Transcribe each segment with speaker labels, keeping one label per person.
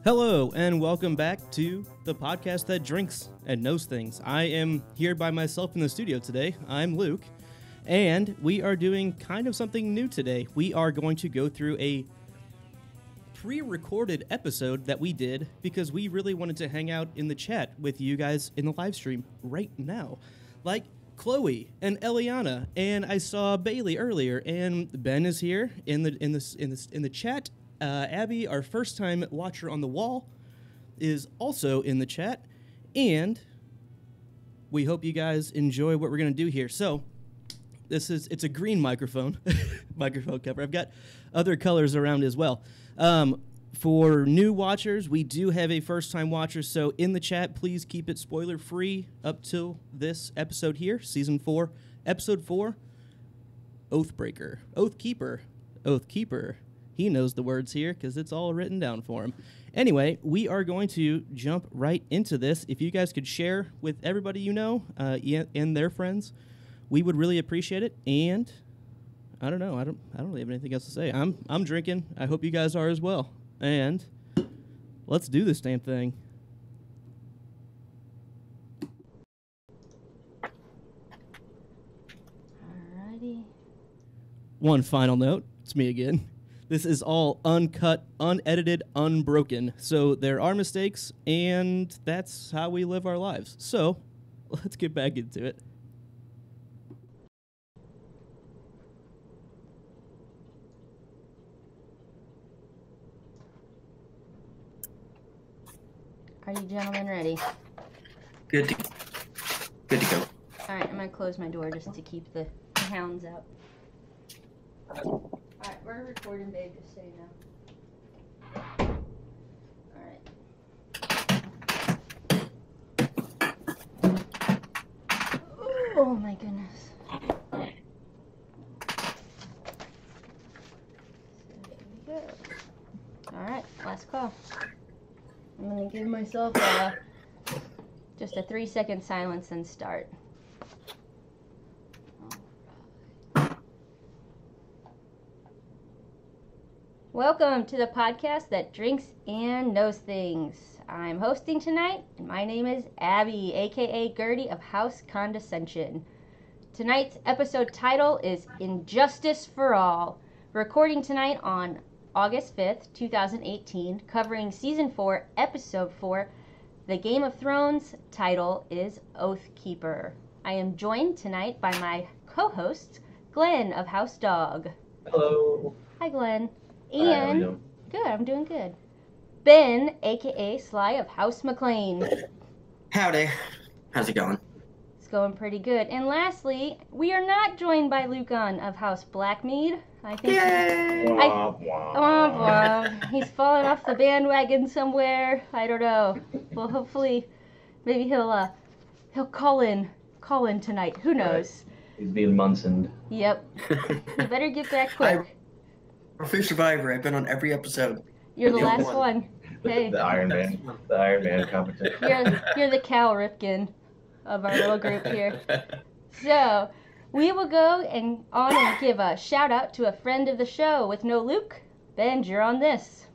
Speaker 1: Hello, and welcome back to the podcast that drinks and knows things. I am here by myself in the studio today. I'm Luke, and we are doing kind of something new today. We are going to go through a pre-recorded episode that we did because we really wanted to hang out in the chat with you guys in the live stream right now. Like Chloe and Eliana, and I saw Bailey earlier, and Ben is here in the chat. Abby, our first-time watcher on the wall, is also in the chat, and we hope you guys enjoy what we're going to do here. So, it's a green microphone cover. I've got other colors around as well. For new watchers, we do have a first-time watcher, so in the chat, please keep it spoiler-free up till this episode here, Season 4, Episode 4, Oathkeeper. He knows the words here because it's all written down for him. Anyway, we are going to jump right into this. If you guys could share with everybody you know and their friends, we would really appreciate it. And I don't know, I don't really have anything else to say. I'm drinking. I hope you guys are as well. And let's do this damn thing.
Speaker 2: Alrighty.
Speaker 1: One final note. It's me again. This is all uncut, unedited, unbroken. So there are mistakes, and that's how we live our lives. So let's get back into it.
Speaker 2: Are you gentlemen ready?
Speaker 3: Good to go.
Speaker 2: Alright, I'm going to close my door just to keep the hounds out. Alright, we're recording, babe, just so you know. Alright. Oh my goodness. There we go. Alright, last call. I'm going to give myself just a 3-second silence and start. Welcome to the podcast that drinks and knows things. I'm hosting tonight, and my name is Abby, aka Gertie of House Condescension. Tonight's episode title is Injustice for All. Recording tonight on August 5th, 2018, covering Season 4, Episode 4. The Game of Thrones title is Oathkeeper. I am joined tonight by my co-host, Glenn of House Dog.
Speaker 3: Hello.
Speaker 2: Hi, Glenn.
Speaker 3: Hi, how
Speaker 2: And
Speaker 3: you doing?
Speaker 2: good, I'm doing good. Ben, aka Sly of House McLean.
Speaker 3: Howdy. How's it going?
Speaker 2: It's going pretty good. And lastly, we are not joined by Lucan of House Blackmead. I think
Speaker 3: Womp womp.
Speaker 2: he's fallen off the bandwagon somewhere. I don't know. Well, hopefully, maybe he'll call in tonight. Who knows?
Speaker 4: He's being Munsoned.
Speaker 2: Yep. You better get back quick.
Speaker 3: True survivor. I've been on every episode.
Speaker 2: You're the
Speaker 3: the only
Speaker 2: last
Speaker 3: one.
Speaker 2: one. Hey,
Speaker 4: The Iron Man competition.
Speaker 2: you're the Cal Ripken of our little group here. So, we will go on and give a shout out to a friend of the show with no Luke. Ben, you're on this.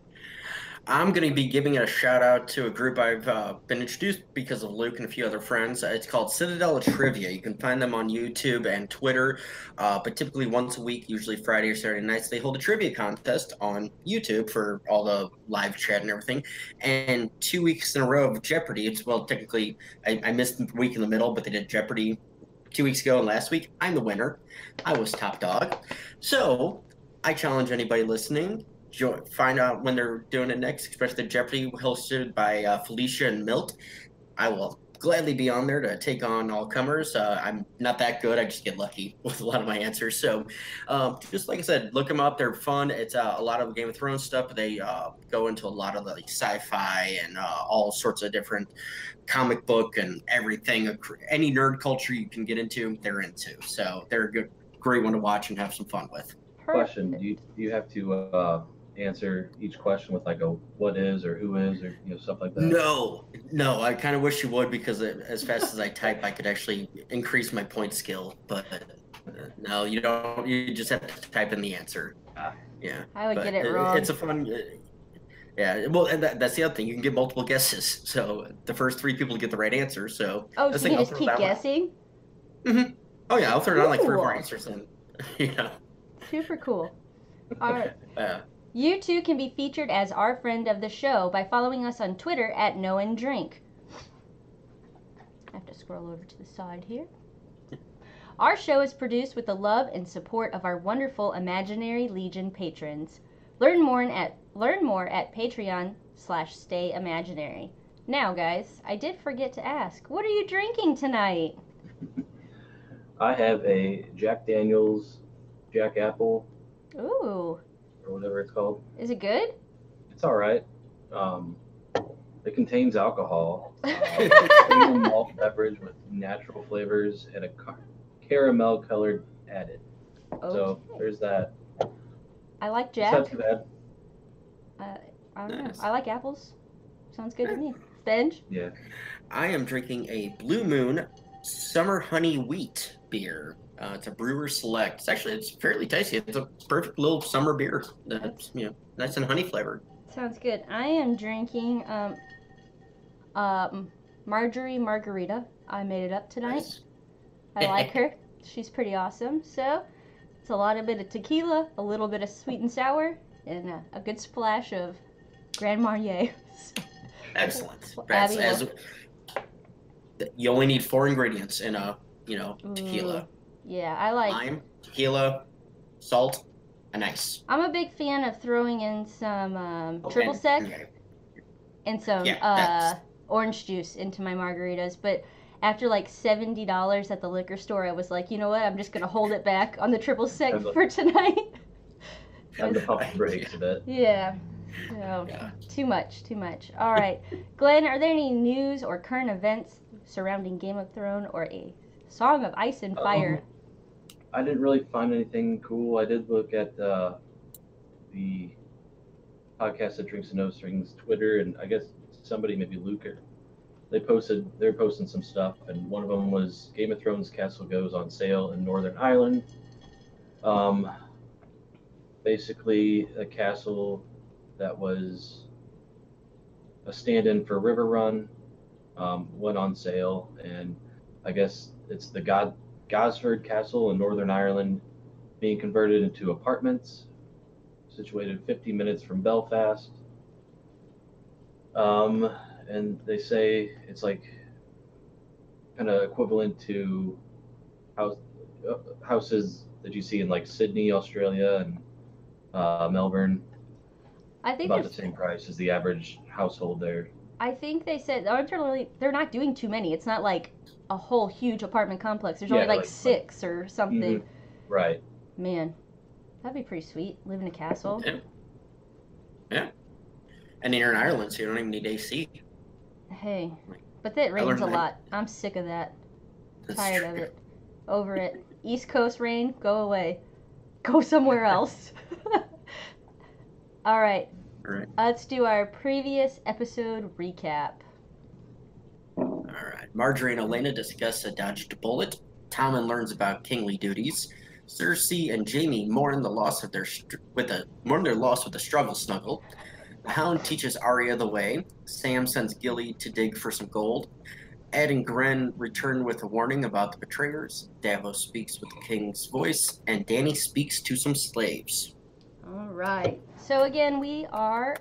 Speaker 3: I'm going to be giving a shout out to a group I've been introduced because of Luke and a few other friends. It's called Citadel of Trivia. You can find them on YouTube and Twitter, but typically once a week, usually Friday or Saturday nights, they hold a trivia contest on YouTube for all the live chat and everything. And 2 weeks in a row of Jeopardy. Technically, I missed the week in the middle, but they did Jeopardy 2 weeks ago and last week. I'm the winner. I was top dog. So I challenge anybody listening. Find out when they're doing it next, especially the Jeopardy hosted by Felicia and Milt. I will gladly be on there to take on all comers. I'm not that good. I just get lucky with a lot of my answers. So just like I said, look them up. They're fun. It's a lot of Game of Thrones stuff, but they go into a lot of like sci-fi and all sorts of different comic book and everything. Any nerd culture you can get into, they're into. So they're a great one to watch and have some fun with.
Speaker 4: Question: Do you have to answer each question with like a what is or who is or stuff like that?
Speaker 3: No, I kind of wish you would, because as fast as I type, I could actually increase my point skill. But no, you don't. You just have to type in the answer. Yeah,
Speaker 2: I would get it wrong.
Speaker 3: It's a fun. Yeah, well, and that's the other thing. You can get multiple guesses. So the first 3 people get the right answer. So
Speaker 2: so you can just keep guessing?
Speaker 3: Mm-hmm. Oh yeah, I'll throw down like 3 or 4 answers in.
Speaker 2: Super cool. All right. You too can be featured as our friend of the show by following us on Twitter at KnowAndDrink. I have to scroll over to the side here. Our show is produced with the love and support of our wonderful Imaginary Legion patrons. Learn more at Patreon/StayImaginary. Now, guys, I did forget to ask, what are you drinking tonight?
Speaker 4: I have a Jack Daniel's Jack Apple.
Speaker 2: Ooh.
Speaker 4: Or whatever it's called.
Speaker 2: Is it good?
Speaker 4: It's all right. It contains alcohol. Single malt beverage with natural flavors and a caramel colored added. Okay. So there's that.
Speaker 2: I like Jack.
Speaker 4: It's not too bad.
Speaker 2: I don't know. I like apples. Sounds good to me. Benj?
Speaker 4: Yeah.
Speaker 3: I am drinking a Blue Moon Summer Honey Wheat beer. It's a Brewer Select. It's fairly tasty. It's a perfect little summer beer. That's nice and honey flavored.
Speaker 2: Sounds good. I am drinking Marjorie Margarita. I made it up tonight. Nice. I like her. She's pretty awesome. So it's a lot of bit of tequila, a little bit of sweet and sour, and a good splash of Grand Marnier.
Speaker 3: Excellent. You only need 4 ingredients in a tequila.
Speaker 2: Yeah, I like
Speaker 3: lime, tequila, salt, and ice.
Speaker 2: I'm a big fan of throwing in some triple sec and some orange juice into my margaritas, but after like $70 at the liquor store, I was like, you know what? I'm just gonna hold it back on the triple sec for tonight.
Speaker 4: Time to pump the brakes a bit.
Speaker 2: Yeah. So too much. All right, Glenn, are there any news or current events surrounding Game of Thrones or a Song of Ice and Fire?
Speaker 4: I didn't really find anything cool. I did look at the podcast that Drinks and No Strings Twitter, and I guess somebody, maybe Luke, they're posting some stuff, and one of them was Game of Thrones Castle goes on sale in Northern Ireland. Basically a castle that was a stand-in for River Run went on sale, and I guess it's the Gosford Castle in Northern Ireland being converted into apartments, situated 50 minutes from Belfast. And they say it's like kind of equivalent to houses that you see in like Sydney, Australia, and Melbourne.
Speaker 2: I think
Speaker 4: about the same price as the average household there.
Speaker 2: I think they said they're not doing too many. It's not like a whole huge apartment complex. There's only like 6 or something.
Speaker 4: Mm-hmm. Right.
Speaker 2: Man, that'd be pretty sweet. Live in a castle.
Speaker 3: Yeah. And you're in Ireland, so you don't even need AC.
Speaker 2: Hey, but that rains a lot. I'm sick of that. Tired of it. Over it. East Coast rain, go away. Go somewhere else. All right. Let's do our previous episode recap.
Speaker 3: All right. Marjorie and Elena discuss a dodged bullet. Tommen learns about kingly duties. Cersei and Jaime mourn their loss with a struggle snuggle. The Hound teaches Arya the way. Sam sends Gilly to dig for some gold. Ed and Gren return with a warning about the betrayers. Davos speaks with the king's voice, and Dany speaks to some slaves.
Speaker 2: All right. So again, we are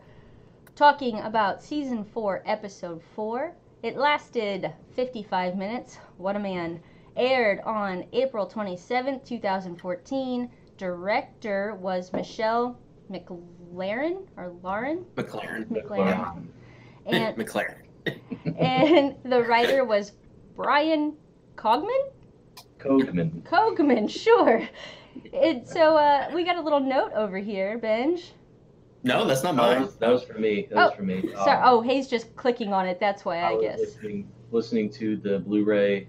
Speaker 2: talking about Season 4, Episode 4. It lasted 55 minutes. What a man. Aired on April 27th, 2014. Director was Michelle McLaren or Lauren?
Speaker 3: McLaren.
Speaker 2: And
Speaker 3: McLaren.
Speaker 2: And the writer was Brian Cogman, sure. So we got a little note over here, Benj.
Speaker 3: No, that's not mine.
Speaker 4: That was for me.
Speaker 2: Sorry. Hayes just clicking on it. That's why I guess.
Speaker 4: Listening to the Blu-ray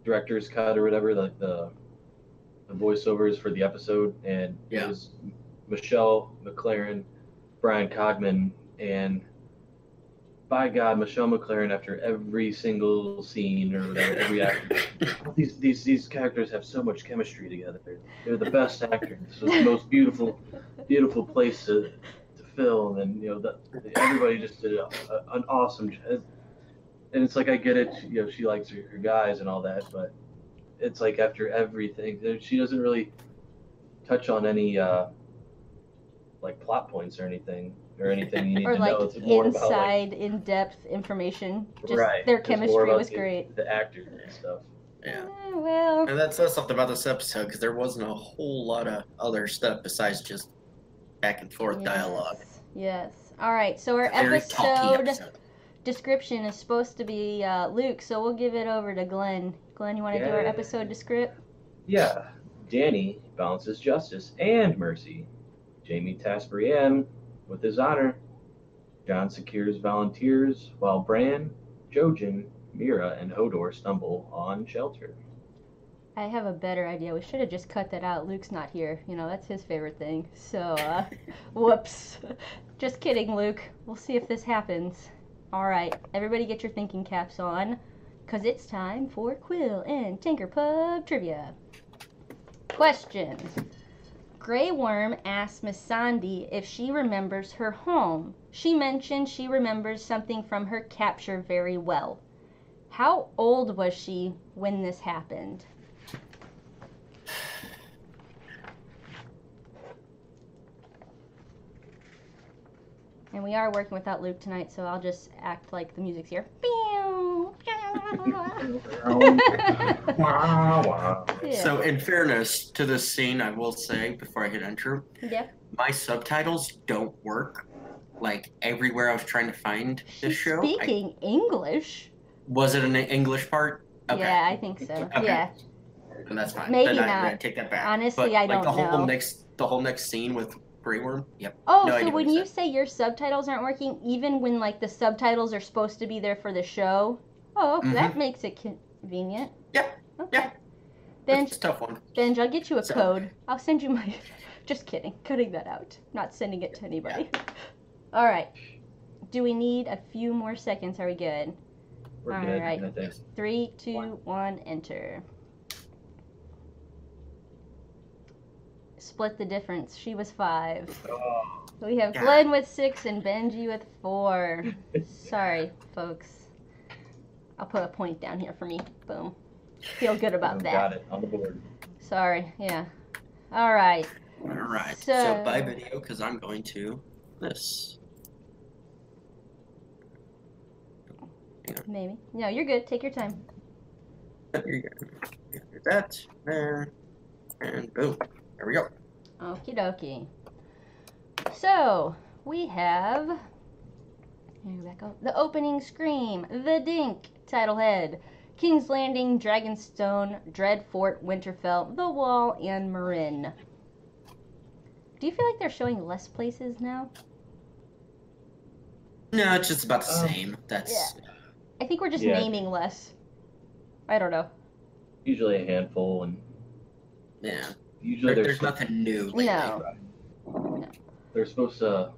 Speaker 4: director's cut or whatever, like the voiceovers for the episode, and it was Michelle McLaren, Brian Cogman, and by God, Michelle McLaren, after every single scene or whatever, every actor, these characters have so much chemistry together. They're the best actors. It's the most beautiful place to film, and everybody just did an awesome job. And it's like, I get it, she likes her guys and all that, but it's like after everything, she doesn't really touch on any like plot points or anything you need
Speaker 2: or
Speaker 4: to
Speaker 2: like
Speaker 4: know. It's more
Speaker 2: inside,
Speaker 4: about like,
Speaker 2: in-depth information. Just
Speaker 4: right.
Speaker 2: Their
Speaker 4: It's more
Speaker 2: chemistry
Speaker 4: about
Speaker 2: was great.
Speaker 4: The actors and stuff.
Speaker 3: Yeah.
Speaker 2: Well,
Speaker 3: And that says something about this episode, because there wasn't a whole lot of other stuff besides just back and forth dialogue.
Speaker 2: Yes. All right. So our
Speaker 3: Very talky episode.
Speaker 2: description is supposed to be Luke, so we'll give it over to Glenn. Glenn, you want to do our episode descript?
Speaker 4: Yeah. Danny balances justice and mercy. Jamie tasks Brienne with his honor. John secures volunteers, while Bran, Jojen, Mira, and Hodor stumble on shelter.
Speaker 2: I have a better idea. We should have just cut that out. Luke's not here. That's his favorite thing. So, whoops. Just kidding, Luke. We'll see if this happens. All right, everybody get your thinking caps on, because it's time for Quill and Tinker Pub Trivia. Question. Grey Worm asks Miss Sandy if she remembers her home. She mentioned she remembers something from her capture very well. How old was she when this happened? And we are working without Luke tonight, so I'll just act like the music's here. Yeah.
Speaker 3: So, in fairness to this scene, I will say, before I hit enter, my subtitles don't work. Like, everywhere I was trying to find this show.
Speaker 2: Speaking English?
Speaker 3: Was it an English part? Okay.
Speaker 2: Yeah, I think so.
Speaker 3: Okay.
Speaker 2: Yeah.
Speaker 3: And that's fine.
Speaker 2: Maybe
Speaker 3: then
Speaker 2: not.
Speaker 3: I take that back.
Speaker 2: Honestly,
Speaker 3: but,
Speaker 2: I don't know.
Speaker 3: The whole next scene with Grey Worm? Yep.
Speaker 2: Oh,
Speaker 3: no
Speaker 2: so when you say your subtitles aren't working, even when, like, the subtitles are supposed to be there for the show? Oh, that makes it convenient.
Speaker 3: Yeah.
Speaker 2: Okay.
Speaker 3: Yeah.
Speaker 2: Benj,
Speaker 3: it's a tough one.
Speaker 2: Benj, I'll get you a code. I'll send you my... Just kidding. Cutting that out. Not sending it to anybody. Yeah. All right. Do we need a few more seconds? Are we good?
Speaker 4: We're
Speaker 2: All
Speaker 4: good.
Speaker 2: right. 3, 2, 1, enter. Split the difference. She was 5.
Speaker 4: Oh.
Speaker 2: We have Glenn with 6 and Benji with 4. Sorry, folks. I'll put a point down here for me. Boom. Feel good about that.
Speaker 4: Got it on the board.
Speaker 2: Sorry. Yeah. All right.
Speaker 3: All right. So bye video, because I'm going to this.
Speaker 2: Maybe. No, you're good. Take your time.
Speaker 3: That there, and boom. There we go.
Speaker 2: Okie dokie. So, we have... Here we go. The opening scream. The Dink. Title head. King's Landing, Dragonstone, Dreadfort, Winterfell, The Wall, and Marin. Do you feel like they're showing less places now?
Speaker 3: No, it's just about the same. That's...
Speaker 2: Yeah. I think we're just naming less. I don't know.
Speaker 4: Usually a handful, and
Speaker 3: yeah.
Speaker 4: Usually
Speaker 3: there's nothing new lately.
Speaker 2: No.
Speaker 4: They're supposed to.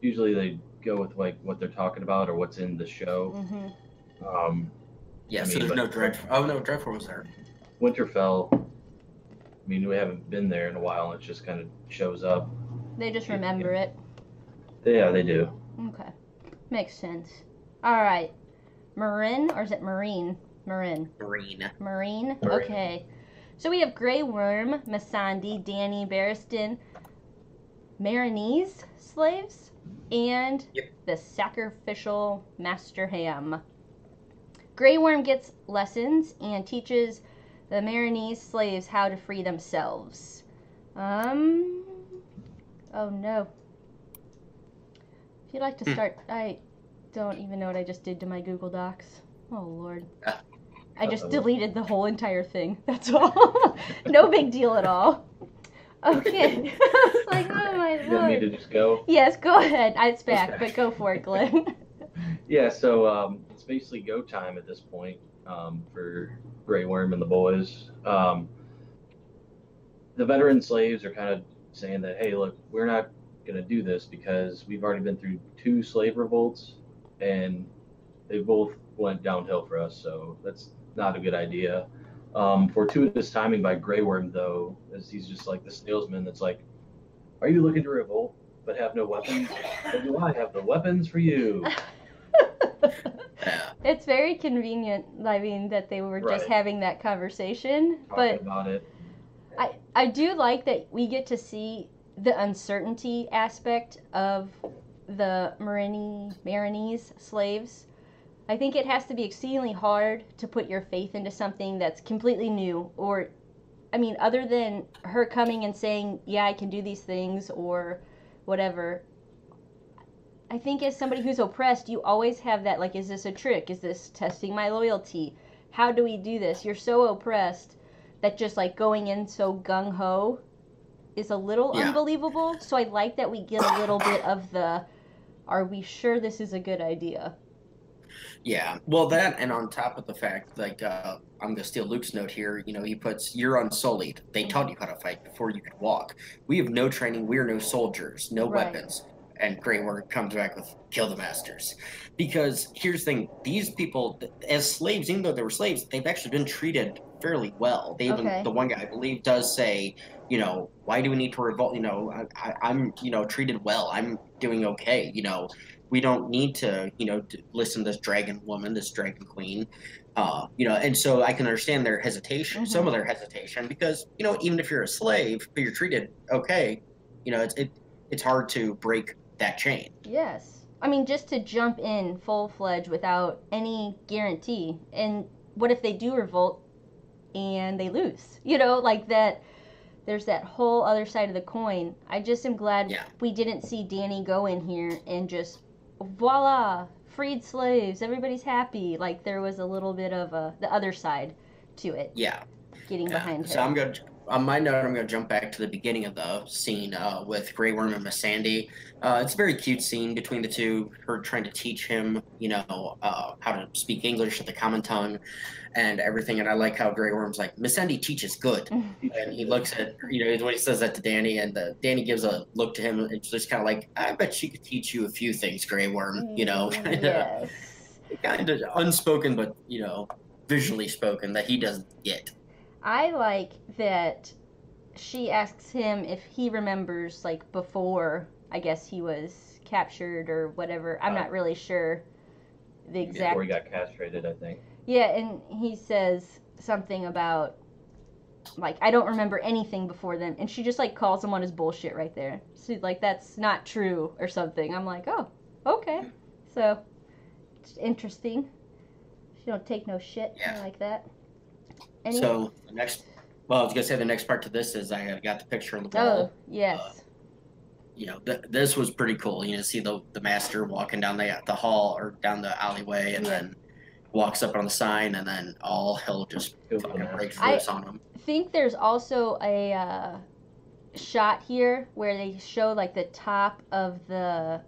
Speaker 4: Usually they go with like what they're talking about or what's in the show.
Speaker 2: Mm-hmm.
Speaker 3: Yeah. So there's no Dreadfort. Oh no, Dreadfort was there.
Speaker 4: Winterfell. I mean, we haven't been there in a while. And it just kind of shows up.
Speaker 2: They just remember it.
Speaker 4: Yeah, they do.
Speaker 2: Okay, makes sense. All right. Marin, or is it Marine? Marin. Marine? Okay. So we have Grey Worm, Missandei, Dany, Barristan, Marinese slaves, and the sacrificial Master Ham. Grey Worm gets lessons and teaches the Marinese slaves how to free themselves. Oh no. If you'd like to start, I don't even know what I just did to my Google Docs. Oh, Lord. I just deleted the whole entire thing. That's all. No big deal at all. Okay. I was like, oh, my Lord.
Speaker 4: You want me to just go?
Speaker 2: Yes, go ahead. It's back, but go for it, Glenn.
Speaker 4: Yeah, so it's basically go time at this point for Grey Worm and the boys. The veteran slaves are kind of saying that, hey, look, we're not going to do this because we've already been through 2 slave revolts, and they both went downhill for us, so that's not a good idea. Fortuitous timing by Grey Worm, though, as he's just like the salesman that's like, are you looking to revolt but have no weapons? Then do I have the weapons for you?
Speaker 2: It's very convenient, I mean, that they were just having that conversation.
Speaker 4: Talking about it.
Speaker 2: I do like that we get to see the uncertainty aspect of the Marinese slaves. I think it has to be exceedingly hard to put your faith into something that's completely new, or, I mean, other than her coming and saying, yeah, I can do these things, or whatever. I think as somebody who's oppressed, you always have that, like, is this a trick? Is this testing my loyalty? How do we do this? You're so oppressed that just, like, going in so gung-ho is a little unbelievable. So I like that we get a little bit of the, are we sure this is a good idea?
Speaker 3: Yeah, well, that, and on top of the fact, like, I'm going to steal Luke's note here, you know, he puts, you're unsullied. They taught you how to fight before you could walk. We have no training. We're no soldiers, no weapons. And Grey Worm comes back with, kill the masters. Because here's the thing, these people, as slaves, even though they were slaves, they've actually been treated fairly well. They even, the one guy, I believe, does say, you know, why do we need to revolt? You know, I'm, you know, treated well. I'm doing okay. You know, we don't need to, you know, listen to this dragon woman, this dragon queen. You know, and so I can understand their hesitation, some of their hesitation, because, you know, even if you're a slave, but you're treated okay, you know, it's hard to break that chain.
Speaker 2: Yes. I mean, just to jump in full-fledged without any guarantee. And what if they do revolt and they lose? You know, like that, there's that whole other side of the coin. I just am glad we didn't see Danny go in here and just, voila, freed slaves, everybody's happy. Like, there was a little bit of the other side to it.
Speaker 3: Yeah.
Speaker 2: Getting behind her.
Speaker 3: So I'm going to, on my note, I'm going to jump back to the beginning of the scene with Grey Worm and Miss Sandy. It's a very cute scene between the two, her trying to teach him, you know, how to speak English at the common tongue and everything. And I like how Grey Worm's like, Miss Sandy teaches good. And he looks at, you know, when he says that to Danny, and Danny gives a look to him, and it's just kind of like, I bet she could teach you a few things, Grey Worm, you know, kind of unspoken, but, you know, visually spoken that he doesn't get.
Speaker 2: I like that she asks him if he remembers, like, before, I guess, he was captured or whatever. I'm not really sure the exact...
Speaker 4: Before he got castrated, I think.
Speaker 2: Yeah, and he says something about, like, I don't remember anything before then. And she just, like, calls him on his bullshit right there. She's like, that's not true or something. I'm like, oh, okay. So, it's interesting. She don't take no shit. I like that.
Speaker 3: So the next, well, I was gonna say the next part to this is I got the picture on the wall.
Speaker 2: Oh, yes.
Speaker 3: You know, this was pretty cool. You know, see the master walking down the hall or down the alleyway, and then walks up on the sign, and then all hell just fucking breaks loose on him.
Speaker 2: I think there's also a shot here where they show like the top of the,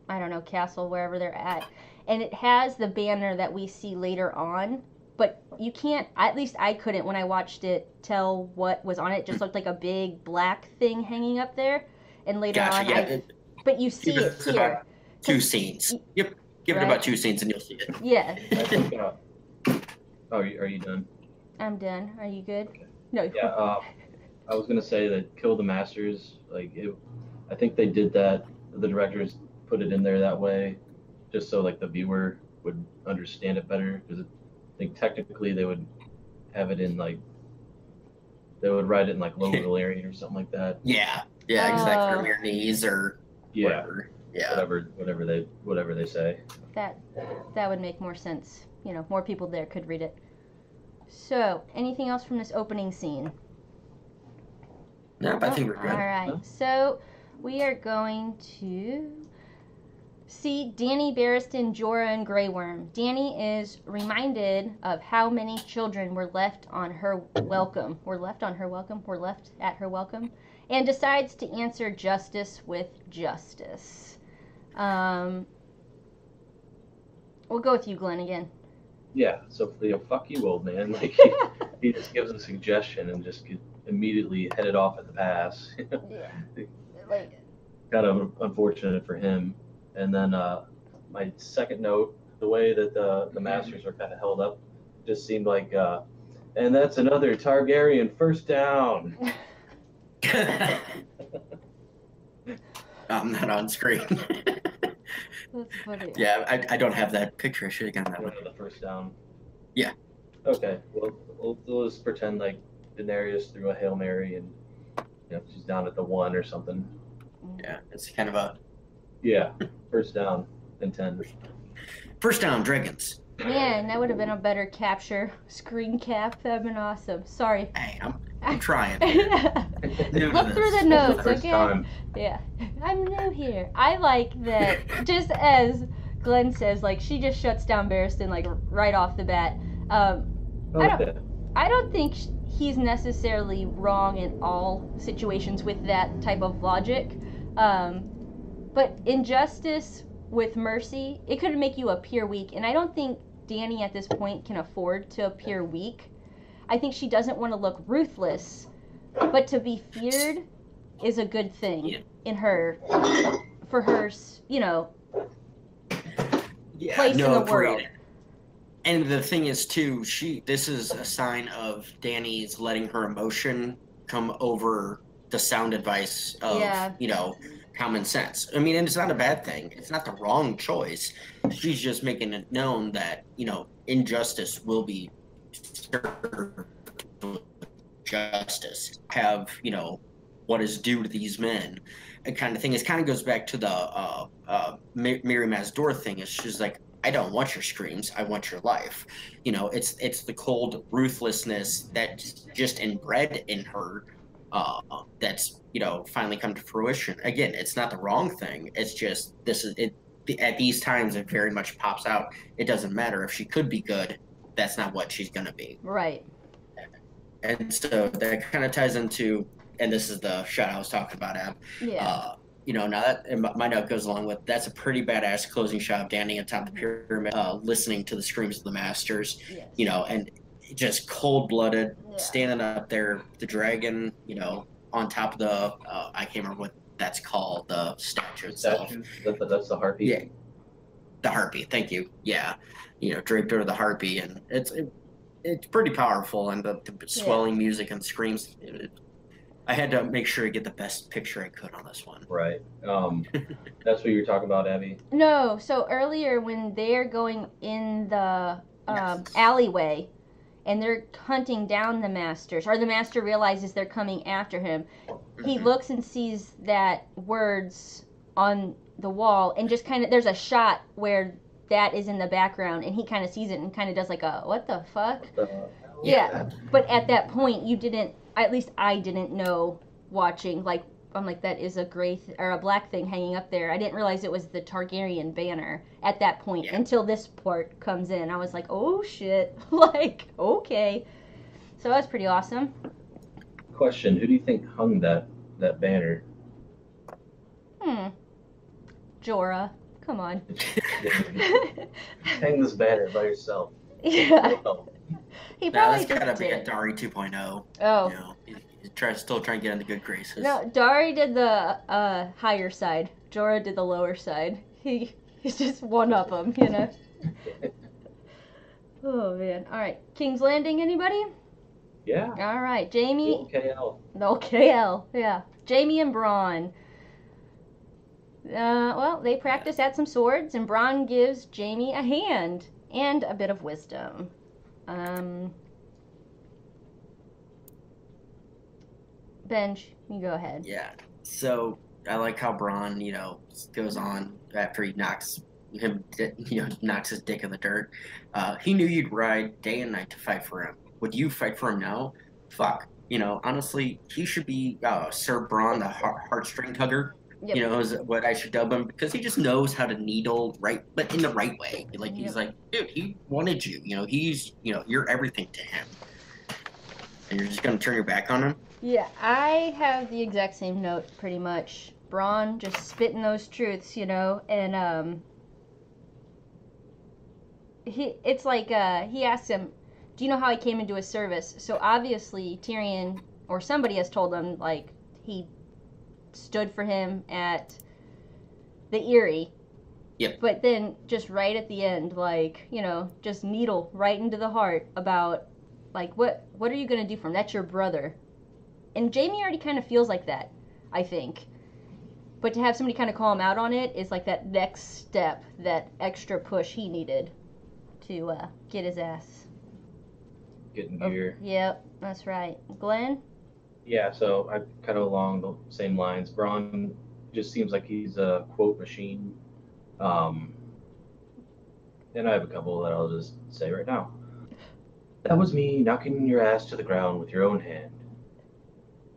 Speaker 2: I don't know, castle, wherever they're at, and it has the banner that we see later on. But you can't, at least I couldn't when I watched it, tell what was on it. It just looked like a big black thing hanging up there. And later on, but you see it here.
Speaker 3: 2 scenes. Yep. Give it about 2 scenes and you'll see it.
Speaker 2: Yeah.
Speaker 4: I think, are you done?
Speaker 2: I'm done. Are you good?
Speaker 4: Okay.
Speaker 2: No.
Speaker 4: Yeah. I was gonna say that Kill the Masters. Like, I think they did that. The directors put it in there that way, just so like the viewer would understand it better. Because I think technically they would have it in like, they would write it in like low Valerian or something like that.
Speaker 3: Yeah, exactly. From your knees or whatever. Yeah, whatever they say.
Speaker 2: That would make more sense. You know, more people there could read it. So, anything else from this opening scene?
Speaker 3: No, I think we're good.
Speaker 2: All right, so we are going to see Danny, Barristan, Jorah, and Grey Worm. Danny is reminded of how many children were left on her welcome. Were left at her welcome. And decides to answer justice with justice. We'll go with you, Glenn, again.
Speaker 4: Yeah, so fuck you, old man. Like, he just gives a suggestion and just immediately headed off at the pass.
Speaker 2: Yeah. Like,
Speaker 4: Kind of unfortunate for him. And then my second note, the way that the Masters are kind of held up, just seemed like, and that's another Targaryen first down.
Speaker 3: I'm not on screen.
Speaker 2: that's funny.
Speaker 3: Yeah, I don't have that picture. I should have gotten that one.
Speaker 4: The first down.
Speaker 3: Yeah.
Speaker 4: Okay. Well, we'll just pretend like Daenerys threw a Hail Mary and she's down at the 1 or something.
Speaker 3: Yeah, it's kind of a
Speaker 4: first down and 10.
Speaker 3: First down, dragons.
Speaker 2: Man, that would have been a better capture. Screen cap. That'd been awesome. Sorry.
Speaker 3: Hey, I'm trying.
Speaker 2: Look through the notes,
Speaker 4: First
Speaker 2: okay?
Speaker 4: time.
Speaker 2: Yeah. I'm new here. I like that, just as Glenn says, like, she just shuts down Barristan, like, right off the bat. I don't think he's necessarily wrong in all situations with that type of logic. But injustice with mercy, it could make you appear weak. And I don't think Dany at this point can afford to appear weak. I think she doesn't want to look ruthless, but to be feared is a good thing in her, for her, place in the world.
Speaker 3: And the thing is, too, this is a sign of Dany's letting her emotion come over the sound advice of, common sense. I mean, and it's not a bad thing. It's not the wrong choice. She's just making it known that, injustice will be served with justice. Have, what is due to these men. And kind of thing. It kind of goes back to the Miri Mazdor thing. It's just like, I don't want your screams. I want your life. It's the cold ruthlessness that's just inbred in her that's, finally come to fruition. Again, it's not the wrong thing. It's just, at these times, it very much pops out. It doesn't matter if she could be good. That's not what she's going to be.
Speaker 2: Right.
Speaker 3: And so that kind of ties into, and this is the shot I was talking about, Ab.
Speaker 2: Yeah.
Speaker 3: Now that my note goes along with, that's a pretty badass closing shot of Dany atop the pyramid, listening to the screams of the Masters,
Speaker 2: yes.
Speaker 3: And just cold-blooded, standing up there, the dragon, on top of the, I can't remember what that's called, the statue itself.
Speaker 4: That's the harpy?
Speaker 3: Yeah, the harpy, thank you. Yeah, draped over the harpy, and it's pretty powerful, and the swelling music and screams. I had to make sure to get the best picture I could on this one.
Speaker 4: Right. That's what you were talking about, Abby?
Speaker 2: No, so earlier when they're going in the alleyway and they're hunting down the Masters, or the Master realizes they're coming after him, he looks and sees that words on the wall, and just kind of, there's a shot where that is in the background, and he kind of sees it and kind of does like a, what the fuck? Yeah, but at that point, you didn't, at least I didn't know watching, like, I'm like, that is a gray or a black thing hanging up there. I didn't realize it was the Targaryen banner at that point until this part comes in. I was like, oh shit, like, okay. So that's pretty awesome.
Speaker 4: Question, who do you think hung that banner?
Speaker 2: Jorah, come on.
Speaker 4: Hang this banner by yourself.
Speaker 2: Yeah. He probably
Speaker 3: that's gotta
Speaker 2: just
Speaker 3: be
Speaker 2: did.
Speaker 3: a Dari 2.0.
Speaker 2: Oh.
Speaker 3: He's still trying to get in the good graces.
Speaker 2: No, Dari did the higher side. Jorah did the lower side. He's just one of them, Oh, man. All right. King's Landing, anybody?
Speaker 4: Yeah.
Speaker 2: All right. Jaime.
Speaker 4: KL.
Speaker 2: No, KL. Yeah. Jaime and Bronn. Well, they practice at some swords, and Bronn gives Jaime a hand and a bit of wisdom. Benj, you go ahead.
Speaker 3: Yeah. So I like how Bronn, goes on after he knocks his dick in the dirt. He knew you'd ride day and night to fight for him. Would you fight for him now? Fuck. Honestly, he should be Sir Bronn, the heartstring tugger.
Speaker 2: Yep.
Speaker 3: Is what I should dub him, because he just knows how to needle right, but in the right way. Like, he's like, dude, he wanted you. He's, you're everything to him. And you're just gonna turn your back on him?
Speaker 2: Yeah, I have the exact same note, pretty much. Bronn just spitting those truths, and it's like he asks him, do you know how I came into his service? So obviously Tyrion or somebody has told him, like, he stood for him at the Erie.
Speaker 3: Yep.
Speaker 2: But then just right at the end, like, you know, just needle right into the heart about, like, what are you going to do for him? That's your brother. And Jamie already kind of feels like that, I think. But to have somebody kind of call him out on it is like that next step, that extra push he needed to get his ass.
Speaker 4: Getting gear.
Speaker 2: Yep, that's right. Glenn?
Speaker 4: Yeah, so I kind of along the same lines. Braun just seems like he's a quote machine. And I have a couple that I'll just say right now. That was me knocking your ass to the ground with your own hand.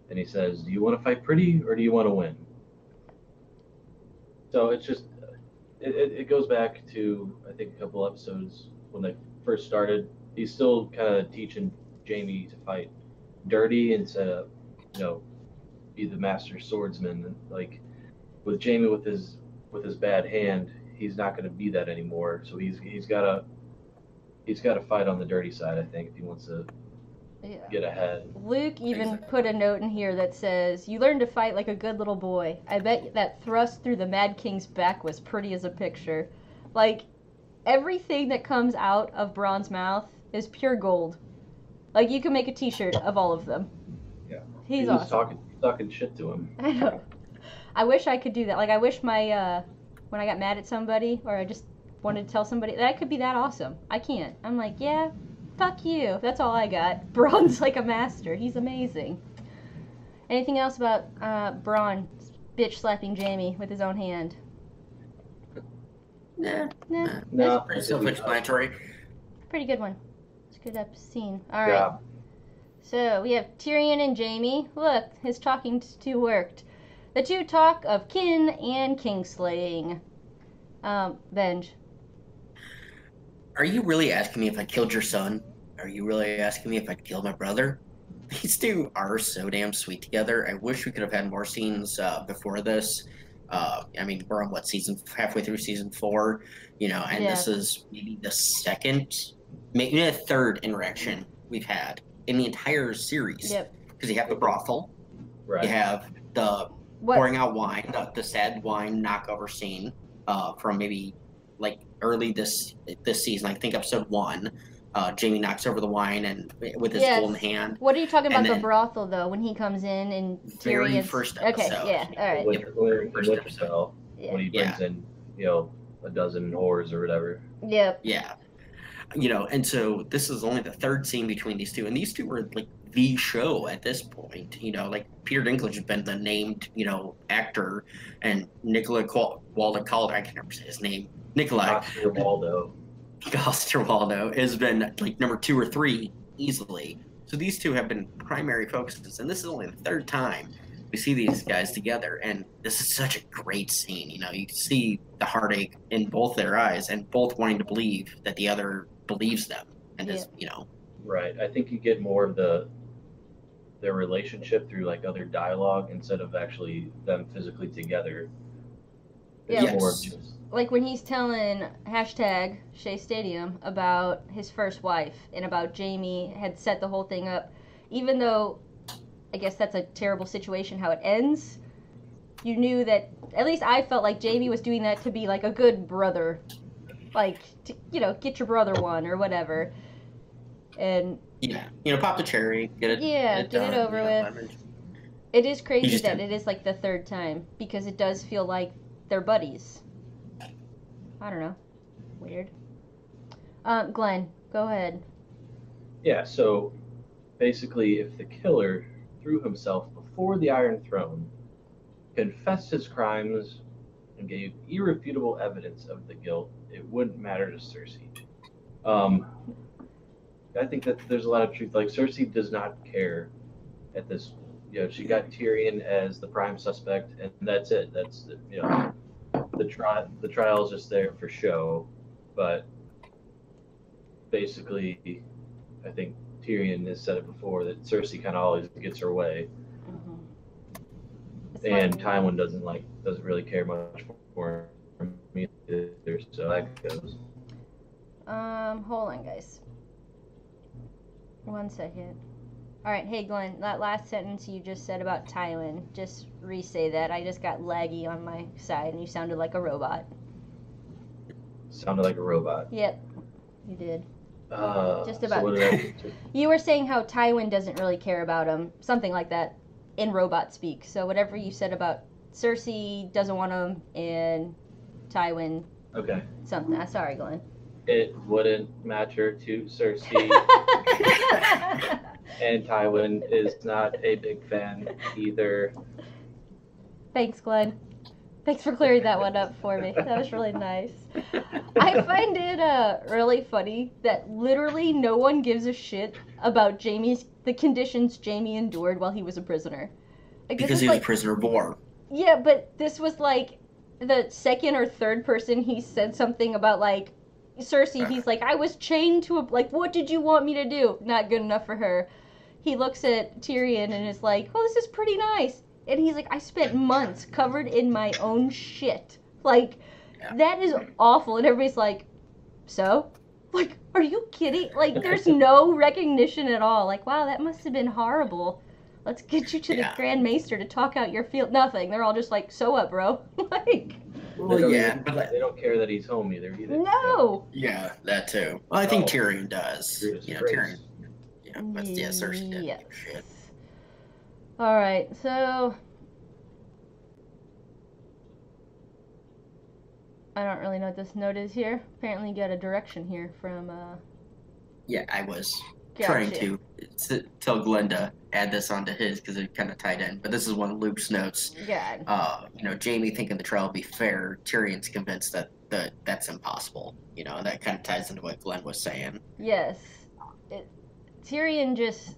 Speaker 4: Then he says, do you want to fight pretty or do you want to win? So it's just, it goes back to, I think, a couple episodes when they first started. He's still kind of teaching Jamie to fight dirty instead of, you know, be the master swordsman. Like with Jamie with his bad hand, he's not going to be that anymore. So he's got to fight on the dirty side, I think, if he wants to get ahead.
Speaker 2: Luke even put a note in here that says, you learned to fight like a good little boy. I bet that thrust through the Mad King's back was pretty as a picture. Like, everything that comes out of Braun's mouth is pure gold. Like, you can make a t-shirt of all of them.
Speaker 4: Yeah.
Speaker 2: He's awesome.
Speaker 4: Talking shit to him.
Speaker 2: I know. I wish I could do that. Like, I wish my, when I got mad at somebody, or I just wanted to tell somebody, that I could be that awesome. I can't. I'm like, yeah, fuck you. That's all I got. Braun's like a master. He's amazing. Anything else about Braun bitch slapping Jamie with his own hand?
Speaker 3: Nah.
Speaker 4: No.
Speaker 3: Pretty self-explanatory.
Speaker 2: Pretty good one. It's a good scene. All right.
Speaker 4: Yeah.
Speaker 2: So we have Tyrion and Jamie. Look, his talking to worked. The two talk of kin and kingslaying. Benj.
Speaker 3: Are you really asking me if I killed your son? Are you really asking me if I killed my brother? These two are so damn sweet together. I wish we could have had more scenes before this. I mean, we're on halfway through season 4, you know, and this is maybe the second, maybe the third interaction we've had in the entire series.
Speaker 2: Yep.
Speaker 3: Because you have the brothel,
Speaker 4: Right.
Speaker 3: you have the pouring out wine, the sad wine knockover scene from maybe like early this season. I think episode 1. Jamie knocks over the wine and with his golden hand.
Speaker 2: What are you talking about, the brothel though? When he comes in and
Speaker 3: very first episode.
Speaker 2: Okay, yeah, all right.
Speaker 4: When he brings in, you know, a dozen whores or whatever.
Speaker 2: Yep.
Speaker 3: Yeah. You know, and so this is only the third scene between these two, and these two were like the show at this point. You know, like Peter Dinklage has been the named, you know, actor, and Nicola Waldo Calder, I can never say his name. Nikolai Coster-Waldau has been like number 2 or 3 easily. So these two have been primary focuses, and this is only the third time we see these guys together, and this is such a great scene. You know, you can see the heartache in both their eyes, and both wanting to believe that the other believes them, and is, you know.
Speaker 4: Right. I think you get more of their relationship through like other dialogue instead of actually them physically together.
Speaker 2: Yeah.
Speaker 3: Yes.
Speaker 4: More of just,
Speaker 2: like when he's telling #Shea Stadium about his first wife and about Jamie had set the whole thing up, even though I guess that's a terrible situation how it ends, you knew that, at least I felt like Jamie was doing that to be like a good brother, like, to, you know, get your brother one or whatever. And
Speaker 3: yeah, you know, pop the cherry, get it
Speaker 2: over with. It is crazy that it is like the third time, because it does feel like they're buddies. I don't know. Weird. Glenn, go ahead.
Speaker 4: Yeah, so basically if the killer threw himself before the Iron Throne, confessed his crimes, and gave irrefutable evidence of the guilt, it wouldn't matter to Cersei. I think that there's a lot of truth. Like, Cersei does not care at this. You know, she got Tyrion as the prime suspect, and that's it. That's, you know, the trial is just there for show. But basically, I think Tyrion has said it before that Cersei kind of always gets her way, and Tywin doesn't really care much for him either. So that goes.
Speaker 2: Hold on, guys. 1 second. All right, hey Glenn, that last sentence you just said about Tywin, just re-say that. I just got laggy on my side and you sounded like a robot.
Speaker 4: Sounded like a robot.
Speaker 2: Yep, you did. Just
Speaker 4: So
Speaker 2: about.
Speaker 4: what did I do?
Speaker 2: You were saying how Tywin doesn't really care about him, something like that, in robot speak. So whatever you said about Cersei doesn't want him and Tywin,
Speaker 4: Okay.
Speaker 2: something. Sorry, Glenn.
Speaker 4: It wouldn't matter to Cersei, and Tywin is not a big fan either.
Speaker 2: Thanks, Glenn. Thanks for clearing that one up for me. That was really nice. I find it really funny that literally no one gives a shit about the conditions Jaime endured while he was a prisoner. Like,
Speaker 3: Because he was a prisoner of war.
Speaker 2: Yeah, but this was like the second or third person he said something about, like, Cersei. He's like, I was chained to what did you want me to do? Not good enough for her. He looks at Tyrion and is like, well, this is pretty nice. And he's like, I spent months covered in my own shit. Like, that is awful. And everybody's like, so? Like, are you kidding? Like, there's no recognition at all. Like, wow, that must have been horrible. Let's get you to the Grand Maester to talk out your field. Nothing. They're all just like, so what, bro? Like...
Speaker 3: Well,
Speaker 4: They don't care that he's home either.
Speaker 2: No!
Speaker 3: Yeah, that too. Well, I think Tyrion does. Tyrion. Yeah, but Cersei didn't give a shit.
Speaker 2: Alright, so... I don't really know what this note is here. Apparently you got a direction here from,
Speaker 3: Yeah, I was trying to tell Glenn to add this onto his because it kind of tied in. But this is one of Luke's notes.
Speaker 2: God.
Speaker 3: Jaime thinking the trial will be fair. Tyrion's convinced that that's impossible. And that kind of ties into what Glenn was saying.
Speaker 2: Yes. Tyrion just...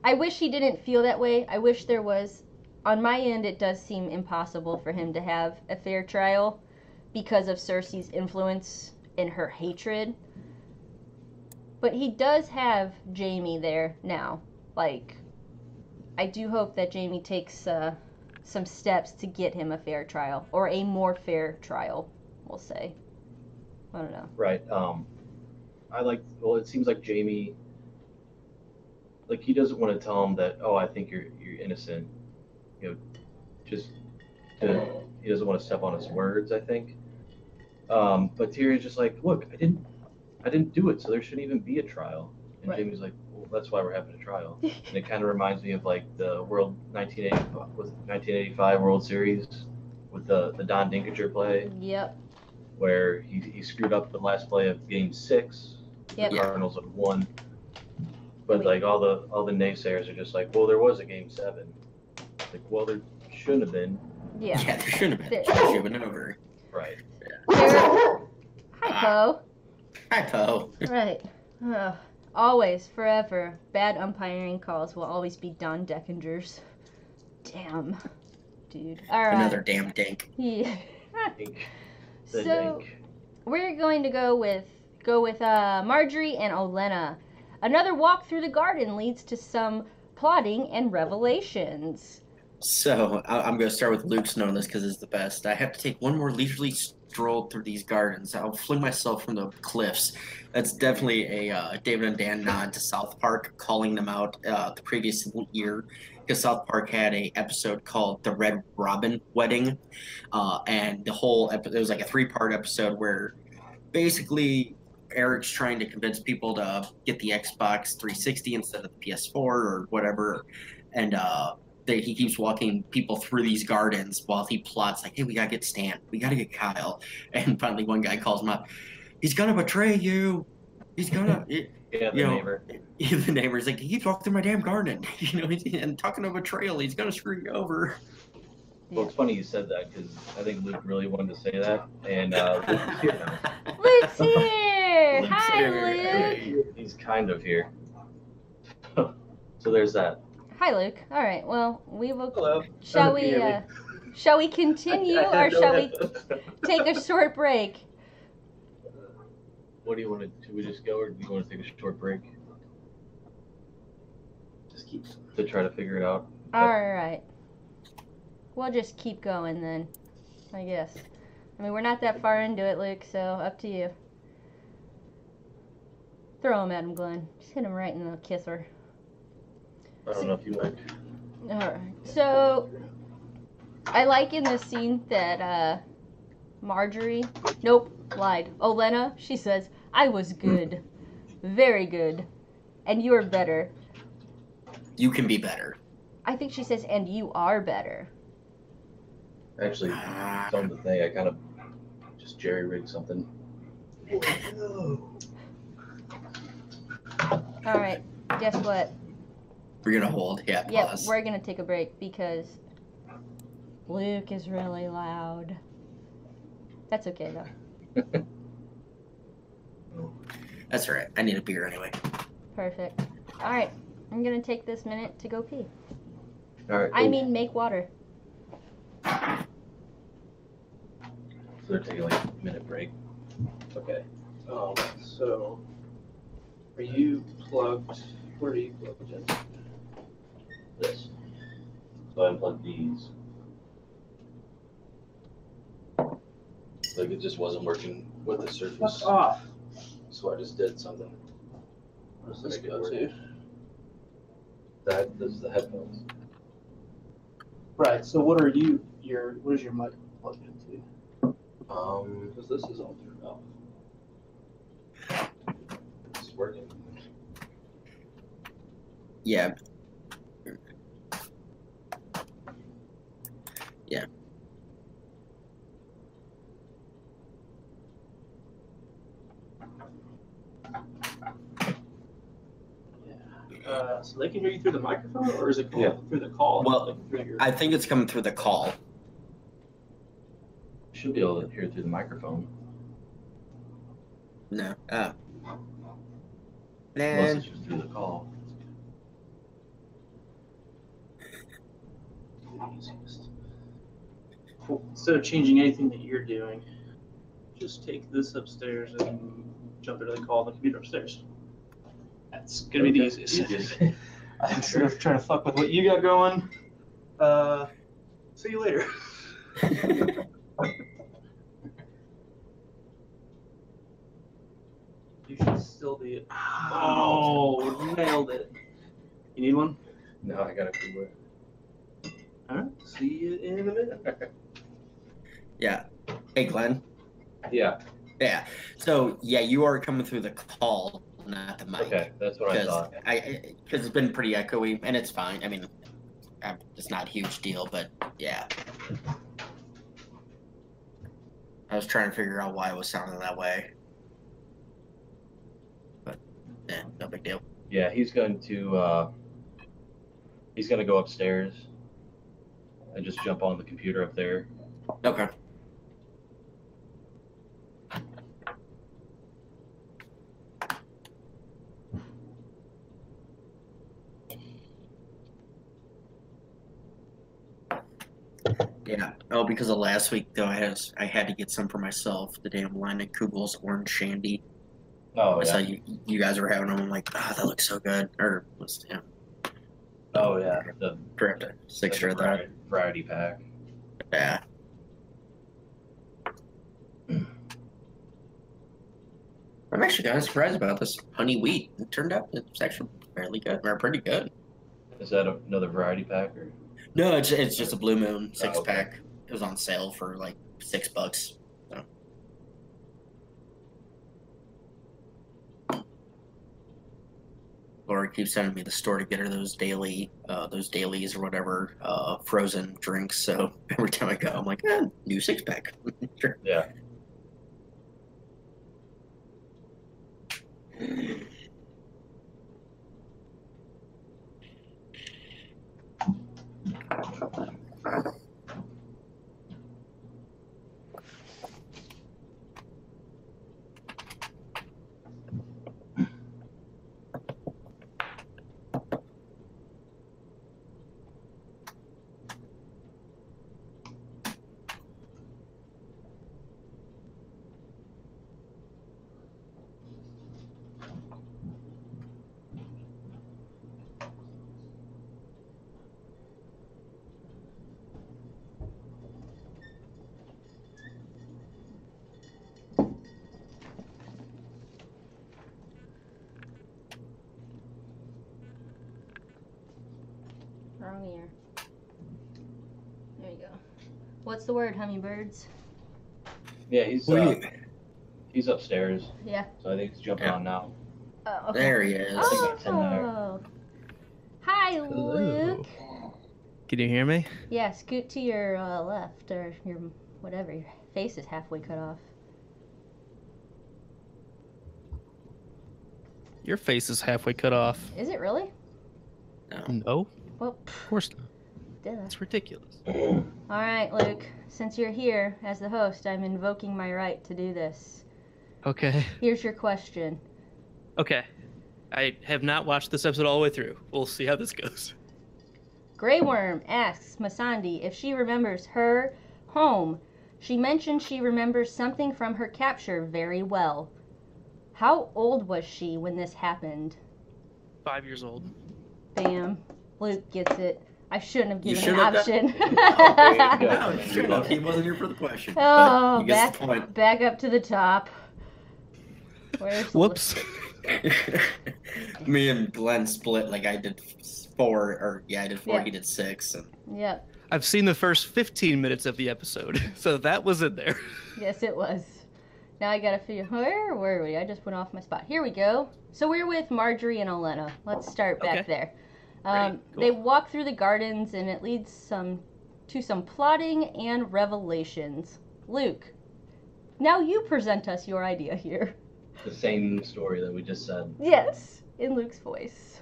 Speaker 2: I wish he didn't feel that way. I wish there was... On my end, it does seem impossible for him to have a fair trial because of Cersei's influence and her hatred. But he does have Jaime there now. Like, I do hope that Jaime takes some steps to get him a fair trial. Or a more fair trial, we'll say. I don't know.
Speaker 4: Right. It seems like Jaime, like, he doesn't want to tell him that, I think you're innocent. He doesn't want to step on his words, I think. But Tyrion's just like, look, I didn't do it, so there shouldn't even be a trial. And
Speaker 2: Right.
Speaker 4: Jaime's like, well, that's why we're having a trial. And it kind of reminds me of like the 1985 World Series with the Don Dinkinger play.
Speaker 2: Yep.
Speaker 4: Where he screwed up the last play of Game 6.
Speaker 2: Yep.
Speaker 4: The Cardinals had won. But like all the naysayers are just like, well, there was a Game 7. Like, well, there shouldn't have been.
Speaker 2: Yeah.
Speaker 3: Yeah, there shouldn't have been. It should have been over.
Speaker 4: Right.
Speaker 2: Hi, Poe.
Speaker 3: Hi, Poe.
Speaker 2: Right. Always, forever, bad umpiring calls will always be Don Deckinger's. Damn. Dude. All right.
Speaker 3: Another damn dink.
Speaker 2: Yeah.
Speaker 4: The
Speaker 2: So,
Speaker 4: dink.
Speaker 2: we're going to go with Marjorie and Olenna. Another walk through the garden leads to some plotting and revelations.
Speaker 3: So, I'm going to start with Luke's note on this because it's the best. I have to take one more leisurely stroll through these gardens. I'll fling myself from the cliffs. That's definitely a David and Dan nod to South Park, calling them out the previous year. Because South Park had a episode called The Red Robin Wedding. And the whole episode, it was like a 3-part episode where basically Eric's trying to convince people to get the Xbox 360 instead of the PS4 or whatever. And he keeps walking people through these gardens while he plots like, hey, we gotta get Stan, we gotta get Kyle. And finally one guy calls him up, he's gonna betray you, he's gonna
Speaker 4: neighbor.
Speaker 3: The neighbor's like, he keeps walking through my damn garden, and talking of betrayal, he's gonna screw you over.
Speaker 4: Well, it's funny you said that because I think Luke really wanted to say that, and Luke's here now.
Speaker 2: Luke's here!
Speaker 3: Luke's
Speaker 2: Hi,
Speaker 3: here.
Speaker 2: Luke!
Speaker 4: He's kind of here. So there's that.
Speaker 2: Hi, Luke. All right, well, we will...
Speaker 4: Hello.
Speaker 2: Shall
Speaker 4: Can you
Speaker 2: we,
Speaker 4: hear me?
Speaker 2: shall we continue, or shall we take a short break?
Speaker 4: What do you want to... Should we just go, or do you want to take a short break? Just keep... To try to figure it out.
Speaker 2: All right. We'll just keep going then, I guess. I mean, we're not that far into it, Luke, so up to you. Throw him at him, Glenn. Just hit him right in the kisser.
Speaker 4: I don't know if you like.
Speaker 2: Alright. So, I like in this scene that Marjorie, nope, lied. Olenna, she says, I was good. Very good. And you're better.
Speaker 3: You can be better.
Speaker 2: I think she says, and you are better.
Speaker 4: Actually, some of the thing I kind of just jerry rigged something.
Speaker 2: Alright, guess what?
Speaker 3: We're gonna hold. Yeah,
Speaker 2: Yep,
Speaker 3: pause.
Speaker 2: we're gonna take a break because Luke is really loud. That's okay though.
Speaker 3: That's all right. I need a beer anyway.
Speaker 2: Perfect. Alright, I'm gonna take this minute to go pee.
Speaker 4: All right.
Speaker 2: I mean, make water.
Speaker 4: So they're taking like a minute break.
Speaker 5: Okay. So, are you plugged? Where are you plugged in?
Speaker 4: This. So I unplugged these. Like it just wasn't working with the Surface.
Speaker 5: Fuck off.
Speaker 4: So I just did something.
Speaker 5: What does this
Speaker 4: Make it
Speaker 5: go
Speaker 4: work.
Speaker 5: to?
Speaker 4: This is the headphones.
Speaker 5: Right. So, what are you? What is your mic plugged into? Because this is all turned off.
Speaker 4: It's working.
Speaker 3: Yeah. Yeah.
Speaker 5: So they can hear you through the microphone, or is it going
Speaker 4: Yeah.
Speaker 5: through the call?
Speaker 3: Well,
Speaker 5: like through your...
Speaker 3: I think it's coming through the call.
Speaker 4: Should be able to hear it through the microphone.
Speaker 3: No.
Speaker 4: Unless
Speaker 3: Man.
Speaker 4: it's just through the call.
Speaker 5: Cool. Instead of changing anything that you're doing, just take this upstairs and jump into the call on the computer upstairs. That's gonna be the easiest. Instead of trying to fuck with what you got going. See you later. You should still be. Oh, nailed it. You need one?
Speaker 4: No, I got a cooler.
Speaker 5: All right. See you in a minute.
Speaker 3: Yeah. Hey, Glenn.
Speaker 4: Yeah.
Speaker 3: Yeah. So, yeah, you are coming through the call, not the mic.
Speaker 4: Okay, that's what I thought.
Speaker 3: Because it's been pretty echoey, and it's fine. I mean, it's not a huge deal, but yeah. I was trying to figure out why it was sounding that way. But, yeah, no big deal.
Speaker 4: Yeah, he's going to go upstairs and just jump on the computer up there.
Speaker 3: Okay. Yeah. Oh, because of last week though, I had to get some for myself. The damn line of Kugel's orange shandy.
Speaker 4: Oh
Speaker 3: I saw
Speaker 4: yeah.
Speaker 3: you guys were having them. I'm like, oh, that looks so good. Or was
Speaker 4: Oh yeah. The
Speaker 3: grabbed a sixer of that.
Speaker 4: variety pack.
Speaker 3: Yeah. I'm actually kind of surprised about this honey wheat. It turned out it's actually fairly good, or pretty good.
Speaker 4: Is that another variety pack or?
Speaker 3: No, it's just a Blue Moon 6
Speaker 4: okay.
Speaker 3: pack. It was on sale for like $6. So. Laura keeps sending me the store to get her those dailies or whatever, frozen drinks. So every time I go, I'm like, new 6 pack. Sure.
Speaker 4: Yeah.
Speaker 2: wrong ear. There you go. What's the word, hummingbirds?
Speaker 4: Yeah, he's upstairs.
Speaker 2: Yeah.
Speaker 4: So I think he's jumping on now.
Speaker 2: Oh, okay.
Speaker 3: There he is.
Speaker 2: Oh. Hi,
Speaker 1: Hello.
Speaker 2: Luke.
Speaker 1: Can you hear me?
Speaker 2: Yeah, scoot to your left, or your whatever. Your face is halfway cut off.
Speaker 1: Your face is halfway cut off.
Speaker 2: Is it really?
Speaker 1: No,
Speaker 2: Well,
Speaker 1: of course not.
Speaker 2: duh.
Speaker 1: That's ridiculous.
Speaker 2: All right, Luke. Since you're here as the host, I'm invoking my right to do this.
Speaker 1: Okay.
Speaker 2: Here's your question.
Speaker 1: Okay. I have not watched this episode all the way through. We'll see how this goes.
Speaker 2: Grey Worm asks Masandi if she remembers her home. She mentioned she remembers something from her capture very well. How old was she when this happened?
Speaker 1: 5 years old.
Speaker 2: Bam. Luke gets it. I shouldn't have given
Speaker 3: should
Speaker 2: an
Speaker 3: have
Speaker 2: option.
Speaker 3: No, you should have. He wasn't here for the question.
Speaker 2: Oh,
Speaker 3: But he gets the point.
Speaker 2: back up to the top. Where's
Speaker 1: Whoops.
Speaker 3: Me and Glenn split. Like I did 4, or I did 4.
Speaker 2: Yeah.
Speaker 3: He did 6. And
Speaker 2: Yep.
Speaker 1: I've seen the first 15 minutes of the episode, so that was in there.
Speaker 2: Yes, it was. Now I gotta figure, where were we? I just went off my spot. Here we go. So we're with Marjorie and Olenna. Let's start back
Speaker 1: Okay.
Speaker 2: there.
Speaker 1: Great, cool.
Speaker 2: They walk through the gardens, and it leads to some plotting and revelations. Luke, now you present us your idea here.
Speaker 4: The same story that we just said.
Speaker 2: Yes, in Luke's voice.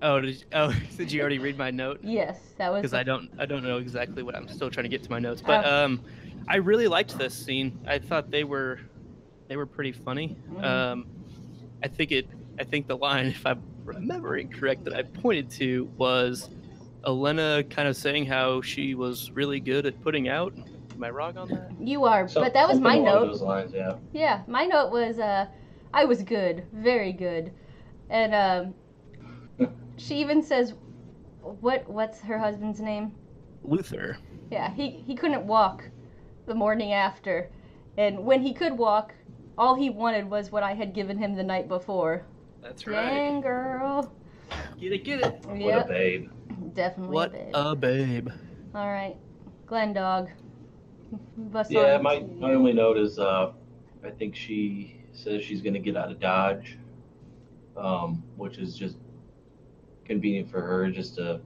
Speaker 1: Oh, did you already read my note?
Speaker 2: Yes, that was.
Speaker 1: Because I don't know exactly what I'm still trying to get to my notes. But I really liked this scene. I thought they were pretty funny.
Speaker 2: Mhm.
Speaker 1: I think the line, if I'm remembering correct, that I pointed to was Olenna kind of saying how she was really good at putting out. Am I wrong on that?
Speaker 2: You are,
Speaker 4: So-
Speaker 2: but that was my
Speaker 4: something along
Speaker 2: note.
Speaker 4: Those lines, yeah.
Speaker 2: Yeah, my note was I was good, very good, and she even says, what's her husband's name?
Speaker 1: Luther.
Speaker 2: Yeah, he couldn't walk the morning after, and when he could walk, all he wanted was what I had given him the night before.
Speaker 1: That's
Speaker 2: Dang, girl.
Speaker 1: Get it.
Speaker 4: What a
Speaker 2: Yep,
Speaker 4: babe.
Speaker 2: definitely.
Speaker 1: What
Speaker 2: babe.
Speaker 1: a babe.
Speaker 2: All right, Glenn Dog. Bust
Speaker 4: Yeah,
Speaker 2: on.
Speaker 4: my only note is I think she says she's going to get out of Dodge, which is just convenient for her just to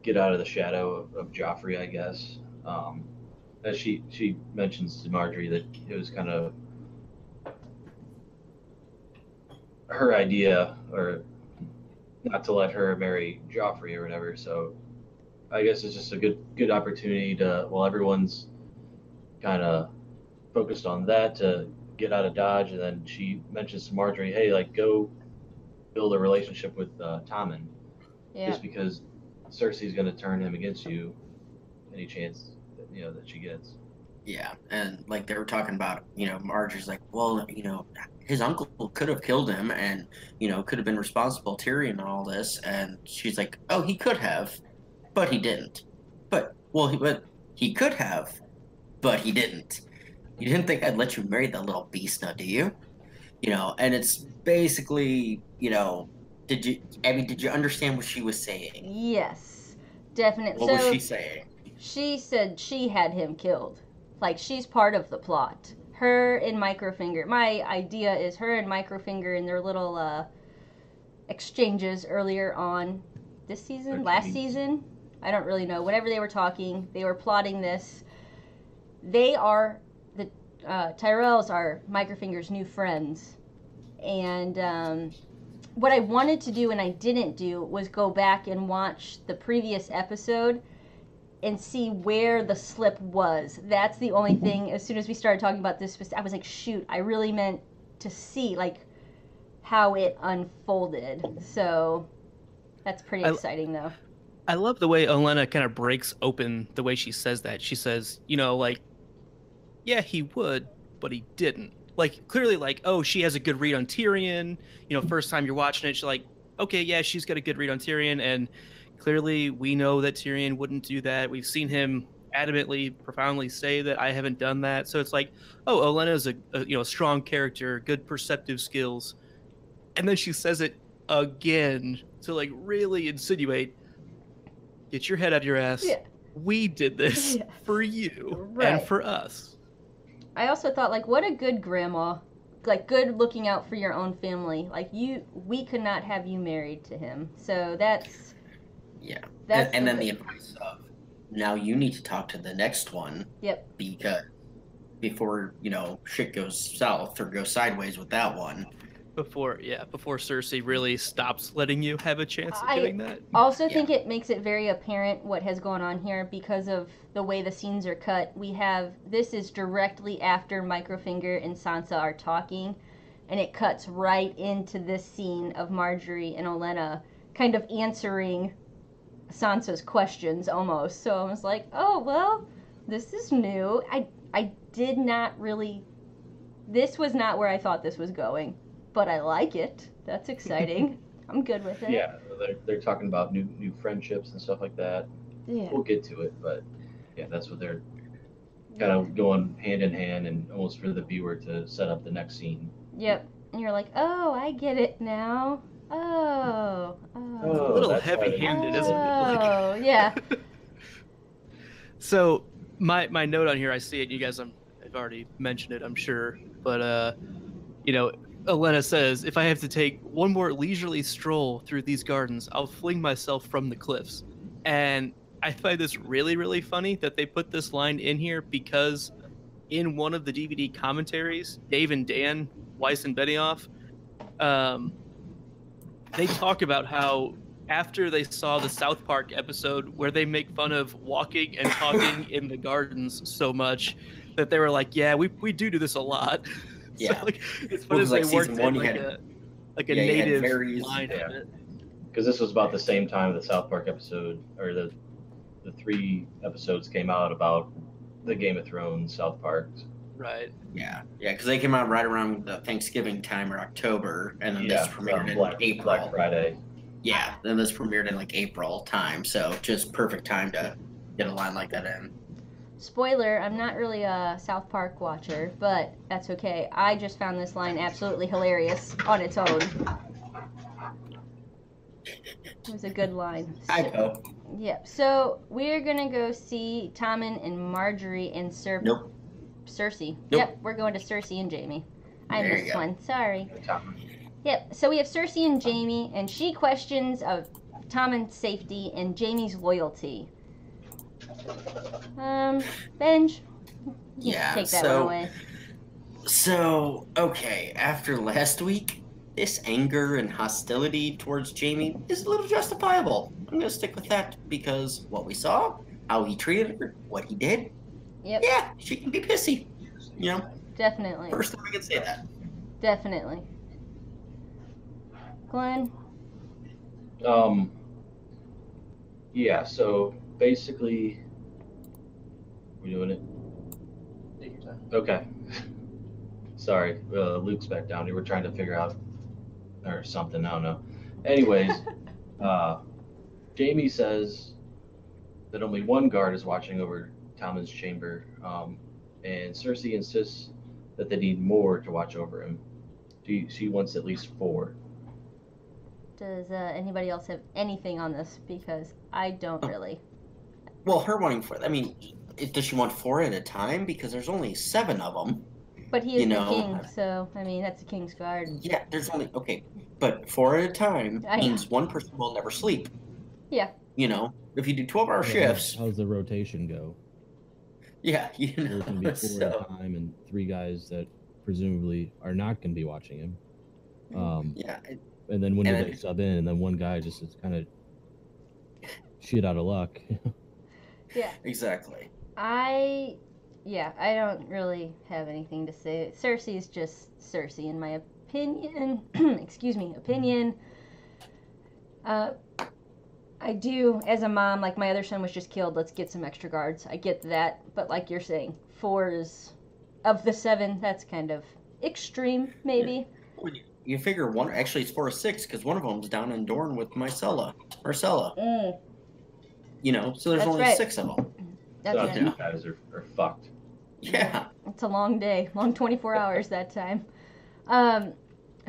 Speaker 4: get out of the shadow of Joffrey, I guess. As she mentions to Marjorie that it was kind of her idea, or not to let her marry Joffrey or whatever. So I guess it's just a good opportunity to, while everyone's kind of focused on that, to get out of Dodge. And then she mentions to Marjorie, hey, like, go build a relationship with Tommen,
Speaker 2: Yeah.
Speaker 4: just because Cersei's going to turn him against you any chance that she gets.
Speaker 3: Yeah, and like they were talking about, Marjorie's like, well, his uncle could have killed him, and could have been responsible, Tyrion, and all this. And she's like, oh, he could have, but he didn't. But he could have, but he didn't. You didn't think I'd let you marry that little beast, now, do you? And it's basically, did you understand what she was saying?
Speaker 2: Yes, definitely.
Speaker 3: What was she saying?
Speaker 2: She said she had him killed. Like, she's part of the plot. Her and Microfinger. My idea is her and Microfinger in their little exchanges earlier on this season, last season. I don't really know. Whenever they were talking, they were plotting this. They are, the Tyrells are Microfinger's new friends. And what I wanted to do and I didn't do was go back and watch the previous episode and see where the slip was. That's the only thing. As soon as we started talking about this, I was like, shoot, I really meant to see like how it unfolded. So that's pretty exciting, though.
Speaker 1: I love the way Olenna kind of breaks open the way she says that. She says, yeah, he would, but he didn't. Like, clearly, like, oh, she has a good read on Tyrion. First time you're watching it, she's like, okay, yeah, she's got a good read on Tyrion, and clearly, we know that Tyrion wouldn't do that. We've seen him adamantly, profoundly say that I haven't done that. So it's like, oh, Olenna is a strong character, good perceptive skills, and then she says it again to like really insinuate get your head out of your ass.
Speaker 2: Yeah.
Speaker 1: We did this for you and for us.
Speaker 2: I also thought, like, what a good grandma. Like, good looking out for your own family. Like, we could not have you married to him. So that's...
Speaker 3: Yeah.
Speaker 2: That's
Speaker 3: and then the advice of, now you need to talk to the next one.
Speaker 2: Yep.
Speaker 3: Because before, shit goes south or goes sideways with that one.
Speaker 1: Before Cersei really stops letting you have a chance of doing that.
Speaker 2: I also think it makes it very apparent what has gone on here because of the way the scenes are cut. This is directly after Microfinger and Sansa are talking, and it cuts right into this scene of Marjorie and Olenna kind of answering Sansa's questions almost. So I was like, oh, well, this is new. I did not really... This was not where I thought this was going. But I like it. That's exciting. I'm good with it.
Speaker 4: Yeah, they're talking about new friendships and stuff like that.
Speaker 2: Yeah.
Speaker 4: We'll get to it, but yeah, that's what they're kind of going hand in hand and almost for the viewer to set up the next scene.
Speaker 2: Yep. And you're like, oh, I get it now. Oh.
Speaker 1: It's a little heavy-handed, isn't it?
Speaker 2: Oh, yeah.
Speaker 1: So my note on here, I see it. You guys have already mentioned it, I'm sure. But, Olenna says, if I have to take one more leisurely stroll through these gardens, I'll fling myself from the cliffs. And I find this really, really funny that they put this line in here because in one of the DVD commentaries, Dave and Dan, Weiss and Benioff, they talk about how after they saw the South Park episode where they make fun of walking and talking in the gardens so much that they were like, yeah, we do this a lot.
Speaker 3: Yeah,
Speaker 1: so, it's funny they worked in a native line of it.
Speaker 4: Because this was about the same time the South Park episode, or the 3 episodes came out about the Game of Thrones South Park.
Speaker 1: Right.
Speaker 3: Yeah, because they came out right around the Thanksgiving time or October, and then this premiered in April.
Speaker 4: Black Friday.
Speaker 3: Yeah, then this premiered in like April time, so just perfect time to get a line like that in.
Speaker 2: Spoiler, I'm not really a South Park watcher, but that's okay. I just found this line absolutely hilarious on its own. It was a good line.
Speaker 3: I know.
Speaker 2: Yep. So we're gonna go see Tommen and Marjorie and Cersei.
Speaker 3: Nope.
Speaker 2: Yep, we're going to Cersei and Jaime. I
Speaker 3: There you
Speaker 2: missed
Speaker 3: go.
Speaker 2: one. Sorry. Yep. So we have Cersei and Jaime, and she questions of Tommen's safety and Jaime's loyalty. Benj, you
Speaker 3: Yeah,
Speaker 2: take that one away.
Speaker 3: So, okay, after last week, this anger and hostility towards Jaime is a little justifiable. I'm going to stick with that because what we saw, how he treated her, what he did,
Speaker 2: Yep.
Speaker 3: yeah, she can be pissy.
Speaker 2: Definitely.
Speaker 3: First time I can say that.
Speaker 2: Definitely. Glenn?
Speaker 4: Yeah, so basically, we doing it?
Speaker 5: Take your time.
Speaker 4: Okay. Sorry, Luke's back down here. We're trying to figure out, or something, I don't know. Anyways, Jaime says that only one guard is watching over Tommen's chamber, and Cersei insists that they need more to watch over him. She wants at least 4.
Speaker 2: Does anybody else have anything on this? Because I don't really.
Speaker 3: Well, her wanting 4, I mean, does she want 4 at a time? Because there's only 7 of them.
Speaker 2: But he is the king, so, I mean, that's the king's guard.
Speaker 3: Yeah, there's only, okay, but 4 at a time
Speaker 2: I know.
Speaker 3: means one person will never sleep.
Speaker 2: Yeah.
Speaker 3: If you do 12-hour shifts.
Speaker 6: How's the rotation go?
Speaker 3: Yeah,
Speaker 6: There's going to be 4
Speaker 3: so.
Speaker 6: at a time and 3 guys that presumably are not going to be watching him.
Speaker 3: Yeah.
Speaker 6: And then when they sub in, and then one guy just is kind of shit out of luck.
Speaker 2: Yeah.
Speaker 3: Exactly.
Speaker 2: I don't really have anything to say. Cersei is just Cersei, in my opinion. Excuse me, opinion. I do, as a mom, like, my other son was just killed, let's get some extra guards. I get that, but like you're saying, 4 is, of the 7, that's kind of extreme, maybe.
Speaker 3: Yeah. You figure one, actually it's 4 or 6, because one of them's down in Dorne with Marcella. So there's
Speaker 2: That's
Speaker 3: only
Speaker 2: right.
Speaker 3: 6 of them.
Speaker 2: That's
Speaker 4: So
Speaker 2: right.
Speaker 4: these guys are fucked.
Speaker 3: Yeah.
Speaker 2: It's a long day, long 24 hours that time.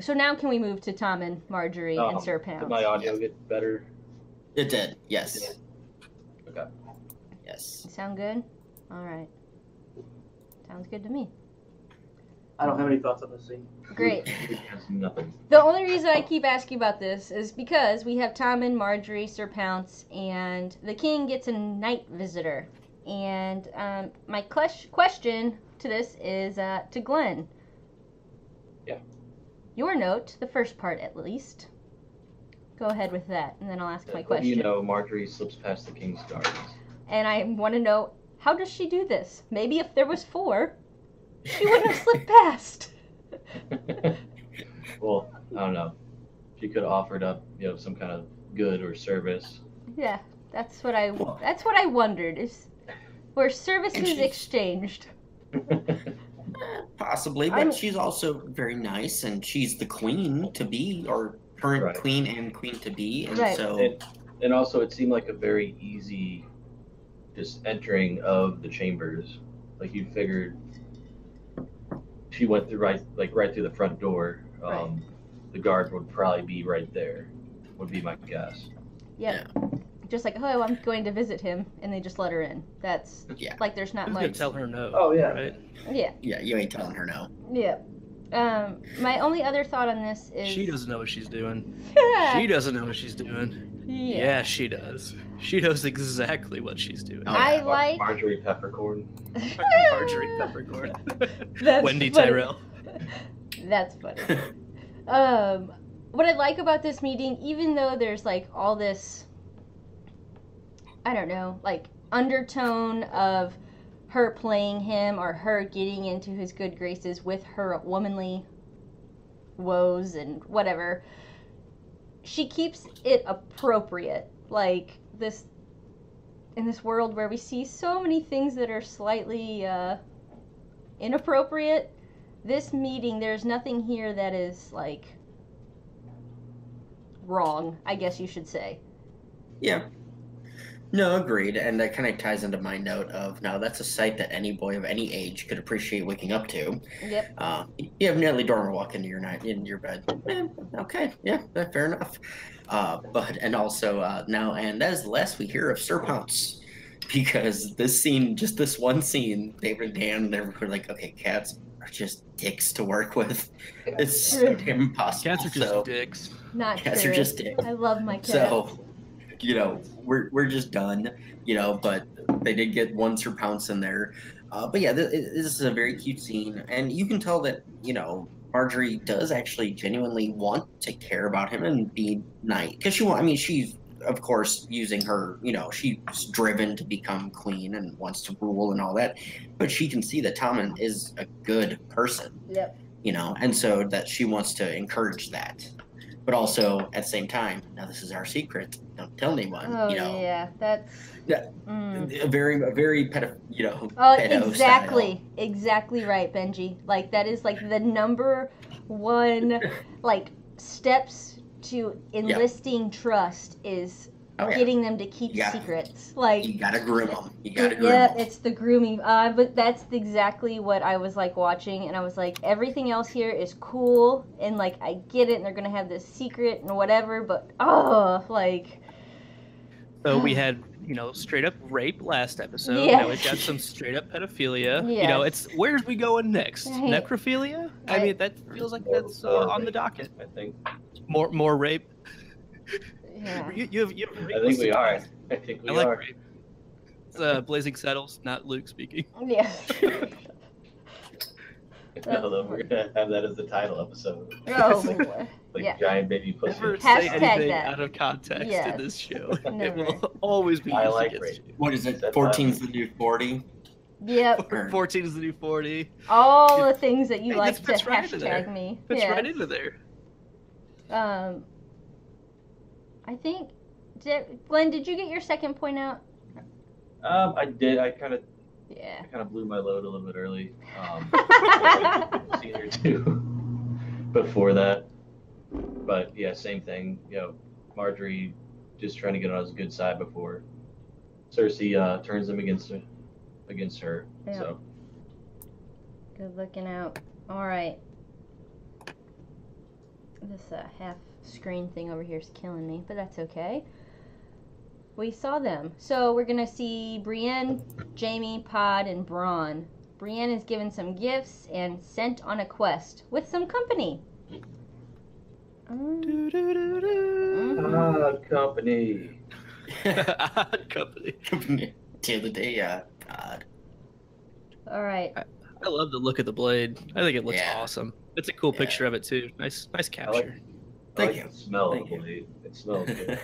Speaker 2: So now can we move to Tommen, Marjorie, and Sir Pounds?
Speaker 4: Did my audio get better?
Speaker 3: It did, yes. Yes.
Speaker 2: Sound good? All right. Sounds good to me.
Speaker 5: I don't have any thoughts on this scene.
Speaker 2: Great.
Speaker 4: It has nothing.
Speaker 2: The only reason I keep asking about this is because we have Tom and Marjorie, Sir Pounce, and the king gets a night visitor. And my question to this is to Glenn.
Speaker 4: Yeah.
Speaker 2: Your note, the first part at least. Go ahead with that, and then I'll ask my
Speaker 4: What do
Speaker 2: question.
Speaker 4: you know? Marjorie slips past the king's guards.
Speaker 2: And I want to know, how does she do this? Maybe if there was 4, she wouldn't have slipped past.
Speaker 4: Well, I don't know. She could have offered up, some kind of good or service.
Speaker 2: Yeah, that's what I wondered. Is where services exchanged.
Speaker 3: Possibly, but she's also very nice, and she's the queen to be, or current queen and queen to be, and so.
Speaker 4: And also, it seemed like a very easy, just entering of the chambers. Like you figured, she went through right through the front door. The guard would probably be right there. Would be my guess.
Speaker 2: Yep. Yeah. Just like, oh, I'm going to visit him, and they just let her in. That's like there's not
Speaker 1: Who's
Speaker 2: much.
Speaker 1: gonna tell her no?
Speaker 5: Oh yeah.
Speaker 1: Right?
Speaker 2: Yeah.
Speaker 3: Yeah, you ain't telling her no.
Speaker 2: Yeah. My only other thought on this is
Speaker 1: She doesn't know what she's doing. She doesn't know what she's doing. Yeah, she does. She knows exactly what she's doing.
Speaker 2: I like
Speaker 4: Marjorie Peppercorn.
Speaker 1: Marjorie Peppercorn.
Speaker 2: That's
Speaker 1: Wendy
Speaker 2: funny.
Speaker 1: Tyrell.
Speaker 2: That's funny. What I like about this meeting, even though there's like all this, I don't know, like undertone of her playing him or her getting into his good graces with her womanly woes and whatever, she keeps it appropriate. Like this, in this world where we see so many things that are slightly inappropriate, this meeting, there's nothing here that is like wrong, I guess you should say.
Speaker 3: Yeah. No, agreed. And that kind of ties into my note of, now that's a sight that any boy of any age could appreciate waking up to.
Speaker 2: Yep.
Speaker 3: You have Natalie Dormer walk into your bed. Okay, yeah, fair enough. And also now, and that is the last we hear of Sir Pounce. Because this scene, just this one scene, David and Dan, they're like, okay, cats are just dicks to work with. It's so damn impossible.
Speaker 1: Cats are just dicks.
Speaker 2: Not
Speaker 3: Cats
Speaker 2: true.
Speaker 3: are just dicks.
Speaker 2: I love my cat.
Speaker 3: So, we're just done, but they did get one Sir Pounce in there. But yeah, this is a very cute scene, and you can tell that, Marjorie does actually genuinely want to care about him and be nice. Because she's, of course, using her, she's driven to become queen and wants to rule and all that. But she can see that Tommen is a good person.
Speaker 2: Yep.
Speaker 3: And so that she wants to encourage that. But also, at the same time, now this is our secret. Don't tell anyone.
Speaker 2: Oh, yeah, that's...
Speaker 3: A very pedo,
Speaker 2: Oh,
Speaker 3: pedo
Speaker 2: exactly.
Speaker 3: style.
Speaker 2: Exactly right, Benji. Like, that is, like, the number one, like, steps to enlisting trust is getting them to keep secrets. Like,
Speaker 3: you gotta groom them.
Speaker 2: Yeah, it's the grooming. But that's exactly what I was like watching, and I was like, everything else here is cool, and like I get it, and they're gonna have this secret and whatever. But
Speaker 1: So we had, straight up rape last episode.
Speaker 2: Yes.
Speaker 1: Now we've got some straight up pedophilia.
Speaker 2: Yes.
Speaker 1: It's where's we going next?
Speaker 2: Right.
Speaker 1: Necrophilia? I mean, that feels like that's on the docket.
Speaker 4: I think.
Speaker 1: More rape.
Speaker 2: Yeah.
Speaker 1: You have rape.
Speaker 4: I think we are. I think we
Speaker 1: I like
Speaker 4: are.
Speaker 1: rape. It's Blazing Saddles, not Luke speaking.
Speaker 2: Yeah.
Speaker 4: Although we're gonna have that as the title episode.
Speaker 2: Oh boy.
Speaker 4: Like giant baby pussy.
Speaker 1: Never say
Speaker 2: Hashtag
Speaker 1: anything
Speaker 2: that.
Speaker 1: out of context
Speaker 2: Yes.
Speaker 1: in this show. It
Speaker 2: Never.
Speaker 1: will always be
Speaker 4: I
Speaker 1: used
Speaker 4: like
Speaker 1: against
Speaker 4: rape.
Speaker 1: you.
Speaker 3: What is it?
Speaker 4: That's
Speaker 3: 14's the new 40?
Speaker 2: Yep.
Speaker 1: 14 is the new 40.
Speaker 2: All the things that you
Speaker 1: Hey,
Speaker 2: like
Speaker 1: this
Speaker 2: to
Speaker 1: fits right into there.
Speaker 2: hashtag me.
Speaker 1: Fits
Speaker 2: Yes.
Speaker 1: right into there.
Speaker 2: I think, Glenn, did you get your second point out?
Speaker 4: I did. I kind
Speaker 2: Yeah.
Speaker 4: of blew my load a little bit early. A scene or two before that. But yeah, same thing. Marjorie just trying to get on his good side before Cersei turns him against her.
Speaker 2: Yeah.
Speaker 4: So
Speaker 2: Good looking out. All right. This half screen thing over here is killing me, but that's okay. We saw them. So we're gonna see Brienne, Jamie, Pod, and Braun. Brienne is given some gifts and sent on a quest with some company.
Speaker 4: Company.
Speaker 3: Company. To the day, Pod.
Speaker 2: All right.
Speaker 5: I love the look of the blade. I think it looks
Speaker 3: Yeah.
Speaker 5: awesome. It's a cool picture of it too. Nice capture.
Speaker 3: Thank
Speaker 4: I
Speaker 3: you.
Speaker 4: like the smell
Speaker 3: Thank
Speaker 4: of the
Speaker 3: you.
Speaker 4: blade. It smells good.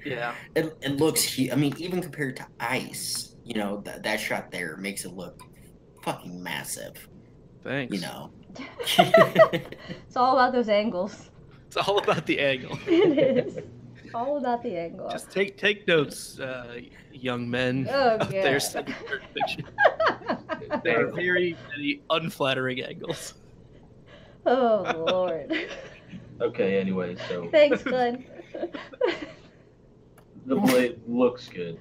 Speaker 5: Yeah.
Speaker 3: It looks. I mean, even compared to ice, that shot there makes it look fucking massive.
Speaker 5: Thanks.
Speaker 2: It's all about those angles.
Speaker 5: It's all about the angle.
Speaker 2: It is. All about the angle.
Speaker 5: Just take notes, young men
Speaker 2: Oh,
Speaker 5: out there
Speaker 2: God.
Speaker 5: studying art fiction. There are very many unflattering angles.
Speaker 2: Oh, Lord.
Speaker 4: Okay, anyway, so
Speaker 2: Thanks, Glenn.
Speaker 4: the blade looks good.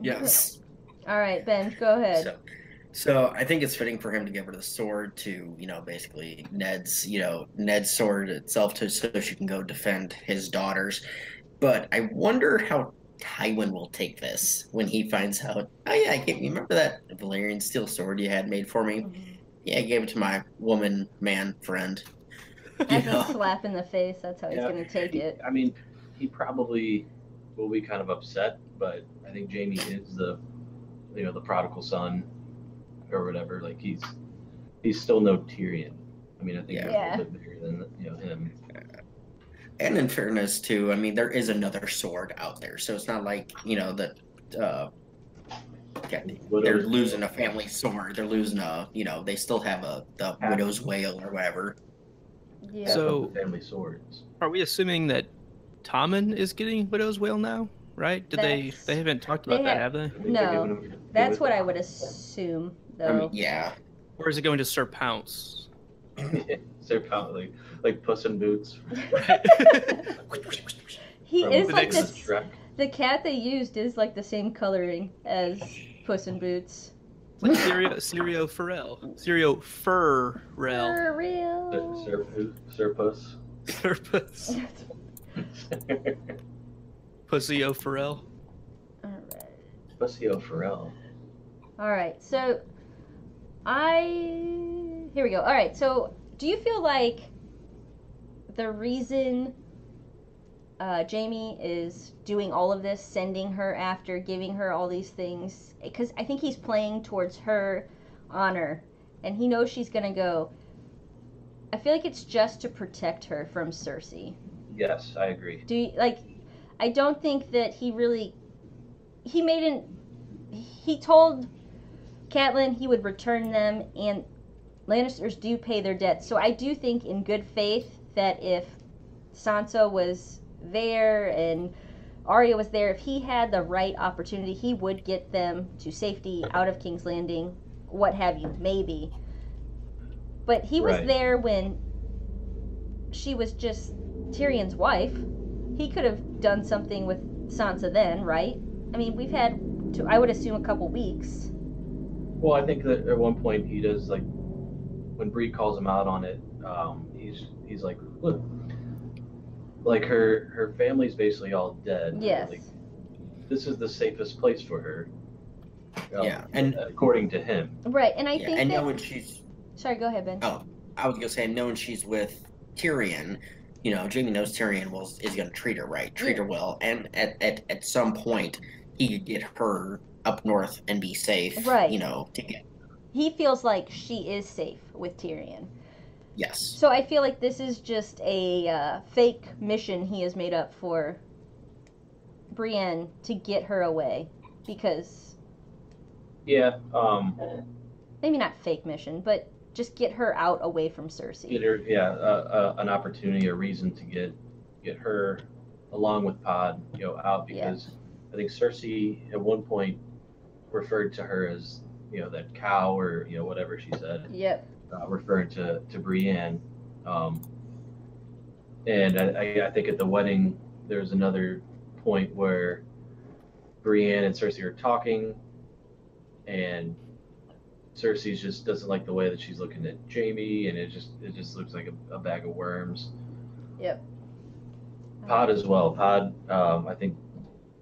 Speaker 3: Yes.
Speaker 2: All right, Ben, go ahead.
Speaker 3: So I think it's fitting for him to give her the sword to, basically Ned's sword itself so she can go defend his daughters. But I wonder how Tywin will take this when he finds out, oh yeah, you remember that Valyrian steel sword you had made for me? Yeah, I gave it to my man friend.
Speaker 2: That's a slap in the face. That's how he's going to take it.
Speaker 4: I mean, he probably will be kind of upset, but I think Jaime is the prodigal son or whatever. Like he's still no Tyrion. I mean, I think he's a bit bigger than him.
Speaker 3: And in fairness too, I mean, there is another sword out there, so it's not like that. They're losing a family sword. They're losing they still have the widow's wail or whatever.
Speaker 2: Yeah.
Speaker 5: So
Speaker 4: family swords.
Speaker 5: Are we assuming that Tommen is getting widow's wail now? Right? They haven't talked about that, have they?
Speaker 2: No, that's what I would assume, though.
Speaker 3: I mean, yeah.
Speaker 5: Or is it going to Sir Pounce?
Speaker 4: Sir Pounce, like Puss in Boots.
Speaker 2: He is like this.
Speaker 4: Shrek.
Speaker 2: The cat they used is like the same coloring as Puss in Boots.
Speaker 5: It's like Sirio Farrell. Sirio Furrell.
Speaker 2: For real.
Speaker 4: Sir Puss.
Speaker 5: Sir Puss. Pussy O'Farrell.
Speaker 2: Alright.
Speaker 4: Pussy O'Farrell.
Speaker 2: Alright, so here we go. Alright, so do you feel like the reason Jaime is doing all of this, sending her after, giving her all these things, because I think he's playing towards her honor, and he knows she's gonna go. I feel like it's just to protect her from Cersei.
Speaker 4: Yes, I agree.
Speaker 2: I don't think that he told Catelyn he would return them, and Lannisters do pay their debts. So I do think in good faith that if Sansa was there and Arya was there, if he had the right opportunity, he would get them to safety out of King's Landing, what have you, maybe. But he was there when she was just Tyrion's wife. He could have done something with Sansa then, right? I mean, we've had, I would assume, a couple weeks.
Speaker 4: Well, I think that at one point he does, like, when Bree calls him out on it, he's like, look, like her family's basically all dead.
Speaker 2: Yes.
Speaker 4: Like, this is the safest place for her.
Speaker 3: And
Speaker 4: according to him.
Speaker 2: Right, and I think
Speaker 3: and
Speaker 2: that...
Speaker 3: knowing she's...
Speaker 2: Sorry, go ahead, Ben.
Speaker 3: Oh, I was going to say, knowing she's with Tyrion, Jaime knows Tyrion is going to treat her right, treat her well, and at some point he could get her up north and be safe,
Speaker 2: right?
Speaker 3: To get.
Speaker 2: He feels like she is safe with Tyrion.
Speaker 3: Yes.
Speaker 2: So I feel like this is just a fake mission he has made up for Brienne to get her away, because.
Speaker 4: Yeah.
Speaker 2: Maybe not fake mission, but just get her out away from Cersei.
Speaker 4: Get her, an opportunity, a reason to get her along with Pod, out, because I think Cersei at one point referred to her as, that cow or whatever she said.
Speaker 2: Yep.
Speaker 4: Referring to Brienne, and I think at the wedding there's another point where Brienne and Cersei are talking, and Cersei just doesn't like the way that she's looking at Jaime, and it just looks like a bag of worms.
Speaker 2: Yep.
Speaker 4: Pod as well. Pod, I think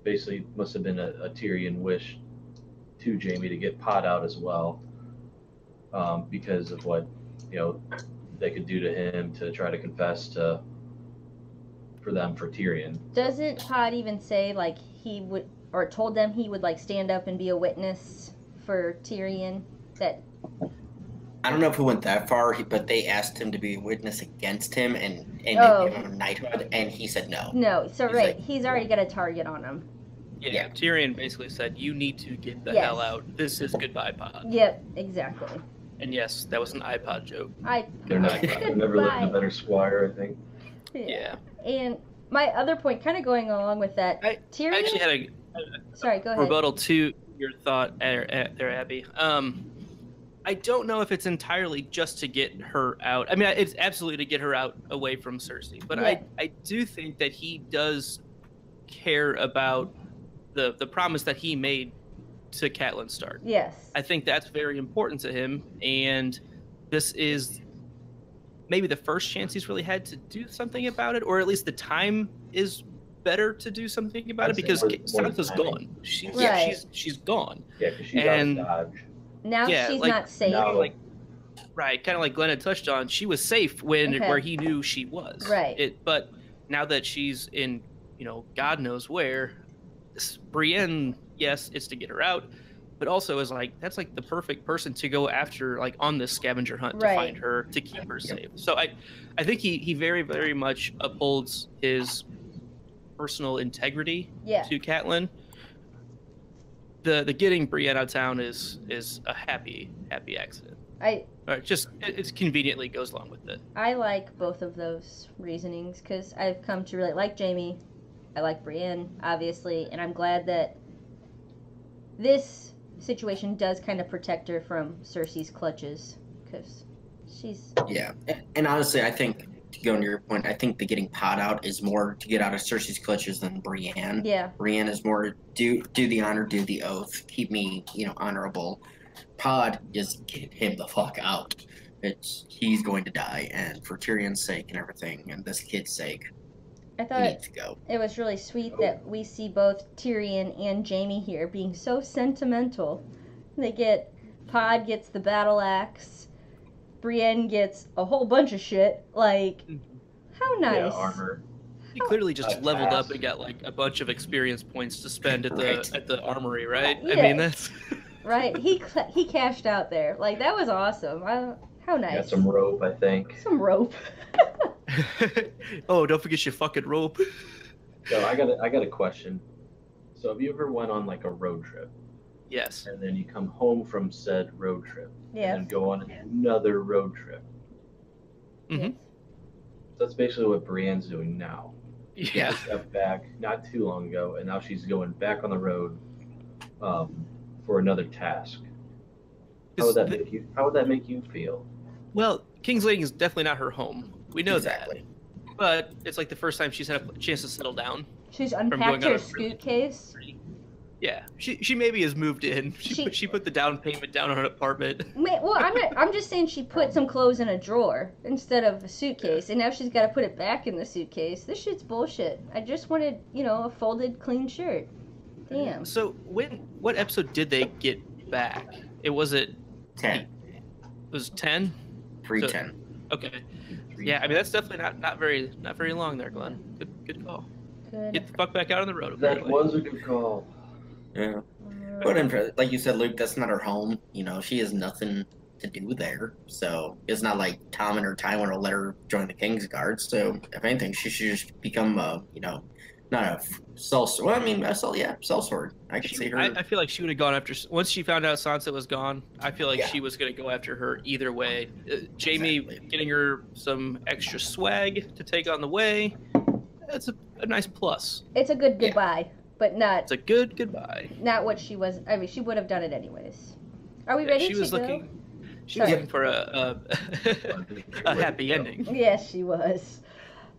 Speaker 4: basically must have been a Tyrion wish to Jaime to get Pod out as well, because of what they could do to him to try to confess for Tyrion.
Speaker 2: Doesn't Pod even say like he would, or told them he would like stand up and be a witness for Tyrion? That
Speaker 3: I don't know if it went that far, but they asked him to be a witness against him and give him a knighthood, and he said no.
Speaker 2: No, so he's already got a target on him.
Speaker 1: Yeah, Tyrion basically said, "You need to get the hell out. This is goodbye, Pod."
Speaker 2: Yep, exactly.
Speaker 1: And yes, that was an iPod joke.
Speaker 4: They're never lived a better squire, I think.
Speaker 2: Yeah. And my other point, kind of going along with that, Tyrion.
Speaker 1: I actually had a
Speaker 2: sorry, go ahead.
Speaker 1: Rebuttal to your thought there, Abby. I don't know if it's entirely just to get her out. I mean, it's absolutely to get her out away from Cersei. But I do think that he does care about the promise that he made to Catelyn Stark.
Speaker 2: Yes.
Speaker 1: I think that's very important to him. And this is maybe the first chance he's really had to do something about it. Or at least the time is better to do something about it because Sansa's gone. She's gone.
Speaker 4: Yeah, because she's out of Dodge.
Speaker 2: Now she's not safe.
Speaker 1: Right, kind of like Glenn had touched on, she was safe where he knew she was.
Speaker 2: Right.
Speaker 1: But now that she's in, God knows where, Brienne, yes, it's to get her out, but also is that's the perfect person to go after, on this scavenger hunt to find her, to keep her safe. So I think he very, very much upholds his personal integrity to Catelyn. The getting Brienne out of town is a happy accident. It conveniently goes along with it.
Speaker 2: I like both of those reasonings because I've come to really like Jaime. I like Brienne, obviously, and I'm glad that this situation does kind of protect her from Cersei's clutches because she's...
Speaker 3: Yeah, and honestly, I think, to go into your point, I think the getting Pod out is more to get out of Cersei's clutches than Brienne.
Speaker 2: Yeah.
Speaker 3: Brienne is more do the honor, do the oath, keep me, honorable. Pod is get him the fuck out. He's going to die, and for Tyrion's sake and everything, and this kid's sake,
Speaker 2: I thought
Speaker 3: he needs to go.
Speaker 2: It was really sweet that we see both Tyrion and Jaime here being so sentimental. Pod gets the battle axe. Brienne gets a whole bunch of shit. How nice.
Speaker 4: Yeah, armor.
Speaker 1: He clearly just leveled up and got a bunch of experience points to spend at the armory, right?
Speaker 2: Yeah.
Speaker 1: I mean, that's
Speaker 2: right. He cashed out there. That was awesome. How nice.
Speaker 4: Got some rope, I think.
Speaker 2: Some rope.
Speaker 1: Oh, don't forget your fucking rope.
Speaker 4: So I got a question. So have you ever went on a road trip?
Speaker 1: Yes.
Speaker 4: And then you come home from said road trip.
Speaker 2: Yes.
Speaker 4: And go on another road trip.
Speaker 1: Mm-hmm.
Speaker 2: Yes.
Speaker 4: So that's basically what Brienne's doing now.
Speaker 1: Yeah.
Speaker 4: She stepped back not too long ago, and now she's going back on the road for another task. How would that make you feel?
Speaker 1: Well, King's Landing is definitely not her home. We know
Speaker 3: Exactly.
Speaker 1: that. But it's the first time she's had a chance to settle down.
Speaker 2: She's unpacked her suitcase.
Speaker 1: Yeah, she maybe has moved in. She put the down payment down on an apartment.
Speaker 2: Well, I'm just saying she put some clothes in a drawer instead of a suitcase, and now she's got to put it back in the suitcase. This shit's bullshit. I just wanted, a folded, clean shirt. Damn.
Speaker 1: So what episode did they get back? It was 10. It was 10.
Speaker 3: 3:10.
Speaker 1: Okay. Yeah, I mean that's definitely not very long there, Glenn. Good call.
Speaker 2: Good.
Speaker 1: Get the fuck back out on the road.
Speaker 4: That was a good call.
Speaker 3: Yeah. But like you said, Luke, that's not her home. She has nothing to do there. So it's not like Tom and her Tywin will let her join the Kingsguard. So if anything, she should just become not a sellsword. Well, I mean, sellsword. I could see her.
Speaker 1: I feel like she would have gone after once she found out Sansa was gone. I feel like she was going to go after her either way. Jaime getting her some extra swag to take on the way. That's a nice plus.
Speaker 2: It's a good goodbye, but not.
Speaker 1: It's a good goodbye.
Speaker 2: Not what she was. I mean, she would have done it anyways. Are we ready to go?
Speaker 1: She was looking for a happy ending.
Speaker 2: Yes, she was.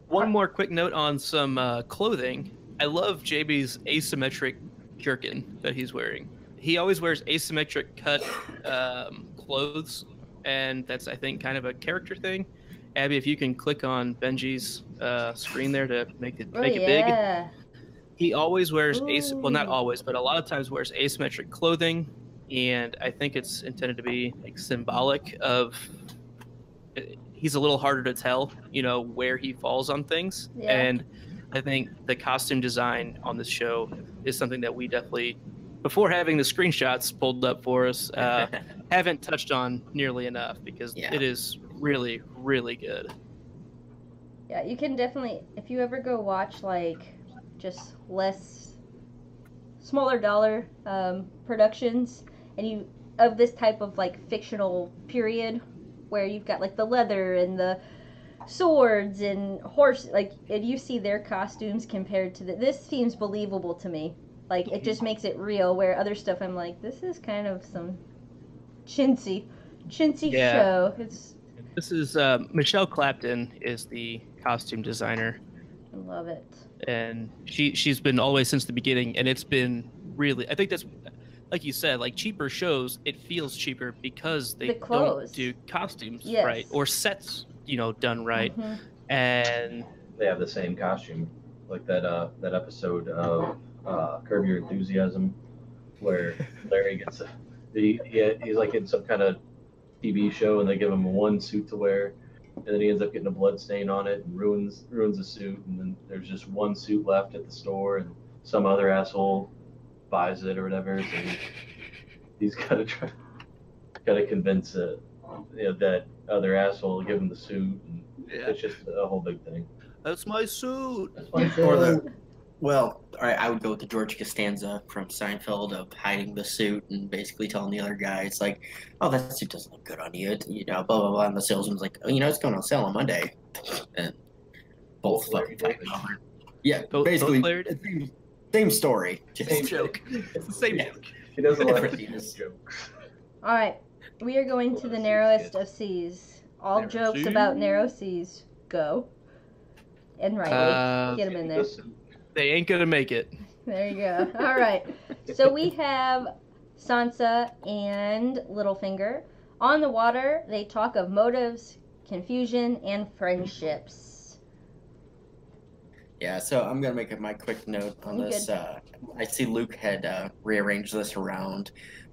Speaker 1: One more quick note on some clothing. I love JB's asymmetric jerkin that he's wearing. He always wears asymmetric cut clothes, and that's, I think, kind of a character thing. Abby, if you can click on Benji's screen there to make it big. He always wears well, not
Speaker 2: Ooh.
Speaker 1: always, but a lot of times wears asymmetric clothing, and I think it's intended to be like symbolic of. He's a little harder to tell, where he falls on things,
Speaker 2: Yeah.
Speaker 1: and I think the costume design on this show is something that we definitely, before having the screenshots pulled up for us, haven't touched on nearly enough because it is really, really good.
Speaker 2: Yeah, you can definitely, if you ever go watch like just smaller dollar productions, and you of this type of like fictional period where you've got like the leather and the swords and horse, like, and you see their costumes compared to this seems believable to me. Like, it just makes it real, where other stuff I'm like, this is kind of some chintzy show.
Speaker 1: This is Michelle Clapton is the costume designer.
Speaker 2: I love it.
Speaker 1: And she's been always since the beginning, and it's been really, I think that's, like you said, like cheaper shows, it feels cheaper because they don't do costumes right, or sets, done right.
Speaker 2: Mm-hmm.
Speaker 1: And
Speaker 4: they have the same costume, like that episode of Curb Your Enthusiasm, where Larry gets he's like in some kind of TV show, and they give him one suit to wear, and then he ends up getting a blood stain on it and ruins the suit, and then there's just one suit left at the store, and some other asshole buys it or whatever, so he's got to convince that other asshole to give him the suit, and it's just a whole big thing.
Speaker 1: That's my suit.
Speaker 3: Well, all right, I would go with the George Costanza from Seinfeld of hiding the suit and basically telling the other guy, it's like, oh, that suit doesn't look good on you, blah, blah, blah. And the salesman's like, oh, it's going on sale on Monday. And both fucking over. Yeah, basically, same story.
Speaker 1: Same joke. It's the same joke.
Speaker 4: He doesn't like these jokes.
Speaker 2: All right, we are going to the narrowest of seas. All jokes about narrow seas. Go. And Riley, get him in there.
Speaker 1: They ain't gonna make it.
Speaker 2: There you go. All right. So we have Sansa and Littlefinger. On the water, they talk of motives, confusion, and friendships.
Speaker 3: Yeah, so I'm going to make my quick note on this. I see Luke had rearranged this around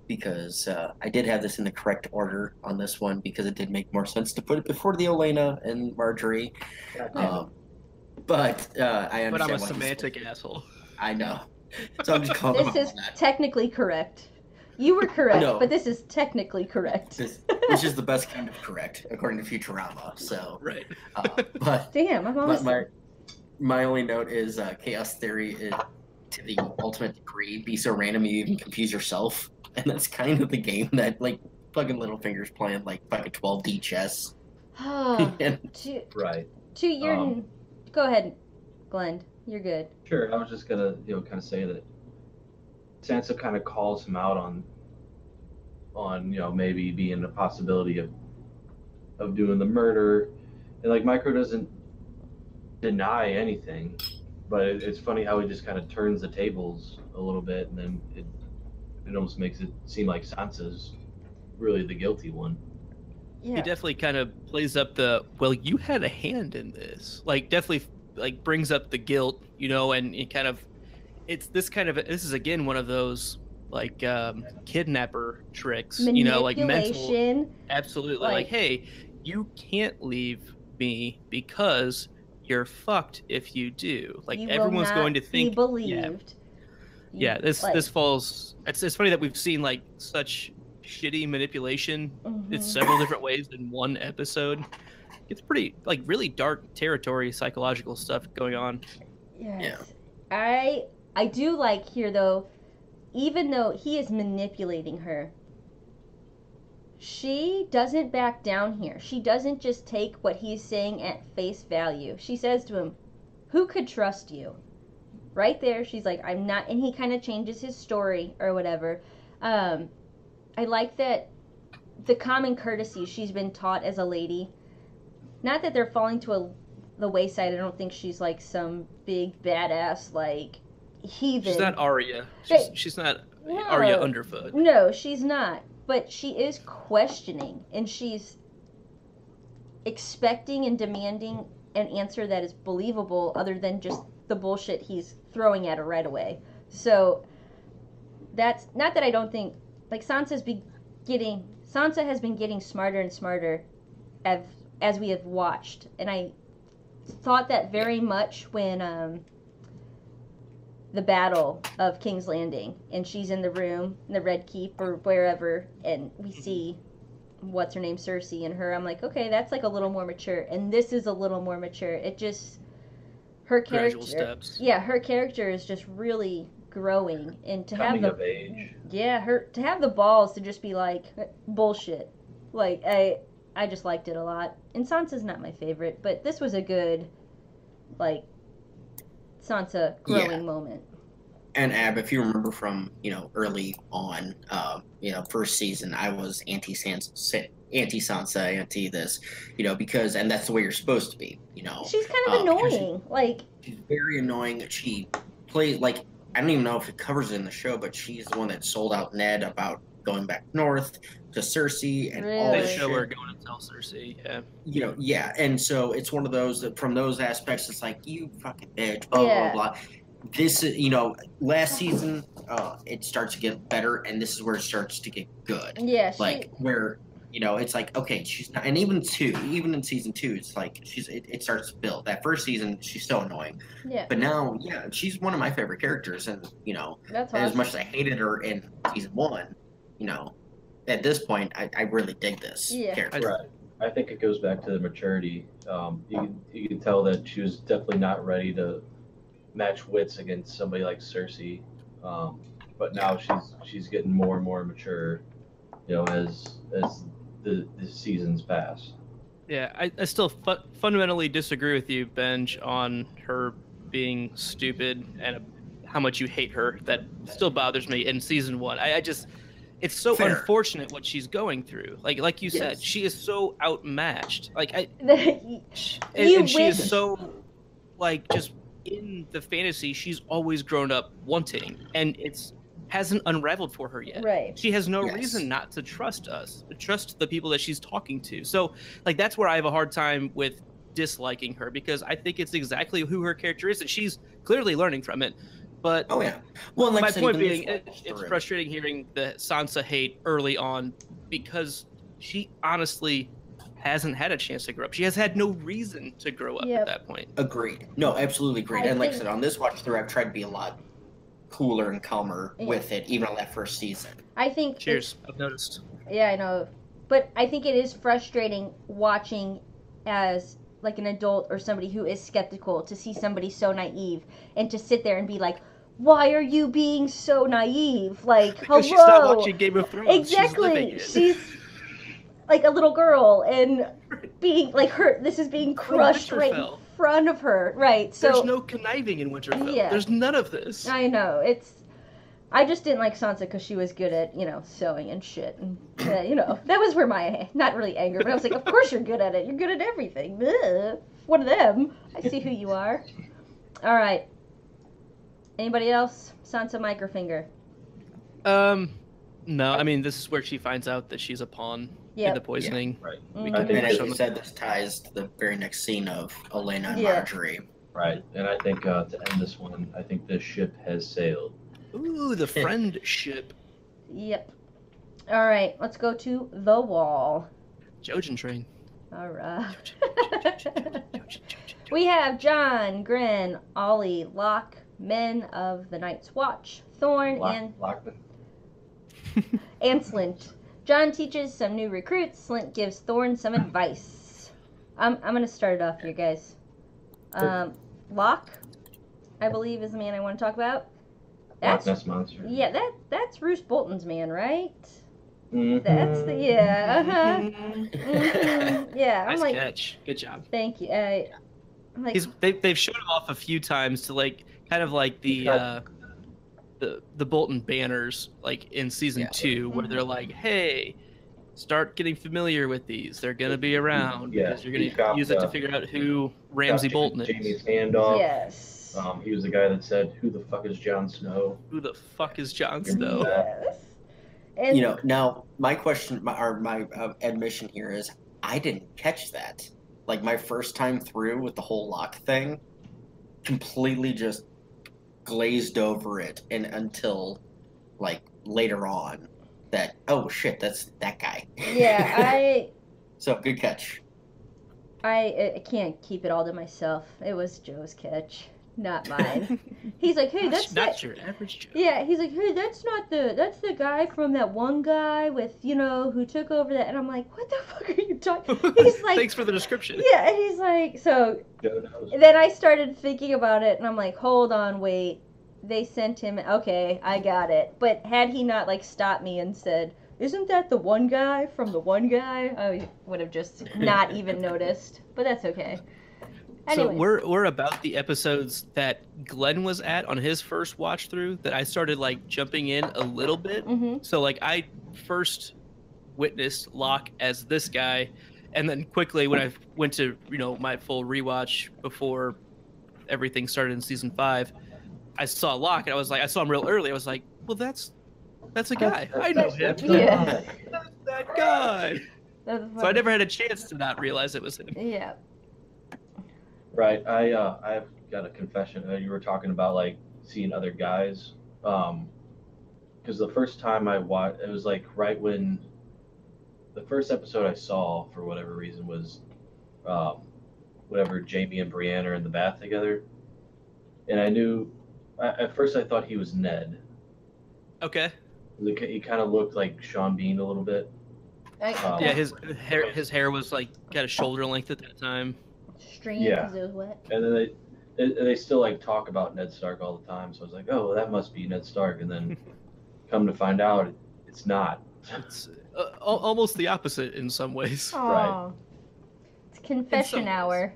Speaker 3: because I did have this in the correct order on this one because it did make more sense to put it before the Olenna and Marjorie. But I understand.
Speaker 1: But I'm a semantic asshole.
Speaker 3: I know. So I'm just calling
Speaker 2: This is technically correct. You were correct, but this is technically correct.
Speaker 3: Which is the best kind of correct, according to Futurama. So
Speaker 1: right.
Speaker 3: But
Speaker 2: damn, I'm almost.
Speaker 3: My only note is chaos theory is to the ultimate degree be so random you even confuse yourself, and that's kind of the game that like fucking Littlefinger's playing like fucking 12D chess.
Speaker 4: Right.
Speaker 2: To your. Go ahead, Glenn. You're good.
Speaker 4: Sure. I was just gonna, kind of say that Sansa kind of calls him out on maybe being a possibility of doing the murder, and like Micro doesn't deny anything, but it's funny how he just kind of turns the tables a little bit, and then it almost makes it seem like Sansa's really the guilty one.
Speaker 1: Yeah. He definitely kind of plays up you had a hand in this. Like, definitely, like, brings up the guilt, and it kind of, this is, again, one of those, like, kidnapper tricks, like mental. Absolutely. Like, hey, you can't leave me because you're fucked if you do. Like, everyone's going to think.
Speaker 2: Be believed.
Speaker 1: Yeah, this falls. It's funny that we've seen, like, such shitty manipulation in several different ways in one episode. It's pretty, like, really dark territory, psychological stuff going on.
Speaker 2: Yes. Yeah. I do like here, though, even though he is manipulating her, she doesn't back down here. She doesn't just take what he's saying at face value. She says to him, who could trust you? Right there, she's like, I'm not, and he kind of changes his story or whatever. I like that the common courtesy she's been taught as a lady, not that they're falling to the wayside. I don't think she's like some big badass like heathen.
Speaker 1: She's not Arya. She's not Arya Underfoot.
Speaker 2: No, she's not. But she is questioning, and she's expecting and demanding an answer that is believable other than just the bullshit he's throwing at her right away. So that's not that I don't think, like, Sansa has been getting smarter and smarter as we have watched, and I thought that very much when the battle of King's Landing, and she's in the room in the Red Keep or wherever, and we see what's her name, Cersei, and her. I'm like, okay, that's like a little more mature, and this is a little more mature. It just, her character,
Speaker 7: gradual steps.
Speaker 2: Yeah, her character is just really growing, and to
Speaker 4: Coming
Speaker 2: have
Speaker 4: of age.
Speaker 2: Yeah, to have the balls to just be like, bullshit. Like, I just liked it a lot. And Sansa's not my favorite, but this was a good, like, Sansa growing moment.
Speaker 3: And Ab, if you remember from, early on, first season, I was anti-Sansa, anti this, because, and that's the way you're supposed to be,
Speaker 2: She's kind of annoying.
Speaker 3: She's very annoying. She plays, like, I don't even know if it covers it in the show, but she's the one that sold out Ned about going back north to Cersei and all
Speaker 7: They
Speaker 3: this
Speaker 7: show
Speaker 3: shit.
Speaker 7: her going to tell Cersei,
Speaker 3: Yeah. And so it's one of those that from those aspects, it's like, you fucking bitch, blah, blah, blah. This is, last season, it starts to get better, and this is where it starts to get good.
Speaker 2: Yeah.
Speaker 3: Where, it's like, okay, she's not, and even in season 2, it's like, it starts to build. That first season, she's so annoying.
Speaker 2: Yeah.
Speaker 3: But now, she's one of my favorite characters, and,
Speaker 2: That's
Speaker 3: as
Speaker 2: awesome.
Speaker 3: much as I hated her in season 1, at this point, I really dig this character.
Speaker 4: Right. I think it goes back to the maturity. You can tell that she was definitely not ready to match wits against somebody like Cersei, but now she's getting more and more mature, as the seasons pass.
Speaker 7: Yeah, I still fundamentally disagree with you, Benj, on her being stupid and how much you hate her. That still bothers me in season 1. It's so unfortunate what she's going through. Like you said, she is so outmatched. And she is so, like, just in the fantasy she's always grown up wanting, and hasn't unraveled for her yet.
Speaker 2: Right.
Speaker 7: She has no reason not to trust the people that she's talking to. So, like, that's where I have a hard time with disliking her, because I think it's exactly who her character is, and she's clearly learning from it. But
Speaker 3: well, like
Speaker 7: my point being, it's frustrating hearing the Sansa hate early on, because she honestly hasn't had a chance to grow up. She has had no reason to grow up at that point.
Speaker 3: Agreed. No, absolutely agreed. And like I said, on this watch through, I've tried to be a lot cooler and calmer with it, even on that first season.
Speaker 2: I think.
Speaker 7: Cheers. I've noticed.
Speaker 2: Yeah, I know. But I think it is frustrating watching as, like, an adult or somebody who is skeptical to see somebody so naive and to sit there and be like, why are you being so naive? Like,
Speaker 7: because
Speaker 2: hello.
Speaker 7: She's not watching Game of Thrones.
Speaker 2: Exactly. She's like a little girl, and being like this is being crushed right in front of her. Right. So
Speaker 7: there's no conniving in Winterfell.
Speaker 2: Yeah.
Speaker 7: There's none of this.
Speaker 2: I know. I just didn't like Sansa because she was good at, sewing and shit. And, that was where my, not really anger, but I was like, of course you're good at it. You're good at everything. Ugh. One of them. I see who you are. All right. Anybody else? Sansa Microfinger.
Speaker 7: No, I mean, this is where she finds out that she's a pawn in the poisoning.
Speaker 4: Right.
Speaker 3: And as you said, this ties to the very next scene of Olenna and Marjorie.
Speaker 4: Right. And I think to end this one, I think this ship has sailed.
Speaker 7: Ooh, the friendship.
Speaker 2: Yep. All right, let's go to the wall.
Speaker 7: Jojen train.
Speaker 2: All right. We have Jon, Gren, Ollie, Locke, men of the Night's Watch, Thorne, and Slint. Jon teaches some new recruits. Slint gives Thorne some advice. I'm gonna start it off here, guys. Locke, I believe, is the man I want to talk about.
Speaker 4: Loch Ness Monster.
Speaker 2: Yeah, that's Roose Bolton's man, right?
Speaker 4: Mm-hmm.
Speaker 2: That's the yeah. I'm
Speaker 7: Nice
Speaker 2: like,
Speaker 7: catch. Good job.
Speaker 2: Thank you. I'm like,
Speaker 7: they've showed him off a few times to, like, kind of like the Bolton banners, like in season 2, where they're like, hey, start getting familiar with these. They're gonna be around because you're gonna use it to figure out who Ramsay Bolton is.
Speaker 4: Jamie's hand off.
Speaker 2: Yes.
Speaker 4: He was the guy that said, "Who the fuck is Jon Snow?"
Speaker 7: Who the fuck is Jon Snow?
Speaker 2: Yes. And
Speaker 3: now my question, my admission here is, I didn't catch that. like my first time through with the whole Locke thing, completely just glazed over it, and until like later on that, oh shit, that's that guy.
Speaker 2: Yeah,
Speaker 3: So good catch.
Speaker 2: I can't keep it all to myself. It was Joe's catch, not mine. He's like, hey, that's
Speaker 7: not your average Joe.
Speaker 2: Yeah, he's like, hey, that's the guy from that one guy with, who took over that. And I'm like, what the fuck are you talking? He's like,
Speaker 7: thanks for the description.
Speaker 2: Yeah, and he's like, so.
Speaker 4: Joe knows.
Speaker 2: Then I started thinking about it, and I'm like, hold on, wait. They sent him. Okay, I got it. But had he not like stopped me and said, isn't that the one guy from the one guy? I would have just not even noticed. But that's okay. Anyways.
Speaker 7: So we're about the episodes that Glenn was at on his first watch through that I started like jumping in a little bit.
Speaker 2: Mm-hmm.
Speaker 7: So like I first witnessed Locke as this guy, and then quickly when I went to my full rewatch before everything started in season 5, I saw Locke and I saw him real early. I was like, well, that's a guy. I know him.
Speaker 2: Yeah.
Speaker 7: That's that guy.
Speaker 2: That's
Speaker 7: So I never had a chance to not realize it was him.
Speaker 2: Yeah.
Speaker 4: Right. I've got a confession. You were talking about like seeing other guys. Because the first time I watched, it was like right when the first episode I saw, for whatever reason, was whatever Jamie and Brienne are in the bath together, and I knew at first I thought he was Ned.
Speaker 7: Okay.
Speaker 4: He kind of looked like Sean Bean a little bit.
Speaker 7: Yeah, his hair was like kind of shoulder length at that time.
Speaker 2: Stream
Speaker 4: Yeah.
Speaker 2: because it was wet.
Speaker 4: And then they still like talk about Ned Stark all the time. So I was like, oh, well, that must be Ned Stark. And then come to find out, it's not.
Speaker 7: It's almost the opposite in some ways.
Speaker 2: Aww. It's confession
Speaker 7: ways.
Speaker 2: hour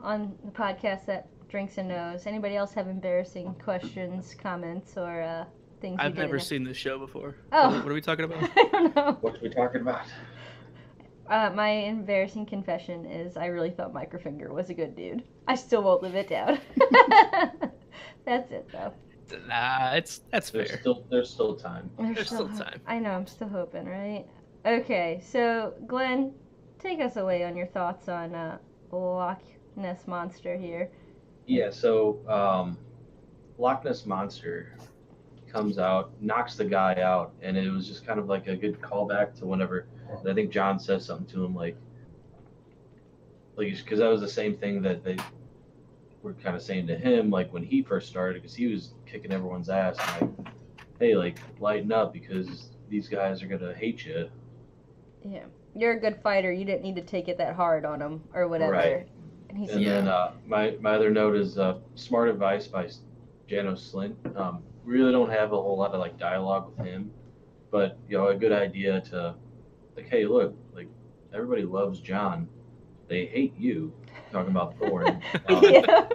Speaker 2: on the podcast that drinks and knows. Anybody else have embarrassing questions, comments, or things?
Speaker 7: I've never seen this show before.
Speaker 2: Oh.
Speaker 7: What are we talking about?
Speaker 2: I don't know.
Speaker 4: What are we talking about?
Speaker 2: My embarrassing confession is I really thought Microfinger was a good dude. I still won't live it down. That's it, though.
Speaker 7: Nah, that's fair.
Speaker 4: There's still time.
Speaker 7: There's still time.
Speaker 2: I know, I'm still hoping, right? Okay, so Glenn, take us away on your thoughts on Loch Ness Monster here.
Speaker 4: Yeah, so Loch Ness Monster comes out, knocks the guy out, and it was just kind of like a good callback to whenever I think John says something to him, like because that was the same thing that they were kind of saying to him, like when he first started, because he was kicking everyone's ass, and like, hey, like lighten up because these guys are gonna hate you.
Speaker 2: Yeah, you're a good fighter. You didn't need to take it that hard on him or whatever.
Speaker 4: Right.
Speaker 2: And he's
Speaker 4: And then my other note is smart advice by Janos Slint. Really don't have a whole lot of like dialogue with him, but a good idea to like, hey, look, like everybody loves John, they hate you. Talking about Thorne.
Speaker 2: yeah.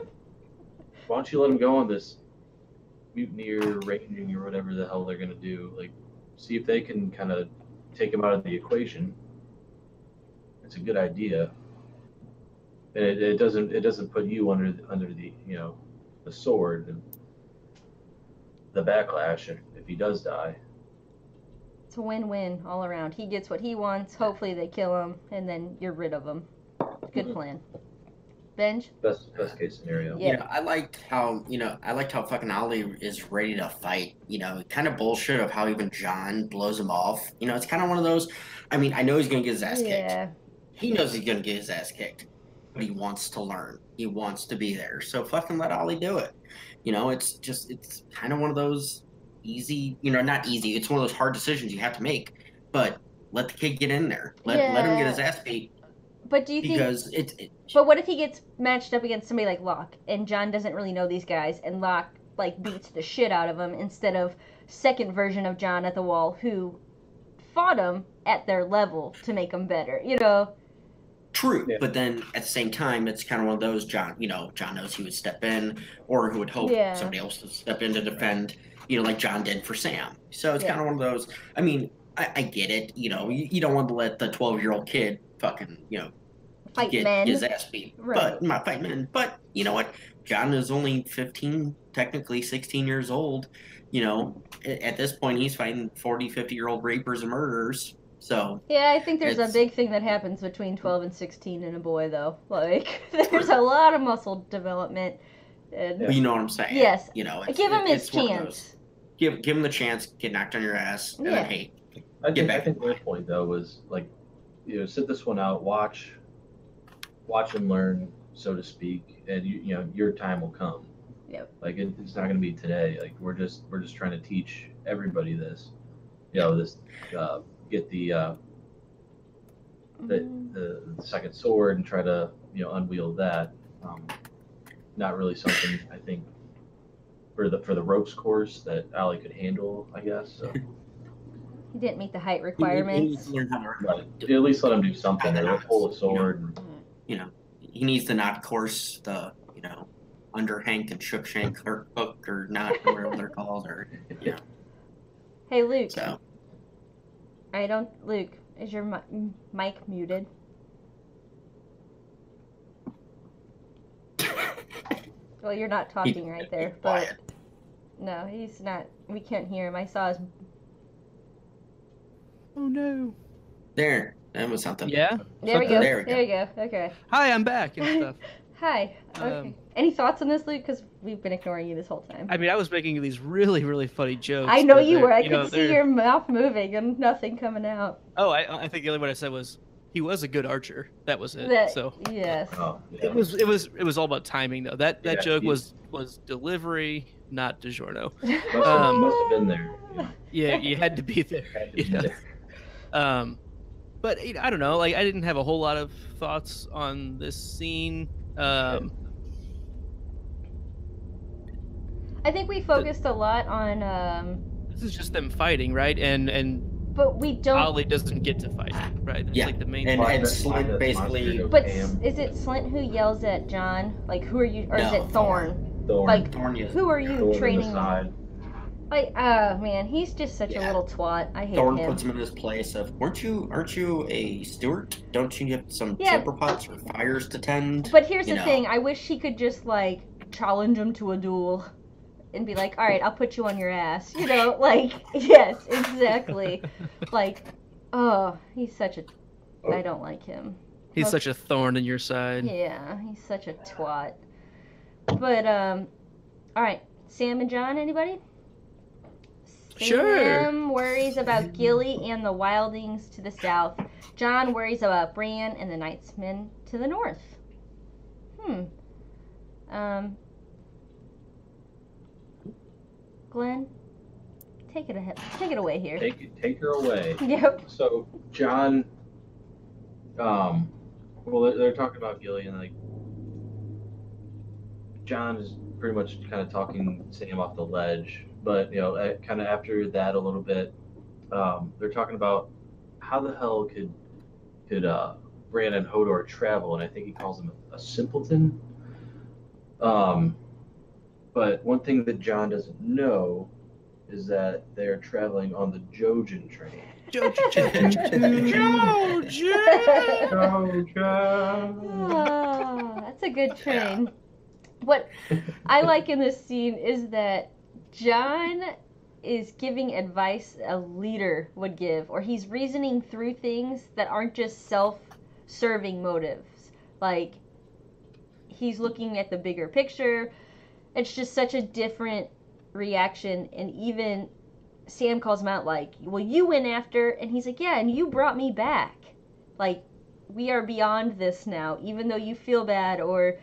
Speaker 4: Why don't you let him go on this mutineer ranging or whatever the hell they're gonna do? Like, see if they can kind of take him out of the equation. It's a good idea. And it doesn't put you under the the sword and the backlash if he does die.
Speaker 2: It's a win-win all around. He gets what he wants. Hopefully they kill him, and then you're rid of him. Good plan. Benj?
Speaker 4: Best case scenario.
Speaker 2: Yeah.
Speaker 3: I liked how fucking Ollie is ready to fight. Kind of bullshit of how even John blows him off. It's kind of one of those. I mean, I know he's gonna get his ass
Speaker 2: Yeah.
Speaker 3: kicked. He knows he's gonna get his ass kicked, but he wants to learn. He wants to be there. So fucking let Ollie do it. It's kind of one of those easy. Not easy. It's one of those hard decisions you have to make. But let the kid get in there. Let him get his ass beat.
Speaker 2: But do you think?
Speaker 3: Because
Speaker 2: But what if he gets matched up against somebody like Locke, and John doesn't really know these guys, and Locke like beats the shit out of him instead of second version of John at the wall who fought him at their level to make him better,
Speaker 3: True,
Speaker 4: Yeah.
Speaker 3: but then at the same time, it's kind of one of those John knows he would step in, or who would hope
Speaker 2: Yeah.
Speaker 3: somebody else would step in to defend, like John did for Sam. So it's
Speaker 2: Yeah.
Speaker 3: kind of one of those. I mean, I get it. You don't want to let the 12-year-old kid fucking
Speaker 2: Fight
Speaker 3: get
Speaker 2: men.
Speaker 3: his ass beat.
Speaker 2: Right.
Speaker 3: But not fight men. But you know what? John is only 15, technically 16 years old. At this point, he's fighting 40, 50-year-old rapers and murderers. So
Speaker 2: Yeah, I think there's a big thing that happens between 12 and 16 in a boy, though. Like, there's a lot of muscle development. And...
Speaker 3: But you know what I'm saying?
Speaker 2: Yes.
Speaker 3: You know,
Speaker 2: give him his chance.
Speaker 3: Give him the chance, get knocked on your ass, and then, hey, get back.
Speaker 4: I think my point, though, was, like, you know, sit this one out, watch and learn, so to speak, and, you know, your time will come.
Speaker 2: Yep.
Speaker 4: Like, it's not going to be today. Like, we're just trying to teach everybody this. You know, this, get the second sword and try to, you know, unwield that. Not really something I think for the ropes course that Allie could handle, I guess. So
Speaker 2: he didn't meet the height requirements.
Speaker 4: But at least let him do something. Or pull a sword.
Speaker 3: You know, he needs to not course the, you know, underhank and shookshank or hook or not, or whatever they're called, or you know.
Speaker 2: Hey, Luke.
Speaker 3: So.
Speaker 2: Luke, is your mic muted? Well, you're not talking right there, but no, he's not. We can't hear him. I saw his.
Speaker 7: Oh no!
Speaker 3: There, that was something.
Speaker 7: Yeah.
Speaker 2: There we go. There we go. Okay.
Speaker 7: Hi, I'm back and stuff.
Speaker 2: Hi. Okay. Any thoughts on this, Luke? Because we've been ignoring you this whole time.
Speaker 7: I mean, I was making these really, really funny jokes.
Speaker 2: I know you were. I could see your mouth moving and nothing coming out.
Speaker 7: Oh, I think the only one I said was he was a good archer. That was it.
Speaker 2: Yes.
Speaker 4: Oh, yeah.
Speaker 7: It was all about timing though. That joke was delivery, not DiGiorno.
Speaker 4: Must have been there.
Speaker 7: Yeah, you had to be there. But I don't know. Like I didn't have a whole lot of thoughts on this scene.
Speaker 2: I think we focused a lot on.
Speaker 7: This is just them fighting, right?
Speaker 2: But we don't.
Speaker 7: Ollie doesn't get to fight, right? That's like the main.
Speaker 3: And Slint basically.
Speaker 2: But is it Slint who yells at John? Like, who are you? Or is it Thorn?
Speaker 4: Like,
Speaker 2: who are you
Speaker 4: Thorn
Speaker 2: training? Like, man, he's just such a little twat. I hate
Speaker 3: Thorn
Speaker 2: him.
Speaker 3: puts him in his place of, aren't you a steward? Don't you have some chamber pots or fires to tend?
Speaker 2: But here's the thing. I wish he could just, like, challenge him to a duel. And be like, all right, I'll put you on your ass. You know, like, yes, exactly. Like, oh, he's such a... I don't like him.
Speaker 7: He's such a thorn in your side.
Speaker 2: Yeah, he's such a twat. But, all right, Sam and John, anybody?
Speaker 7: Sure.
Speaker 2: Sam worries about Gilly and the Wildings to the south. John worries about Bran and the Knightsmen to the north. Glenn, take it away here.
Speaker 4: Take her away.
Speaker 2: Yep.
Speaker 4: So John, well, they're talking about Gilly, and like John is pretty much kind of talking Sam off the ledge, but you know, kind of after that a little bit, they're talking about how the hell could Bran and Hodor travel, and I think he calls him a simpleton. But one thing that John doesn't know is that they're traveling on the Jojen train.
Speaker 2: Oh, that's a good train. What I like in this scene is that John is giving advice a leader would give, or he's reasoning through things that aren't just self-serving motives. Like, he's looking at the bigger picture. It's just such a different reaction, and even Sam calls him out like, well, you went after, and he's like, yeah, and you brought me back. Like, we are beyond this now, even though you feel bad or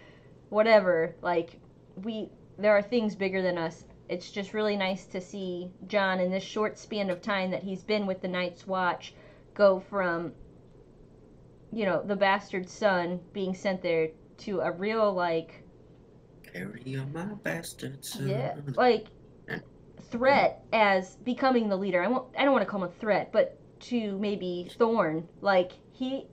Speaker 2: whatever. Like, there are things bigger than us. It's just really nice to see John in this short span of time that he's been with the Night's Watch go from, you know, the bastard son being sent there to a real, like,
Speaker 3: carry on my bastard son.
Speaker 2: Yeah, like threat as becoming the leader. I don't want to call him a threat, but to maybe Thorn, like he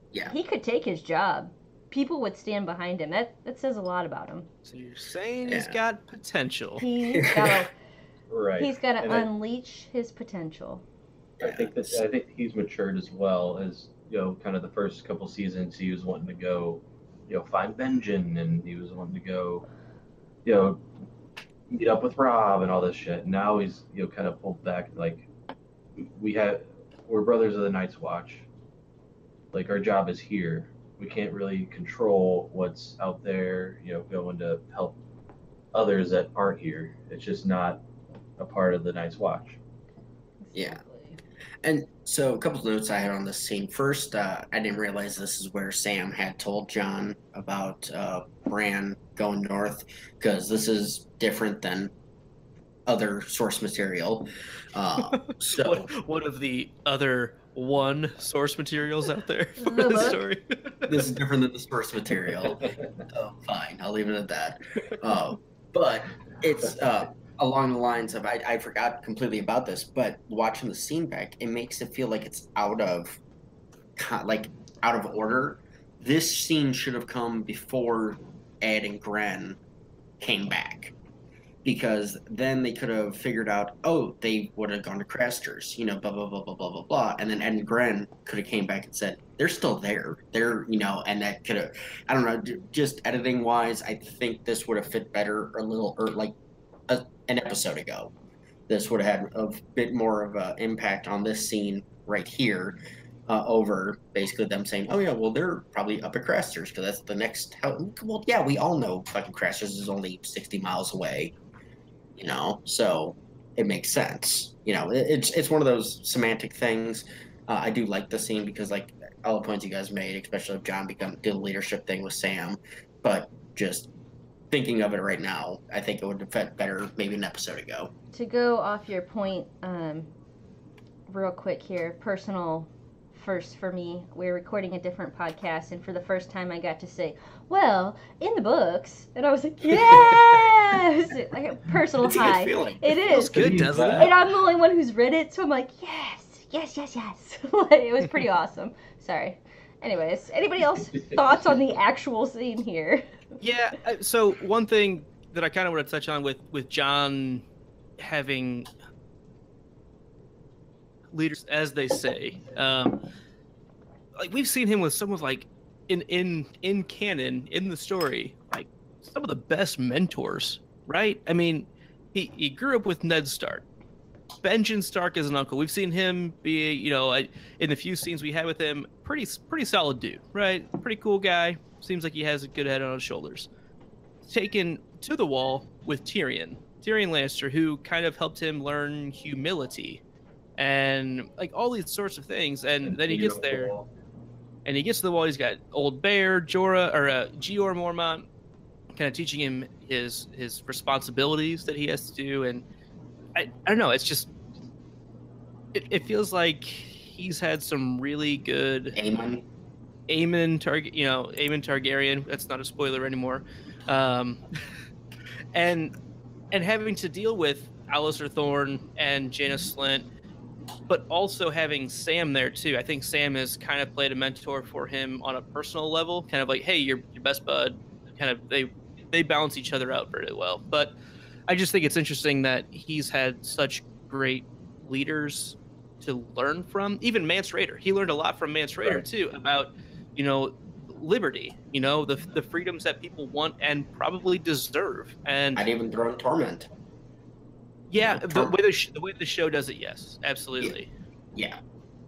Speaker 2: could take his job. People would stand behind him. That says a lot about him.
Speaker 7: So you're saying he's got potential.
Speaker 2: He's got
Speaker 4: right.
Speaker 2: He's got to unleash his potential.
Speaker 4: I think he's matured as well. As you know, kind of the first couple seasons, he was wanting to go, you know, find Benjen, and he was wanting to go, you know, meet up with Rob and all this shit. Now he's, you know, kind of pulled back. Like, we have we're brothers of the Night's Watch. Like, our job is here. We can't really control what's out there, you know, going to help others that aren't here. It's just not a part of the Night's Watch.
Speaker 3: Yeah. And so a couple of notes I had on this scene. First, I didn't realize this is where Sam had told John about Bran going north, because this is different than other source material. So
Speaker 7: one of the other source materials out there for the story.
Speaker 3: This is different than the source material. Oh, fine, I'll leave it at that. But it's along the lines of, I forgot completely about this, but watching the scene back, it makes it feel like it's out of order. This scene should have come before Ed and Gren came back, because then they could have figured out, oh, they would have gone to Craster's, you know, blah, blah, blah, blah, blah, blah, blah. And then Ed and Gren could have came back and said, they're still there. They're, you know, and that could have, I don't know, just editing wise, I think this would have fit better an episode ago. This would have had a bit more of an impact on this scene right here, over basically them saying, oh yeah, well, they're probably up at Craster's because that's the next house. Well, yeah, we all know fucking Craster's is only 60 miles away, you know, so it makes sense. You know, it's one of those semantic things. I do like the scene because, like, all the points you guys made, especially if John did the leadership thing with Sam, but just thinking of it right now, I think it would have fit better maybe an episode ago.
Speaker 2: To go off your point, real quick here, personal first for me. We're recording a different podcast, and for the first time I got to say, well, in the books, and I was like, yes! Like a personal
Speaker 3: it's
Speaker 2: high.
Speaker 3: A good feeling.
Speaker 2: It
Speaker 7: Feels
Speaker 2: is.
Speaker 7: good, doesn't it?
Speaker 2: And I'm the only one who's read it, so I'm like, yes. Like, it was pretty awesome. Sorry. Anyways, anybody else thoughts on the actual scene here?
Speaker 7: Yeah, so one thing that I kind of want to touch on with John having leaders, as they say, like, we've seen him with some of, like, in canon, in the story, like, some of the best mentors, right? I mean, he grew up with Ned Stark. Benjen Stark is an uncle. We've seen him be, you know, in the few scenes we had with him, pretty solid dude, right? Pretty cool guy. Seems like he has a good head on his shoulders. Taken to the wall with Tyrion Lannister, who kind of helped him learn humility and, like, all these sorts of things. And then he gets there, and he gets to the wall. He's got Old Bear, Jeor Mormont, kind of teaching him his responsibilities that he has to do. And I don't know. It's just, it feels like he's had some really good Aemon Targaryen. That's not a spoiler anymore. And having to deal with Alistair Thorne and Jaina Slynt, but also having Sam there too. I think Sam has kind of played a mentor for him on a personal level, kind of like, hey, you're your best bud. Kind of they balance each other out very well. But I just think it's interesting that he's had such great leaders to learn from. Even Mance Rayder. He learned a lot from Mance Rayder too, about, you know, liberty, you know, the freedoms that people want and probably deserve. And
Speaker 3: I'd even throw in Torment.
Speaker 7: Yeah, the way the show does it, yes, absolutely.
Speaker 3: Yeah.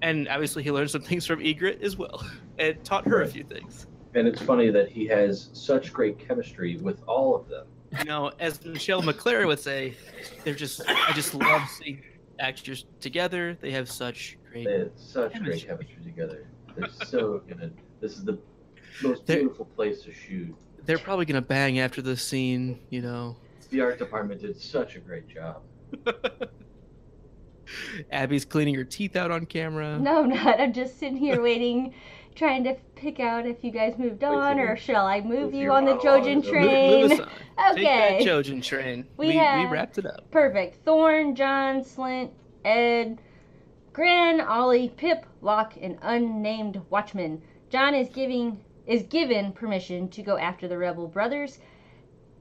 Speaker 7: And obviously he learned some things from Ygritte as well, and taught her a few things.
Speaker 4: And it's funny that he has such great chemistry with all of them.
Speaker 7: You know, as Michelle McClaren would say, I just love seeing actors together. They have such great
Speaker 4: chemistry together. They're so good. This is the most beautiful place to shoot.
Speaker 7: They're probably gonna bang after this scene, you know.
Speaker 4: The art department did such a great job.
Speaker 7: Abby's cleaning her teeth out on camera.
Speaker 2: No, I'm not. I'm just sitting here waiting, trying to pick out if you guys moved on, or shall I move you on the Jojen train?
Speaker 7: Move us on.
Speaker 2: Okay.
Speaker 7: Take that Jojen train. We wrapped it up.
Speaker 2: Perfect. Thorne, John, Slynt, Ed, Gren, Ollie, Pip, Locke, and unnamed Watchman. John is given permission to go after the rebel brothers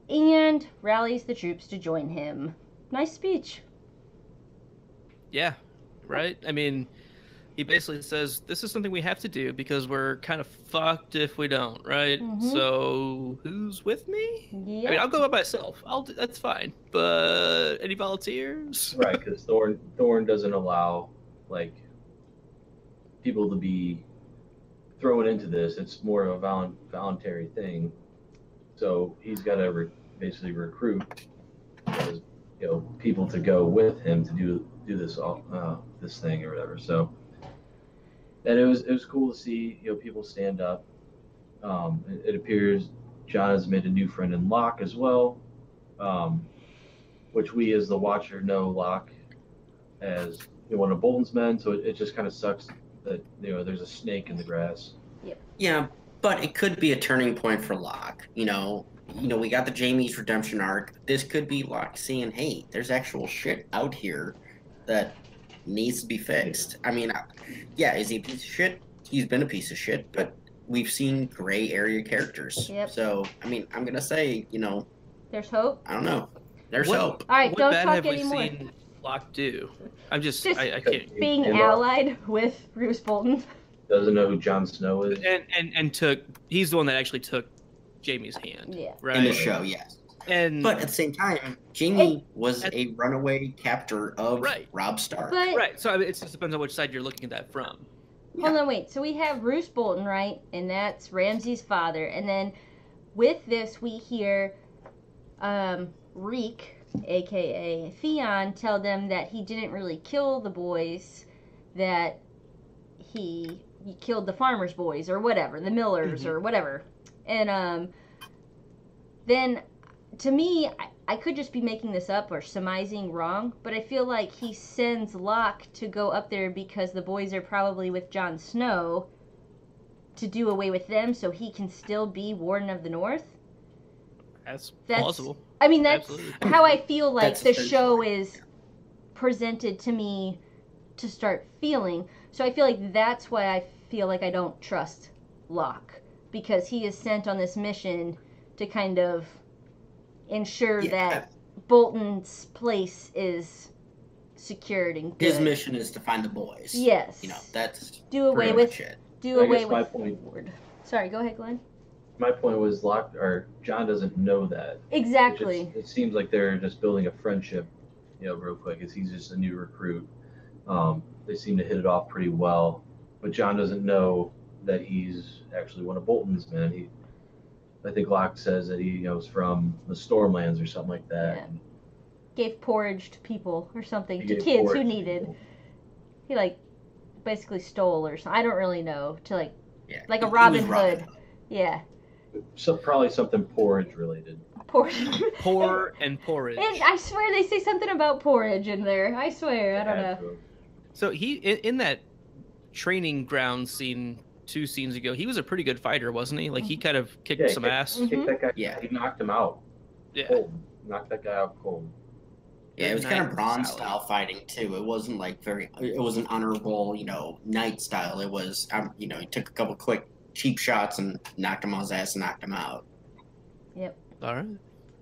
Speaker 2: and rallies the troops to join him. Nice speech.
Speaker 7: Yeah, right? I mean, he basically says, this is something we have to do because we're kind of fucked if we don't, right? Mm-hmm. So, who's with me?
Speaker 2: Yep.
Speaker 7: I mean, I'll go by myself. That's fine. But any volunteers?
Speaker 4: Right, because Thorne doesn't allow, like, people to be thrown into this. It's more of a voluntary thing. So he's got to basically recruit, people to go with him to do this thing or whatever. So, and it was cool to see people stand up. It appears John has made a new friend in Locke as well, which we as the watcher know Locke as one of Bolton's men. So it just kind of sucks that there's a snake in the grass.
Speaker 3: Yeah, but it could be a turning point for Locke. We got the Jamie's redemption arc. This could be Locke seeing, hey, there's actual shit out here that needs to be fixed. I mean, yeah, is he a piece of shit? He's been a piece of shit, but we've seen gray area characters.
Speaker 2: Yep.
Speaker 3: So, I mean, I'm going to say,
Speaker 2: there's hope.
Speaker 3: I don't know. There's hope.
Speaker 2: All right,
Speaker 7: what
Speaker 2: don't
Speaker 7: bad
Speaker 2: talk
Speaker 7: have
Speaker 2: anymore.
Speaker 7: we seen Locke do? I'm just I can't.
Speaker 2: Being allied with Bruce Bolton.
Speaker 4: Doesn't know who Jon Snow is.
Speaker 7: And he's the one that actually took Jamie's hand.
Speaker 2: Yeah.
Speaker 7: Right.
Speaker 3: In the show, yes.
Speaker 7: But
Speaker 3: at the same time, Jamie was a runaway captor of Robb Stark.
Speaker 7: Right. So it just depends on which side you're looking at that from.
Speaker 2: Hold on, wait. So we have Roose Bolton, right? And that's Ramsay's father. And then with this, we hear Reek, a.k.a. Theon, tell them that he didn't really kill the boys, that he killed the farmers' boys or whatever, the millers or whatever. And then, to me, I could just be making this up or surmising wrong, but I feel like he sends Locke to go up there because the boys are probably with Jon Snow to do away with them so he can still be Warden of the North.
Speaker 7: That's plausible.
Speaker 2: I mean, that's
Speaker 7: Absolutely.
Speaker 2: how I feel like the show is presented to me to start feeling. So I feel like that's why I feel like I don't trust Locke, because he is sent on this mission to kind of ensure that Bolton's place is secured and good.
Speaker 3: His mission is to find the boys.
Speaker 2: Yes.
Speaker 3: That's
Speaker 2: do away with
Speaker 3: it.
Speaker 2: Do away
Speaker 4: my
Speaker 2: with
Speaker 4: point.
Speaker 2: Ward. Sorry, go ahead, Glenn.
Speaker 4: My point was John doesn't know that.
Speaker 2: Exactly.
Speaker 4: It seems like they're just building a friendship, real quick, as he's just a new recruit. They seem to hit it off pretty well, but John doesn't know that he's actually one of Bolton's men. I think Locke says that he was from the Stormlands or something like that.
Speaker 2: Yeah. Gave porridge to people or something,
Speaker 4: He
Speaker 2: to
Speaker 4: gave
Speaker 2: kids who
Speaker 4: porridge to
Speaker 2: needed.
Speaker 4: people.
Speaker 2: He basically stole or something. I don't really know. Like a
Speaker 3: he
Speaker 2: Robin
Speaker 3: was
Speaker 2: Hood. Yeah.
Speaker 4: So probably something porridge related.
Speaker 2: Porridge.
Speaker 7: Pour and porridge.
Speaker 2: And I swear they say something about porridge in there. I swear. I don't know.
Speaker 7: So he in that training ground scene 2 scenes ago, he was a pretty good fighter, wasn't he? Like he kind of kicked some ass.
Speaker 4: Kicked that guy. Yeah, he knocked him out.
Speaker 7: Yeah.
Speaker 4: Cold. Knocked that guy out cold.
Speaker 3: Yeah, it was kind of bronze style fighting too. It wasn't it wasn't honorable, knight style. It was, he took a couple quick cheap shots and knocked him on his ass and knocked him out.
Speaker 2: Yep.
Speaker 7: All right.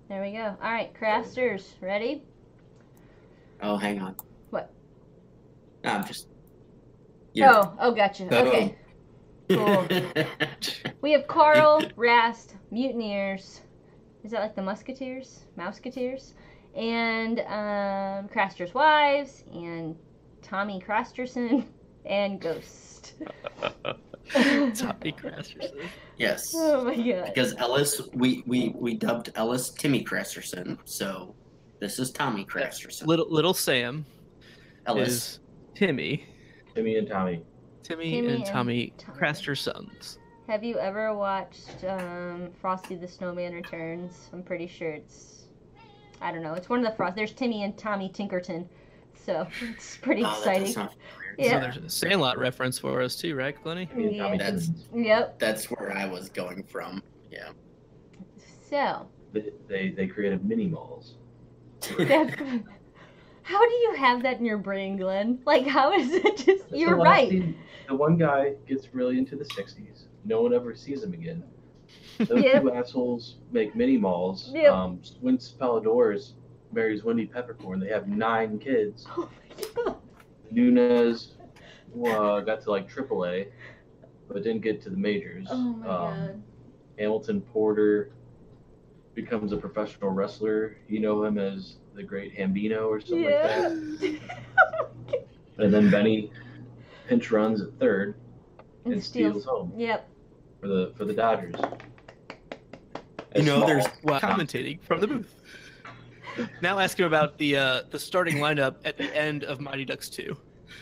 Speaker 2: There we go. All right, crafters, ready?
Speaker 3: Oh, hang on.
Speaker 2: What?
Speaker 3: No, I'm just.
Speaker 2: Oh, gotcha. Okay. Cool. We have Carl, Rast, Mutineers. Is that like the Musketeers? Mouseketeers? And Craster's wives, and Tommy Crasterson, and Ghost.
Speaker 7: Tommy Crasterson.
Speaker 3: Yes.
Speaker 2: Oh my god.
Speaker 3: Because Ellis, we dubbed Ellis Timmy Crasterson, so this is Tommy Crasterson.
Speaker 7: Little Sam.
Speaker 3: Ellis.
Speaker 7: Is Timmy.
Speaker 4: Timmy and Tommy.
Speaker 7: Timmy and Tommy Crastersons.
Speaker 2: Have you ever watched Frosty the Snowman Returns? I'm pretty sure I don't know. It's one of the Frost. There's Timmy and Tommy Tinkerton, so it's pretty exciting.
Speaker 7: Yeah. So there's a Sandlot reference for us too, right, Glennie?
Speaker 2: Yeah.
Speaker 3: That's where I was going from. Yeah.
Speaker 2: So.
Speaker 4: They created mini malls.
Speaker 2: How do you have that in your brain, Glenn? How is it just... You're right.
Speaker 4: The one guy gets really into the 60s. No one ever sees him again. Those two assholes make mini malls.
Speaker 2: Yep.
Speaker 4: Wince Palladores marries Wendy Peppercorn. They have 9 kids.
Speaker 2: Oh my god.
Speaker 4: Nunez got to AAA, but didn't get to the majors.
Speaker 2: Oh my god.
Speaker 4: Hamilton Porter becomes a professional wrestler. You know him as the Great Hambino or something like that. And then Benny pinch runs at third and steals home.
Speaker 2: Yep.
Speaker 4: For the Dodgers.
Speaker 3: You know, there's
Speaker 7: commentating from the booth. Now ask him about the starting lineup at the end of Mighty Ducks 2.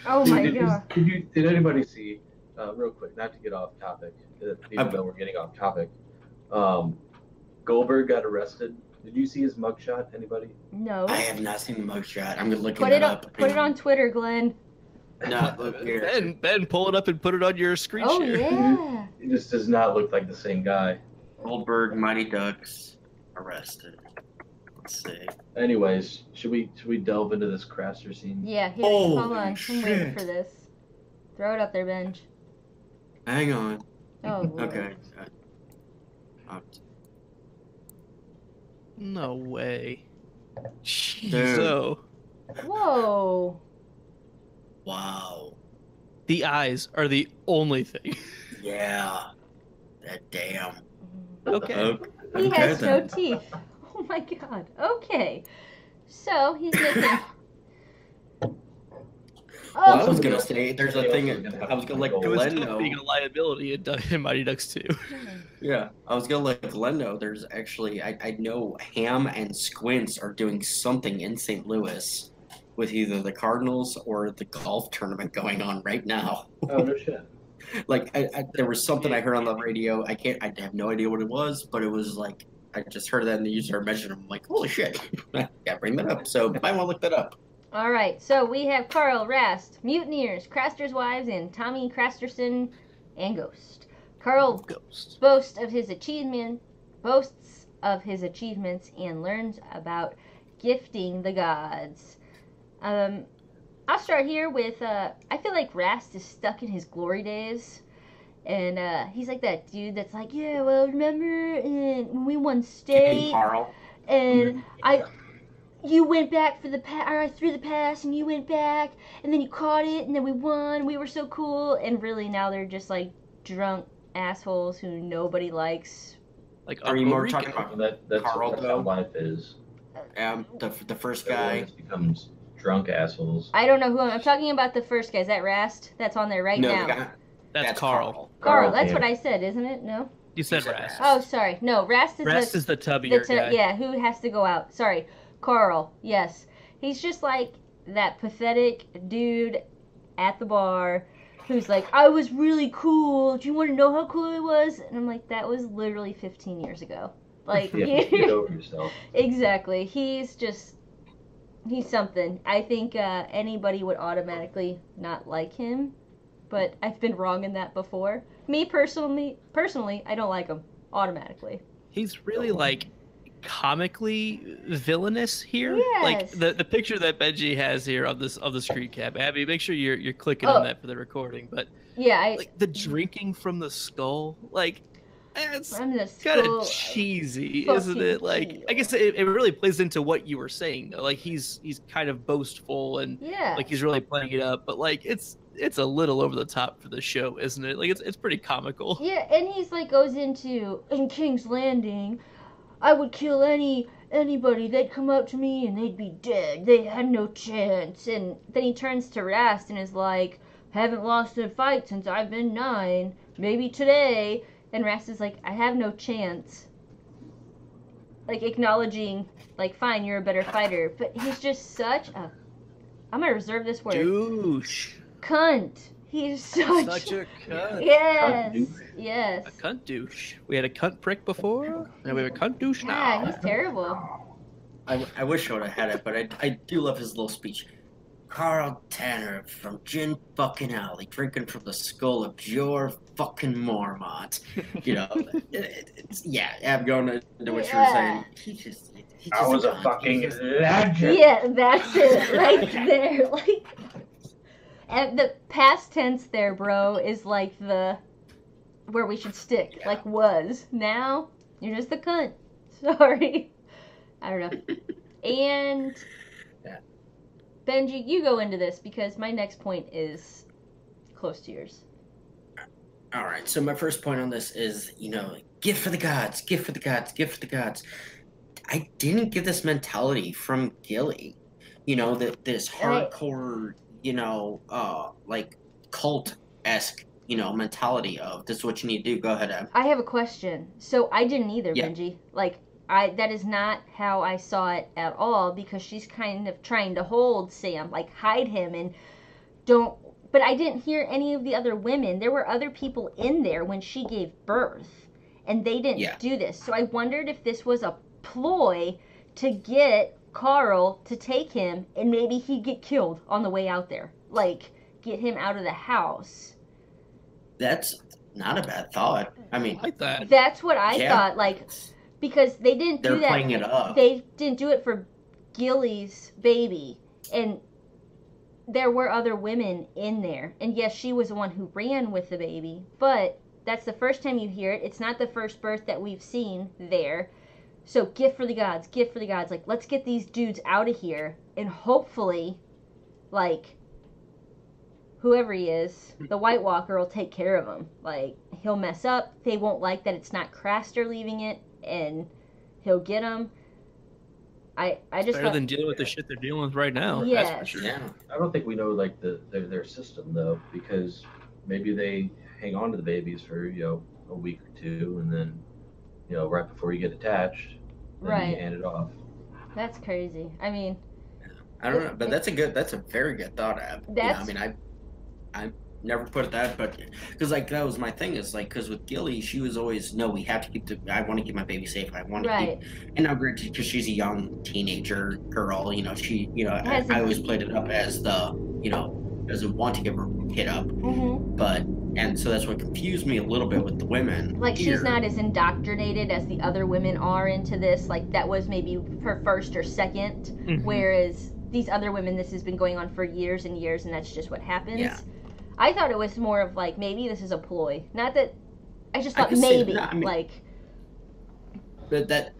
Speaker 2: Oh my god.
Speaker 4: Did anybody see, real quick, not to get off topic, even though we're getting off topic, Goldberg got arrested. Did you see his mugshot, anybody?
Speaker 2: No.
Speaker 3: I have not seen the mugshot. I'm looking
Speaker 2: Put
Speaker 3: it up.
Speaker 2: Put it on Twitter, Glenn.
Speaker 3: No, look here.
Speaker 7: Ben, pull it up and put it on your screen
Speaker 2: Oh
Speaker 7: share.
Speaker 2: yeah.
Speaker 4: He just does not look like the same guy.
Speaker 3: Goldberg, Mighty Ducks, arrested. Let's see.
Speaker 4: Anyways, should we delve into this Craster scene?
Speaker 2: Yeah, here,
Speaker 3: Holy
Speaker 2: hold on.
Speaker 3: shit.
Speaker 2: I'm waiting for this. Throw it up there, Benj.
Speaker 3: Hang on.
Speaker 2: Oh, Lord.
Speaker 3: Okay.
Speaker 7: No way.
Speaker 3: Dude.
Speaker 7: So,
Speaker 2: Whoa.
Speaker 3: Wow.
Speaker 7: the eyes are the only thing.
Speaker 3: Yeah. That damn.
Speaker 7: Okay.
Speaker 2: He has no
Speaker 3: then.
Speaker 2: teeth. Oh my god. Okay. So he's making.
Speaker 3: Well, I
Speaker 2: Oh,
Speaker 3: was gonna say there's a thing. I was gonna let
Speaker 7: It was
Speaker 3: Glenn
Speaker 7: still
Speaker 3: know.
Speaker 7: being a liability in Mighty Ducks 2.
Speaker 3: Yeah, I was gonna let Glenn know. There's actually I know Ham and Squints are doing something in St. Louis with either the Cardinals or the golf tournament going on right now.
Speaker 4: Oh, no shit.
Speaker 3: Like there was something I heard on the radio. I have no idea what it was, but it was like I just heard that in the user mention. I'm like, holy shit, gotta bring that up. So I want to look that up.
Speaker 2: all right. So we have Carl, Rast, Mutineers, Craster's Wives, and Tommy Crasterson and Ghost. Carl
Speaker 7: Ghost.
Speaker 2: boasts of his achievements and learns about gifting the gods. I'll start here with I feel like Rast is stuck in his glory days, and he's like that dude that's like, yeah, well, remember when we won state,
Speaker 3: Carl.
Speaker 2: and you went back for the or I threw the pass and you went back and then you caught it and then we won, we were so cool, and really now they're just like drunk assholes who nobody likes.
Speaker 7: Like,
Speaker 3: Are you
Speaker 7: Uncle
Speaker 3: more
Speaker 7: Rico.
Speaker 3: talking about
Speaker 4: That's
Speaker 3: Carl,
Speaker 4: how
Speaker 3: though?
Speaker 4: life is.
Speaker 3: The first
Speaker 4: Everyone
Speaker 3: guy?
Speaker 4: just becomes drunk assholes.
Speaker 2: I don't know who I'm talking about. The first guy, is that Rast? That's on there right
Speaker 3: No,
Speaker 2: now.
Speaker 3: the guy.
Speaker 7: That's Carl.
Speaker 2: Carl,
Speaker 4: Carl,
Speaker 2: that's
Speaker 4: yeah.
Speaker 2: what I said, isn't it? No.
Speaker 7: You said
Speaker 3: said
Speaker 7: Rast.
Speaker 2: Oh, sorry. No, Rast is
Speaker 7: Rast
Speaker 2: the
Speaker 7: is the tubbier guy.
Speaker 2: yeah, who has to go out. Sorry, Carl. Yes, he's just like that pathetic dude at the bar who's like, I was really cool. Do you want to know how cool I was? And I'm like, that was literally 15 years ago. Like,
Speaker 4: Yeah, get over yourself.
Speaker 2: exactly. He's something. I think anybody would automatically not like him, but I've been wrong in that before. Me personally, I don't like him automatically.
Speaker 7: He's really like comically villainous here.
Speaker 2: Yes.
Speaker 7: Like the picture that Benji has here on the screen cap. Abby, make sure you're clicking
Speaker 2: Oh.
Speaker 7: on that for the recording. But
Speaker 2: Yeah,
Speaker 7: like the drinking from the skull, like it's
Speaker 2: I'm the
Speaker 7: kind
Speaker 2: skull.
Speaker 7: of cheesy,
Speaker 2: fucking
Speaker 7: isn't it? Like I guess it really plays into what you were saying though. Like he's kind of boastful and
Speaker 2: Yeah.
Speaker 7: like he's really playing it up, but like it's a little over the top for the show, isn't it? Like it's pretty comical.
Speaker 2: Yeah, and he's like goes into in King's Landing, I would kill anybody. They'd come up to me and they'd be dead. They had no chance. And then he turns to Rast and is like, haven't lost a fight since I've been 9. Maybe today. And Rast is like, I have no chance. Like acknowledging, like, fine, you're a better fighter. But he's just such a, I'm gonna reserve this word.
Speaker 7: Douche.
Speaker 2: Cunt. He's
Speaker 7: Such a cunt.
Speaker 2: Yes.
Speaker 4: Cunt
Speaker 2: Yes.
Speaker 7: A cunt douche. We had a cunt prick before, and we have a cunt douche
Speaker 2: Yeah,
Speaker 7: now.
Speaker 2: he's terrible.
Speaker 3: I wish I would have had it, but I do love his little speech. Carl Tanner from Gin fucking Alley, drinking from the skull of your fucking Mormont. You know, yeah, I'm going into what you were saying. He's just
Speaker 4: I was a
Speaker 3: cunt.
Speaker 4: fucking
Speaker 3: He's just-
Speaker 4: legend.
Speaker 2: Yeah, that's it right there. Like, and the past tense there, bro, is like the where we should stick. Like was. Now you're just the cunt. Sorry. I don't know. And
Speaker 3: Yeah.
Speaker 2: Benji, you go into this because my next point is close to yours.
Speaker 3: All right, so my first point on this is, you know, gift for the gods, gift for the gods, gift for the gods. I didn't get this mentality from Gilly. You know, that this hardcore, you know, like cult-esque, mentality of this is what you need to do. Go ahead, Ab.
Speaker 2: I have a question. So I didn't either,
Speaker 3: Yeah.
Speaker 2: Benji. Like, that is not how I saw it at all, because she's kind of trying to hold Sam, like hide him and don't. But I didn't hear any of the other women. There were other people in there when she gave birth, and they didn't do this. So I wondered if this was a ploy to get Carl to take him, and maybe he'd get killed on the way out there. Like, get him out of the house.
Speaker 3: That's not a bad thought. I mean,
Speaker 7: like that.
Speaker 2: That's what I thought. Like, because they didn't do that.
Speaker 3: They're playing it up.
Speaker 2: They didn't do it for Gilly's baby, and there were other women in there. And yes, she was the one who ran with the baby, but that's the first time you hear it. It's not the first birth that we've seen there. So gift for the gods, gift for the gods. Like, let's get these dudes out of here, and hopefully, like, whoever he is, the White Walker will take care of him. Like, he'll mess up. They won't like that it's not Craster leaving it, and he'll get him. I just
Speaker 7: better than dealing with the shit they're dealing with right now.
Speaker 2: Yes.
Speaker 7: That's for sure.
Speaker 3: Yeah.
Speaker 4: I don't think we know like their system though, because maybe they hang on to the babies for a week or two, and then right before you get attached, then
Speaker 2: Right.
Speaker 4: you hand it off.
Speaker 2: That's crazy. I mean,
Speaker 3: I don't know, but that's a very good thought, Ab.
Speaker 2: That's-
Speaker 3: I mean, I never put it that, but because like that was my thing is like because with Gilly, she was always no, we have to keep I want to keep my baby safe. I want to
Speaker 2: right.
Speaker 3: keep, and now granted because she's a young teenager girl, she
Speaker 2: Has
Speaker 3: I
Speaker 2: a-
Speaker 3: always played it up as the doesn't want to give her kid up,
Speaker 2: Mm-hmm.
Speaker 3: but and so that's what confused me a little bit with the women.
Speaker 2: Like,
Speaker 3: here.
Speaker 2: she's not as indoctrinated as the other women are into this. Like, that was maybe her first or second,
Speaker 7: Mhm.
Speaker 2: whereas these other women, this has been going on for years and years, and that's just what happens.
Speaker 3: Yeah.
Speaker 2: I thought it was more of like, maybe this is a ploy. Not that, I just
Speaker 3: I
Speaker 2: thought
Speaker 3: could see
Speaker 2: maybe,
Speaker 3: that. I mean-
Speaker 2: like,
Speaker 3: But that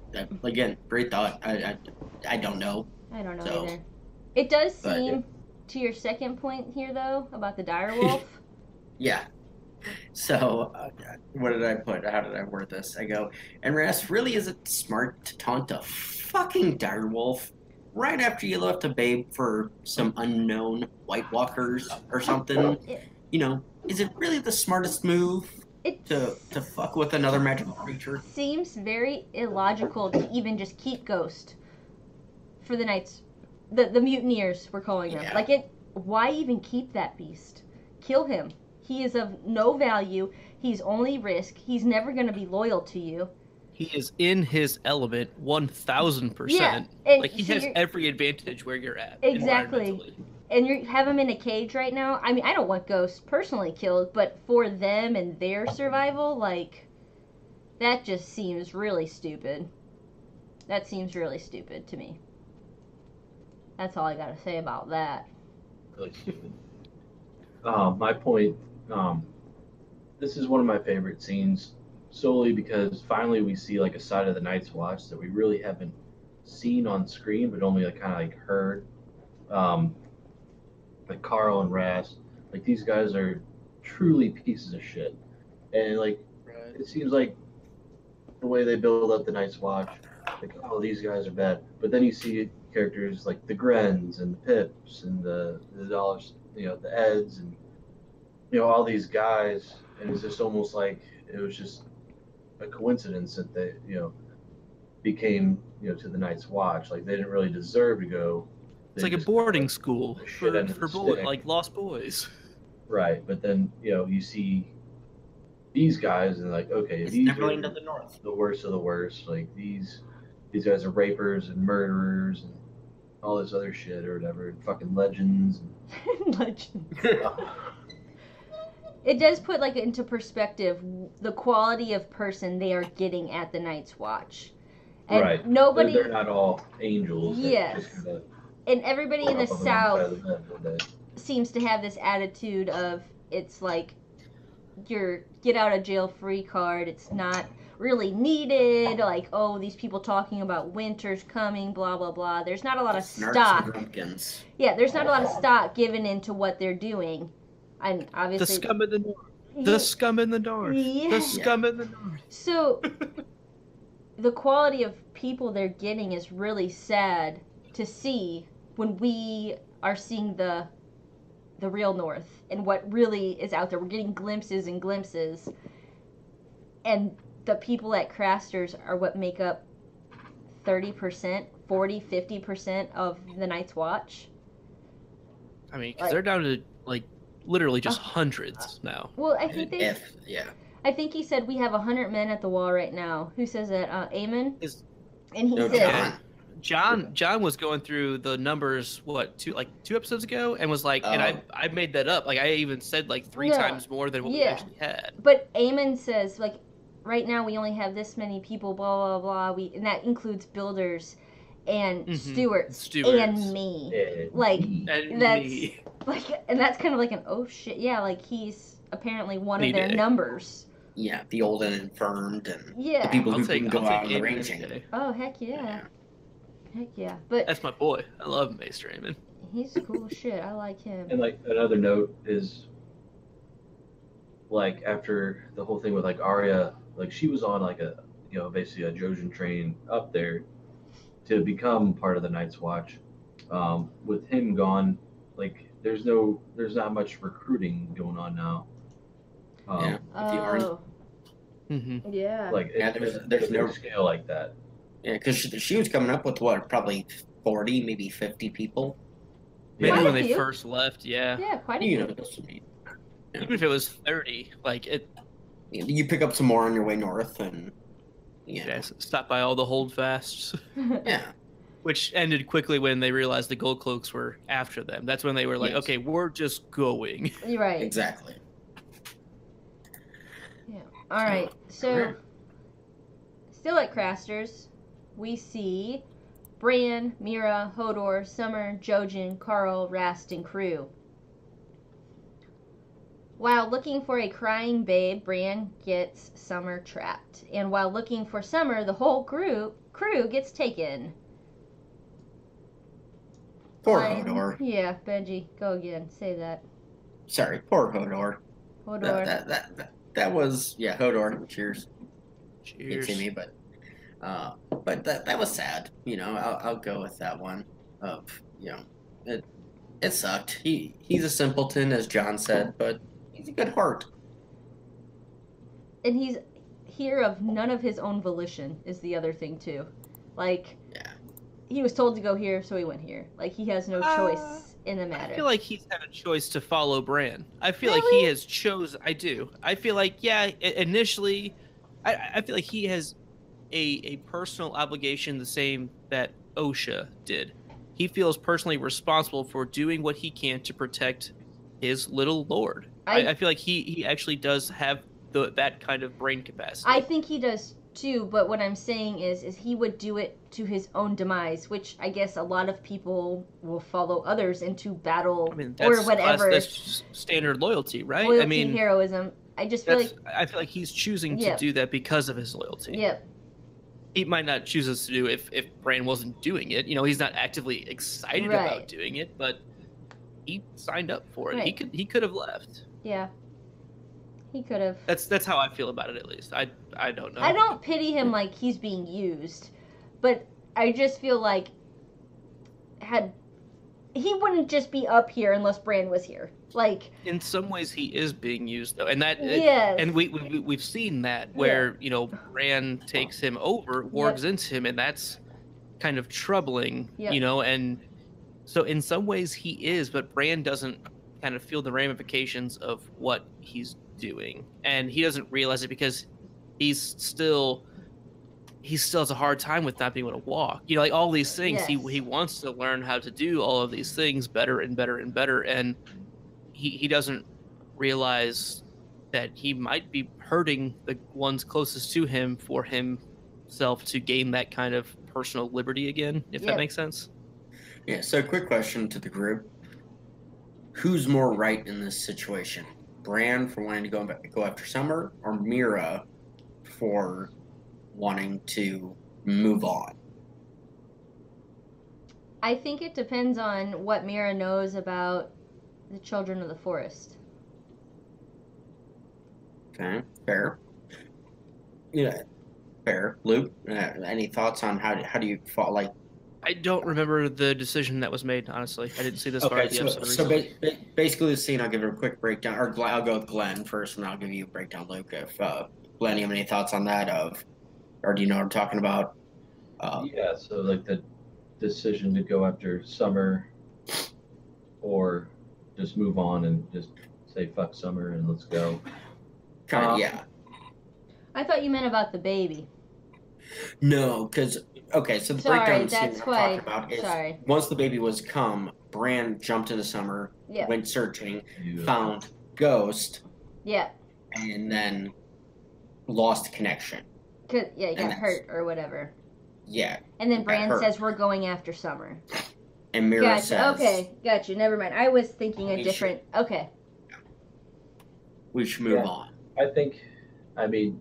Speaker 3: again, great thought. I don't know.
Speaker 2: I don't know
Speaker 3: So-
Speaker 2: either. It does
Speaker 3: But-
Speaker 2: seem, to your second point here, though, about the direwolf,
Speaker 3: Yeah. So, what did I put? How did I word this? I go, and Ras, really is it smart to taunt a fucking direwolf right after you left a babe for some unknown White Walkers or something? Is it really the smartest move
Speaker 2: it
Speaker 3: to fuck with another magical creature?
Speaker 2: seems very illogical to even just keep Ghost for the Knights. The mutineers, we're calling them.
Speaker 3: Yeah.
Speaker 2: Like, why even keep that beast? Kill him. He is of no value. He's only risk. He's never going to be loyal to you.
Speaker 7: He is in his element 1000%.
Speaker 2: Yeah, and
Speaker 7: Like, he
Speaker 2: so
Speaker 7: has
Speaker 2: you're-
Speaker 7: every advantage where you're at.
Speaker 2: Exactly.
Speaker 7: environmentally.
Speaker 2: And you have him in a cage right now. I mean, I don't want Ghost personally killed, but for them and their survival, like, that just seems really stupid. That seems really stupid to me. That's all I got to say about that.
Speaker 4: Really stupid. My point, this is one of my favorite scenes solely because finally we see like a side of the Night's Watch that we really haven't seen on screen, but only like kind of like heard. Like Carl and Ras, like these guys are truly pieces of shit, and like it seems like the way they build up the Night's Watch, like oh these guys are bad, but then you see characters like the Grens and the Pips and the Dollars, the Eds and all these guys, and it's just almost like it was just a coincidence that they became to the Night's Watch. Like they didn't really deserve to go.
Speaker 7: It's
Speaker 4: They
Speaker 7: like a
Speaker 4: just
Speaker 7: boarding
Speaker 4: got,
Speaker 7: school
Speaker 4: the shit
Speaker 7: for
Speaker 4: end of the stick.
Speaker 7: like lost boys.
Speaker 4: Right, but then you see these guys and like okay,
Speaker 3: It's
Speaker 4: these
Speaker 3: Neverland
Speaker 4: are
Speaker 3: of the North.
Speaker 4: the worst of the worst. Like these guys are rapers and murderers and all this other shit or whatever, and fucking legends.
Speaker 2: Legend.
Speaker 4: And,
Speaker 2: It does put like into perspective the quality of person they are getting at the Night's Watch. And
Speaker 4: right.
Speaker 2: nobody,
Speaker 4: They're not all angels. that
Speaker 2: Yes.
Speaker 4: just kinda
Speaker 2: and everybody in the
Speaker 4: pop up on one side of
Speaker 2: South
Speaker 4: the bed all day.
Speaker 2: seems to have this attitude of it's like your get out of jail free card. It's not really needed. Like, oh, these people talking about winter's coming, blah blah blah. There's not a lot of
Speaker 3: Snarks and
Speaker 2: stock.
Speaker 3: Grumpkins.
Speaker 2: Yeah, there's not a lot of stock given into what they're doing, and
Speaker 7: The
Speaker 2: obviously
Speaker 7: scum in the north.
Speaker 2: Yeah.
Speaker 7: The scum in the north.
Speaker 2: Yeah.
Speaker 7: The scum in the north.
Speaker 2: So the quality of people they're getting is really sad to see when we are seeing the the real North and what really is out there. We're getting glimpses and glimpses. And the people at Craster's are what make up 30%, 40, 50% of the Night's Watch.
Speaker 7: I mean, because they're down to, like, literally just hundreds now.
Speaker 2: Well, I think
Speaker 3: yeah.
Speaker 2: I think he said we have 100 men at the wall right now. Who says that? Eamon? And he
Speaker 3: No,
Speaker 2: said...
Speaker 7: John was going through the numbers, two episodes ago, and was like, and I made that up. Like, I even said, like, 3 times more than what we actually had.
Speaker 2: But Eamon says, like, right now we only have this many people, blah, blah, blah. And that includes builders and stewards and me. Like, and me. Like, and that's kind of like an, oh, shit. Yeah, like, he's apparently one of their numbers.
Speaker 3: Yeah, the old and infirmed and
Speaker 2: the
Speaker 3: people who can go out on the ranging.
Speaker 2: Oh, heck yeah. Heck yeah. But
Speaker 7: that's my boy. I love Maester Eamon.
Speaker 2: He's cool as shit. I like him.
Speaker 4: And, like, another note is, like, after the whole thing with, like, Arya, like, she was on, like, a, you know, basically a Trojan train up there to become part of the Night's Watch. With him gone, like, there's not much recruiting going on now.
Speaker 3: With the Arya.
Speaker 2: Yeah.
Speaker 4: Like, there's no scale like that.
Speaker 3: Yeah, because she was coming up with, what, probably 40, maybe 50 people?
Speaker 7: Maybe when they first left, yeah.
Speaker 2: Yeah, quite a few.
Speaker 7: Even if it was 30, like, it...
Speaker 3: You pick up some more on your way north, and...
Speaker 7: Yeah, stop by all the holdfasts.
Speaker 3: Yeah.
Speaker 7: Which ended quickly when they realized the Gold Cloaks were after them. That's when they were like, okay, we're just going.
Speaker 2: You're right.
Speaker 3: Exactly.
Speaker 2: Yeah. All right, so... Still at Craster's, we see Bran, Mira, Hodor, Summer, Jojen, Carl, Rast, and crew. While looking for a crying babe, Bran gets Summer trapped. And while looking for Summer, the whole crew gets taken.
Speaker 3: Poor Hodor.
Speaker 2: Yeah, Benji, go again. Say that.
Speaker 3: Sorry, poor Hodor.
Speaker 2: Hodor.
Speaker 3: That was, Hodor. Cheers.
Speaker 7: Cheers.
Speaker 3: To me, but that was sad. You know, I'll go with that one. It sucked. He's a simpleton, as John said, but he's a good heart.
Speaker 2: And he's here of none of his own volition is the other thing too. Like, he was told to go here, so he went here. Like, he has no choice in the matter.
Speaker 7: I feel like he's had a choice to follow Bran. I feel like he has chosen. I do. I feel like, initially, I feel like he has a personal obligation the same that Osha did. He feels personally responsible for doing what he can to protect his little lord. I feel like he actually does have that kind of brain capacity.
Speaker 2: I think he does too, but what I'm saying is he would do it to his own demise, which I guess a lot of people will follow others into battle or whatever.
Speaker 7: That's standard loyalty, right?
Speaker 2: Loyalty, heroism. I just feel like...
Speaker 7: I feel like he's choosing to do that because of his loyalty.
Speaker 2: Yep.
Speaker 7: He might not choose us to do if Bran wasn't doing it. You know, he's not actively excited about doing it, but he signed up for it. Right. He could have left.
Speaker 2: Yeah. He could have.
Speaker 7: That's how I feel about it, at least. I don't know.
Speaker 2: I don't pity him like he's being used, but I just feel like he wouldn't just be up here unless Bran was here. Like,
Speaker 7: in some ways, he is being used though, and that and we've seen that where you know Bran takes him over, wargs into him, and that's kind of troubling, you know. And so in some ways he is, but Bran doesn't kind of feel the ramifications of what he's doing, and he doesn't realize it because he still has a hard time with not being able to walk. You know, like all these things, he wants to learn how to do all of these things better and better and better, and he doesn't realize that he might be hurting the ones closest to him for himself to gain that kind of personal liberty again, if that makes sense.
Speaker 3: Yeah, so quick question to the group. Who's more right in this situation? Bran for wanting to go after Summer, or Mira for wanting to move on?
Speaker 2: I think it depends on what Mira knows about the Children of the Forest.
Speaker 3: Okay, fair. Yeah, fair. Luke, any thoughts on how do you fall? Like,
Speaker 7: I don't remember the decision that was made, honestly. I didn't see this far
Speaker 3: Okay,
Speaker 7: of the episode
Speaker 3: so
Speaker 7: recently.
Speaker 3: basically the scene, I'll give it a quick breakdown, or I'll go with Glenn first, and I'll give you a breakdown, Luke. If Glenn, you have any thoughts on that? Or do you know what I'm talking about?
Speaker 4: Yeah, so like the decision to go after Summer, or just move on and just say fuck Summer and let's go.
Speaker 3: Kind of, yeah.
Speaker 2: I thought you meant about the baby.
Speaker 3: No, because okay, so the
Speaker 2: Sorry,
Speaker 3: breakdown of the scene
Speaker 2: that's
Speaker 3: I'm
Speaker 2: why-
Speaker 3: talking about is
Speaker 2: sorry.
Speaker 3: once the baby was come, Bran jumped into Summer,
Speaker 2: Yeah.
Speaker 3: went searching,
Speaker 4: You-
Speaker 3: found Ghost,
Speaker 2: Yeah.
Speaker 3: and then lost connection.
Speaker 2: Cause, yeah, he got
Speaker 3: And
Speaker 2: hurt or whatever.
Speaker 3: Yeah,
Speaker 2: And then
Speaker 3: got
Speaker 2: Bran
Speaker 3: hurt.
Speaker 2: says, we're going after Summer.
Speaker 3: and Mira
Speaker 2: Gotcha.
Speaker 3: says,
Speaker 2: Okay. Gotcha. Never mind. I was thinking a
Speaker 3: We
Speaker 2: different. Okay.
Speaker 3: we should move
Speaker 4: Yeah.
Speaker 3: on.
Speaker 4: I mean,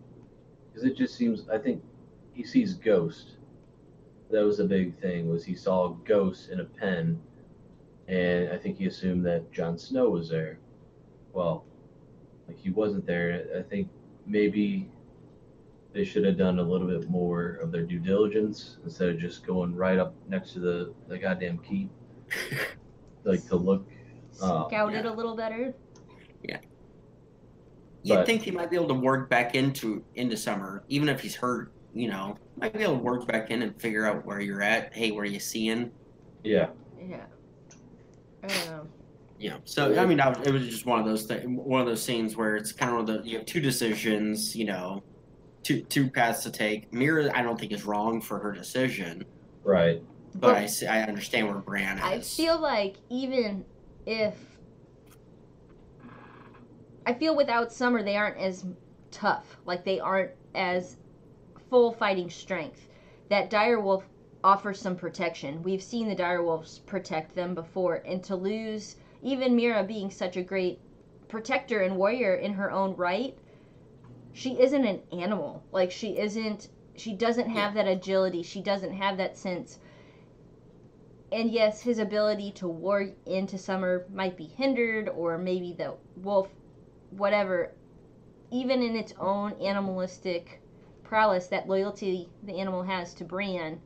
Speaker 4: because it just seems, I think he sees Ghost. That was a big thing, was he saw Ghost in a pen, and I think he assumed that Jon Snow was there. Well, like he wasn't there. I think maybe they should have done a little bit more of their due diligence instead of just going right up next to the goddamn keep, like to look.
Speaker 2: Scout it
Speaker 3: yeah.
Speaker 2: a little better.
Speaker 3: You'd
Speaker 4: But-
Speaker 3: think he might be able to work back into Summer, even if he's hurt. You know, might be able to work back in and figure out where you're at. Hey, where you seeing?
Speaker 4: Yeah,
Speaker 2: Yeah. I don't know.
Speaker 3: You know, so I mean, it was just one of those scenes where it's kind of you have two decisions. You know, two paths to take. Mira, I don't think is wrong for her decision,
Speaker 4: right.
Speaker 3: but I understand where Bran is.
Speaker 2: I feel like even if without Summer they aren't as tough. Like they aren't as full fighting strength. That direwolf offers some protection. We've seen the direwolves protect them before, and to lose even Mira being such a great protector and warrior in her own right, she isn't an animal. Like she doesn't have that agility. She doesn't have that sense. And yes, his ability to war into Summer might be hindered, or maybe the wolf, whatever. Even in its own animalistic prowess, that loyalty the animal has to Bran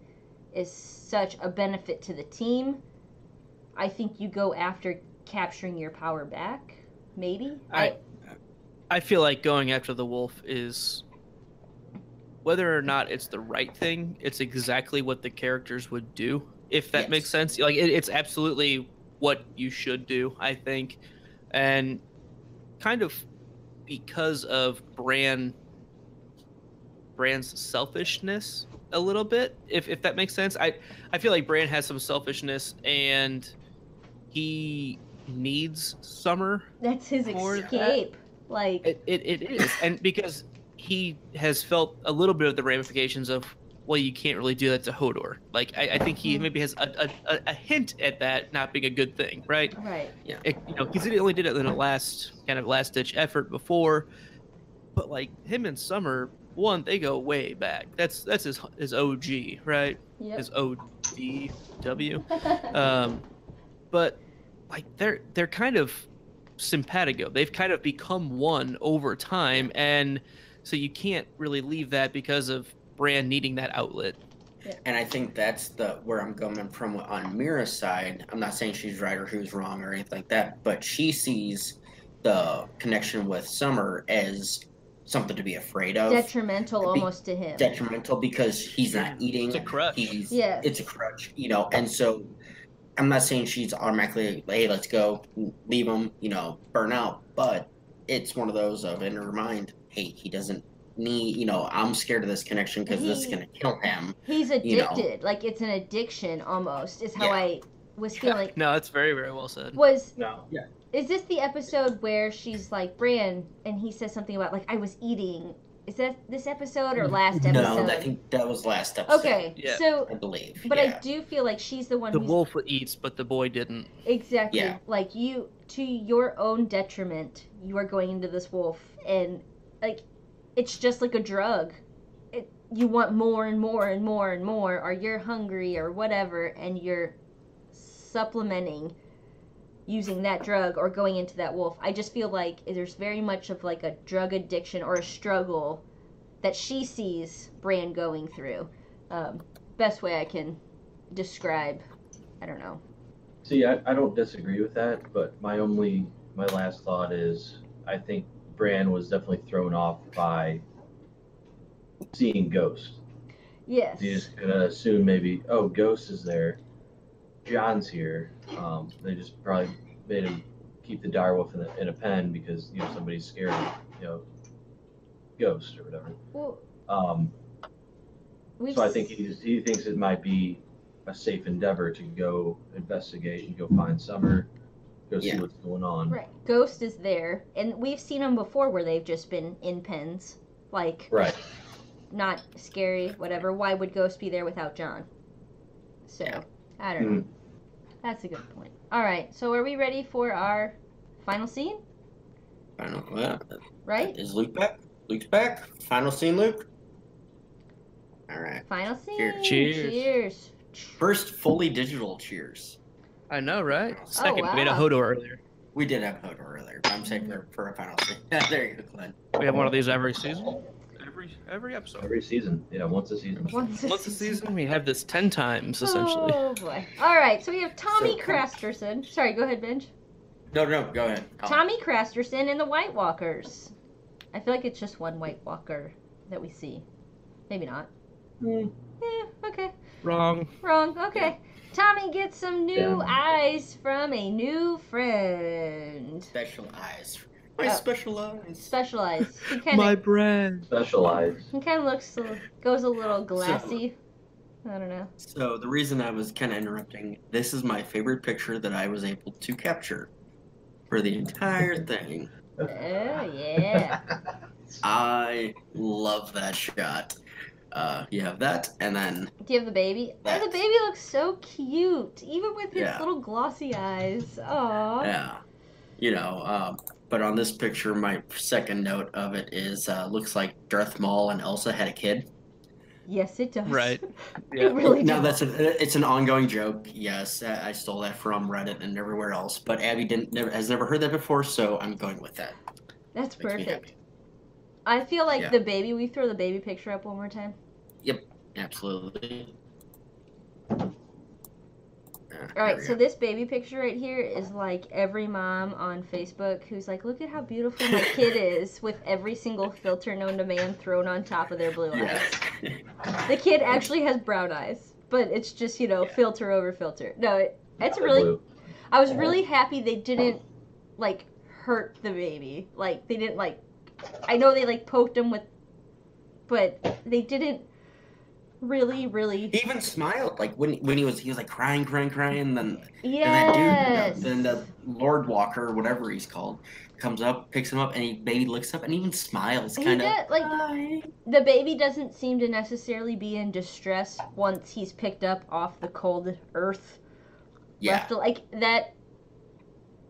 Speaker 2: is such a benefit to the team. I think you go after capturing your power back, maybe.
Speaker 7: I feel like going after the wolf is, whether or not it's the right thing, it's exactly what the characters would do, if that makes sense. Like it's absolutely what you should do, I think. And kind of because of Bran's selfishness a little bit, if that makes sense. I feel like Bran has some selfishness, and he needs Summer.
Speaker 2: That's his
Speaker 7: for
Speaker 2: escape. Like
Speaker 7: It is, and because he has felt a little bit of the ramifications of, well, you can't really do that to Hodor. Like I think he maybe has a hint at that not being a good thing, right?
Speaker 2: right.
Speaker 3: Yeah.
Speaker 7: You know, because he only did it in a last ditch effort before, but like him and Summer, one, they go way back. That's his OG, right?
Speaker 2: Yep.
Speaker 7: His ODW. But like they're kind of simpatico. They've kind of become one over time, and so you can't really leave that because of Bran needing that outlet.
Speaker 3: And I think that's where I'm coming from on Mira's side. I'm not saying she's right or who's wrong or anything like that, but she sees the connection with Summer as something to be afraid of.
Speaker 2: Detrimental almost to him.
Speaker 3: Detrimental because he's not eating.
Speaker 7: It's a crutch.
Speaker 3: It's a crutch, you know. And so I'm not saying she's automatically, hey, let's go, leave him, you know, burn out. But it's one of those of in her mind, hey, he doesn't need, you know, I'm scared of this connection because this is going to kill him.
Speaker 2: He's addicted.
Speaker 3: You know.
Speaker 2: Like it's an addiction almost, is how
Speaker 3: Yeah.
Speaker 2: I was feeling.
Speaker 7: No, that's very, very well said.
Speaker 4: No.
Speaker 2: Is this the episode where she's like, Bran, and he says something about, like, I was eating. Is that this episode or last episode?
Speaker 3: No, I think that was last episode.
Speaker 2: Okay,
Speaker 7: Yeah.
Speaker 2: so,
Speaker 3: I believe.
Speaker 2: but
Speaker 3: yeah.
Speaker 2: I do feel like she's the one
Speaker 7: The
Speaker 2: who's...
Speaker 7: wolf eats, but the boy didn't.
Speaker 2: Exactly.
Speaker 3: Yeah.
Speaker 2: Like, you, to your own detriment, you are going into this wolf, and, like, it's just like a drug. You want more and more and more and more, or you're hungry or whatever, and you're supplementing using that drug or going into that wolf. I just feel like there's very much of like a drug addiction or a struggle that she sees Bran going through. Best way I can describe. I don't know.
Speaker 4: See, I don't disagree with that, but my last thought is I think Bran was definitely thrown off by seeing Ghost.
Speaker 2: Yes.
Speaker 4: He's just gonna assume maybe, oh, Ghost is there, John's here. They just probably made him keep the direwolf in a pen because somebody's scared of Ghost or whatever.
Speaker 2: Well,
Speaker 4: so I think he thinks it might be a safe endeavor to go investigate and go find Summer, go see what's going on.
Speaker 2: Right. Ghost is there, and we've seen them before where they've just been in pens, like
Speaker 4: right.
Speaker 2: Not scary, whatever. Why would Ghost be there without John? So I don't know. That's a good point. All right. So are we ready for our final scene? Right?
Speaker 3: Is Luke back? Luke's back. Final scene, Luke. All right.
Speaker 2: Final scene.
Speaker 7: Cheers.
Speaker 3: First fully digital cheers.
Speaker 7: I know, right? Second,
Speaker 2: wow.
Speaker 7: we had a Hodor earlier.
Speaker 3: We did have Hodor earlier, but I'm saying for a final scene. There you go, Glenn.
Speaker 7: We have one of these every season. Every episode.
Speaker 4: Every season. Yeah, once a season.
Speaker 7: Once a season, we have this 10 times, essentially.
Speaker 2: Oh, boy. All right, so we have Tommy Crasterson. Sorry, go ahead, Benj.
Speaker 3: No, go ahead.
Speaker 2: Tommy Crasterson and the White Walkers. I feel like it's just one White Walker that we see. Maybe not. Yeah, okay.
Speaker 7: Wrong.
Speaker 2: Okay. Tommy gets some new eyes from a new friend.
Speaker 3: Special eyes. My special eyes.
Speaker 2: Special eyes.
Speaker 7: My brand.
Speaker 4: Special eyes.
Speaker 2: He kind of goes a little glassy. I don't know.
Speaker 3: So the reason I was kind of interrupting, this is my favorite picture that I was able to capture for the entire thing.
Speaker 2: Oh, yeah.
Speaker 3: I love that shot. You have that, and then...
Speaker 2: Do you have the baby? Oh, the baby looks so cute, even with his little glossy eyes. Aww.
Speaker 3: Yeah. But on this picture, my second note of it is, looks like Darth Maul and Elsa had a kid.
Speaker 2: Yes, it does.
Speaker 7: Right.
Speaker 2: Yeah. It really does.
Speaker 3: No, it's an ongoing joke. Yes, I stole that from Reddit and everywhere else. But Abby has never heard that before, so I'm going with that.
Speaker 2: That's perfect. I feel like the baby. We throw the baby picture up one more time.
Speaker 3: Yep, absolutely.
Speaker 2: All right, so this baby picture right here is like every mom on Facebook who's like, look at how beautiful my kid is, with every single filter known to man thrown on top of their blue eyes. The kid actually has brown eyes, but it's just, filter over filter. No, it's really... I was really happy they didn't, hurt the baby. They didn't, I know they, poked him with... But they didn't really
Speaker 3: he even smiled when he was crying then
Speaker 2: yes.
Speaker 3: then the Lord Walker, whatever he's called, comes up, picks him up, and baby looks up and even smiles kind of
Speaker 2: the baby doesn't seem to necessarily be in distress once he's picked up off the cold earth. That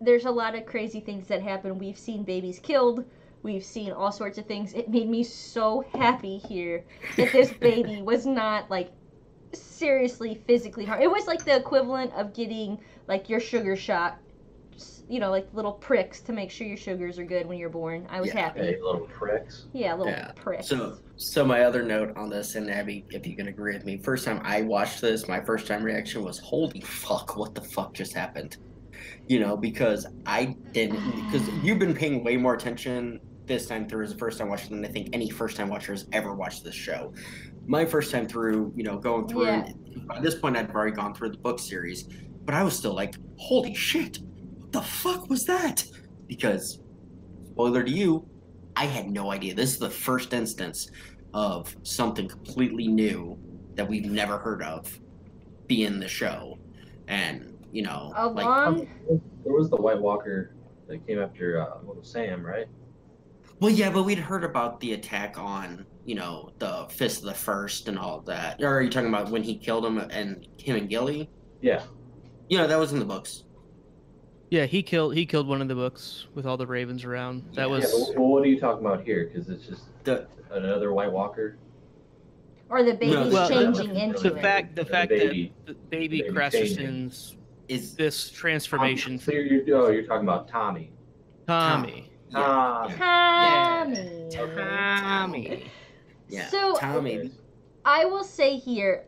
Speaker 2: there's a lot of crazy things that happen. We've seen babies killed. We've seen all sorts of things. It made me so happy here that this baby was not, seriously physically harmed. It was, the equivalent of getting, your sugar shot, little pricks to make sure your sugars are good when you're born. I was happy.
Speaker 4: Hey, little pricks.
Speaker 2: Yeah, little pricks.
Speaker 3: So my other note on this, and Abby, if you can agree with me, first time I watched this, my first time reaction was, holy fuck, what the fuck just happened? Because because you've been paying way more attention this time through as a first time watcher than I think any first time watcher has ever watched this show. My first time through, going through, by this point I'd already gone through the book series, but I was still like, holy shit, what the fuck was that? Because, spoiler to you, I had no idea. This is the first instance of something completely new that we've never heard of be in the show. And,
Speaker 4: there was the White Walker that came after little Sam, right?
Speaker 3: Well, yeah, but we'd heard about the attack on, the Fist of the First and all of that. Or are you talking about when he killed him and Gilly?
Speaker 4: Yeah.
Speaker 3: That was in the books.
Speaker 7: Yeah, he killed one of the books with all the ravens around. That was.
Speaker 4: Yeah, well, what are you talking about here? Because it's just another White Walker.
Speaker 2: Or the baby's changing into
Speaker 7: the fact that the baby Crasterson's is this transformation.
Speaker 4: So you're talking about Tommy.
Speaker 7: Tommy.
Speaker 2: Tommy.
Speaker 3: Yeah.
Speaker 2: So
Speaker 3: Tommy.
Speaker 2: I will say here,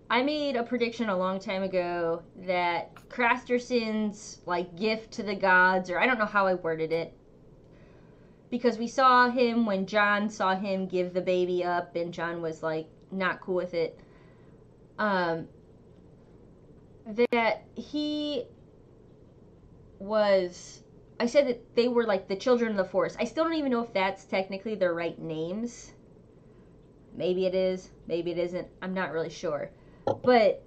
Speaker 2: I made a prediction a long time ago that Crasterson's like gift to the gods, or I don't know how I worded it, because we saw him when John saw him give the baby up, and John was like not cool with it. That he was. I said that they were like the children of the forest. I still don't even know if that's technically their right names. Maybe it is, maybe it isn't. I'm not really sure. But